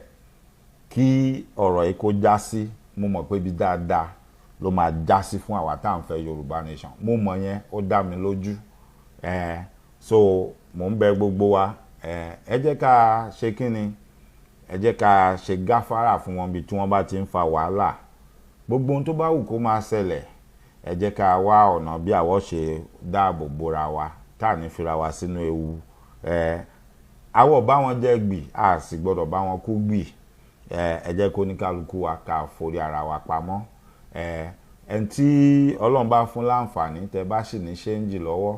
Speaker 2: kí ọ̀rọ̀ yìí kó já sí mo mọ̀ pé ibi dáadáa ló máa já sí fún àwa tá à ń fẹ́ Yorùbá nation. Mo mọ̀ yẹn ó dá mi lójú. So mò ń bẹ gbogbo wa ẹ jẹ́ ká ṣe kínni ẹ jẹ́ ká ṣe gáfárà fún wọn bí tí wọ́n bá ti ń fa wàhálà gbogbo ohun tó bá wù kó máa ṣẹlẹ̀ ẹ jẹ́ ká wá ọ̀nà bí àwọ̀ ṣe dáàbò bora wa tá à ní fira wa sínú ewu àwọ̀ bá wọn jẹ́ gbì a sì gbọ́dọ̀ bá wọn kú gbì ẹ jẹ́ kó ní kálukú wa ká forí ara wa pamọ́ ẹni tí Ọlọ́run bá fún láǹfààní tẹ bá sì ní ṣéǹjì lọ́wọ́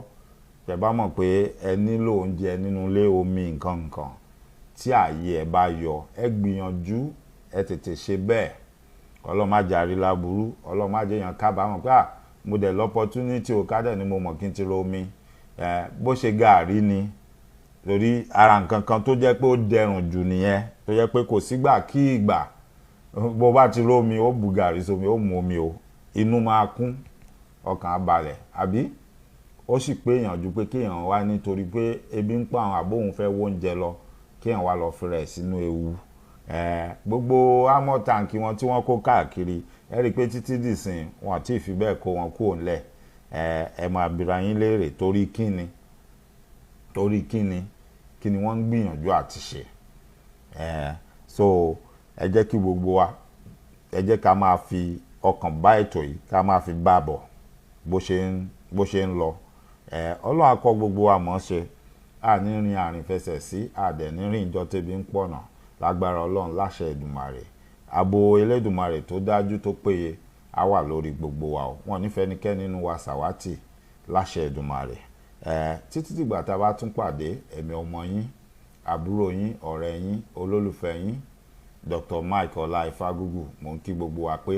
Speaker 2: tẹ bá mọ̀ pé ẹ nílò oúnjẹ nínú ilé omi nǹkan tí ààyè ẹ bá yọ ẹ gbìyànjú ẹ tètè ṣe bẹ́ẹ̀ Ọlọ́run má jàrí láburú Ọlọ́run má jẹ́ èèyàn kábàámọ̀ pé mo dẹ̀ l'opportunity o ká dẹ̀ ni mo mọ̀ kí n ti ro omi bó ṣe gàárì ni torí ara nǹkan kan tó jẹ́ pé ó dẹrùn jù nìyẹn tó jẹ́ pé kò sígbà kí ìgbà bó bá ti ro omi ó bu gàárì sómi ó mu omi o inú máa kún ọkàn á balẹ̀ àbí ó sì pé èèyàn ju pé kéèyàn wá nítorí pé ebi ń pa àwọn àbóhùn fẹ́ wóúnjẹ lọ kéèyàn wá lọ fi rẹ̀ sínú ewu gbogbo amọ̀ tàǹkì wọn tí wọ́n kó káàkiri ẹ rí i pé títí dìsìn wọn àti ìfi bẹ́ẹ̀ kó wọn kúrò ńlẹ̀ ẹ máa bira yín léèrè torí kíni wọ́n ń gbìyànjú àti ṣe so ẹ jẹ́ kí gbogbo wa ẹ jẹ́ ká máa fi ọkàn bá ètò yìí ká máa fi bá bọ̀ bó ṣe ń lọ Ọlọ́run á kọ́ gbogbo wa mọ̀ ṣe àní rìn àrìn fẹsẹ̀ sí àdẹ̀ní rìn ìjọ tẹ́bi ń pọ̀nà lágbára Ọlọ́run láṣẹ Èdùmàrè ààbò Elédùmarè tó dájú tó péye á wà lórí gbogbo wa wọn nífẹ̀ẹ́ nikẹ́ni nínú wa sàwátì láṣẹ Èdùmàrè títí dìgbà tá a bá tún pàdé ẹ̀mí ọmọ yín àbúrò yín ọ̀rẹ́ yín olólùfẹ́ yín Dr. Mike Ọlá Ifágúgù mò ń kí gbogbo wa pé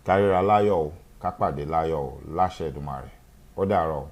Speaker 2: káríra láyọ̀ o ká pàdé láyọ̀ o láṣẹ Èdùmàrè ó dàárọ̀ o.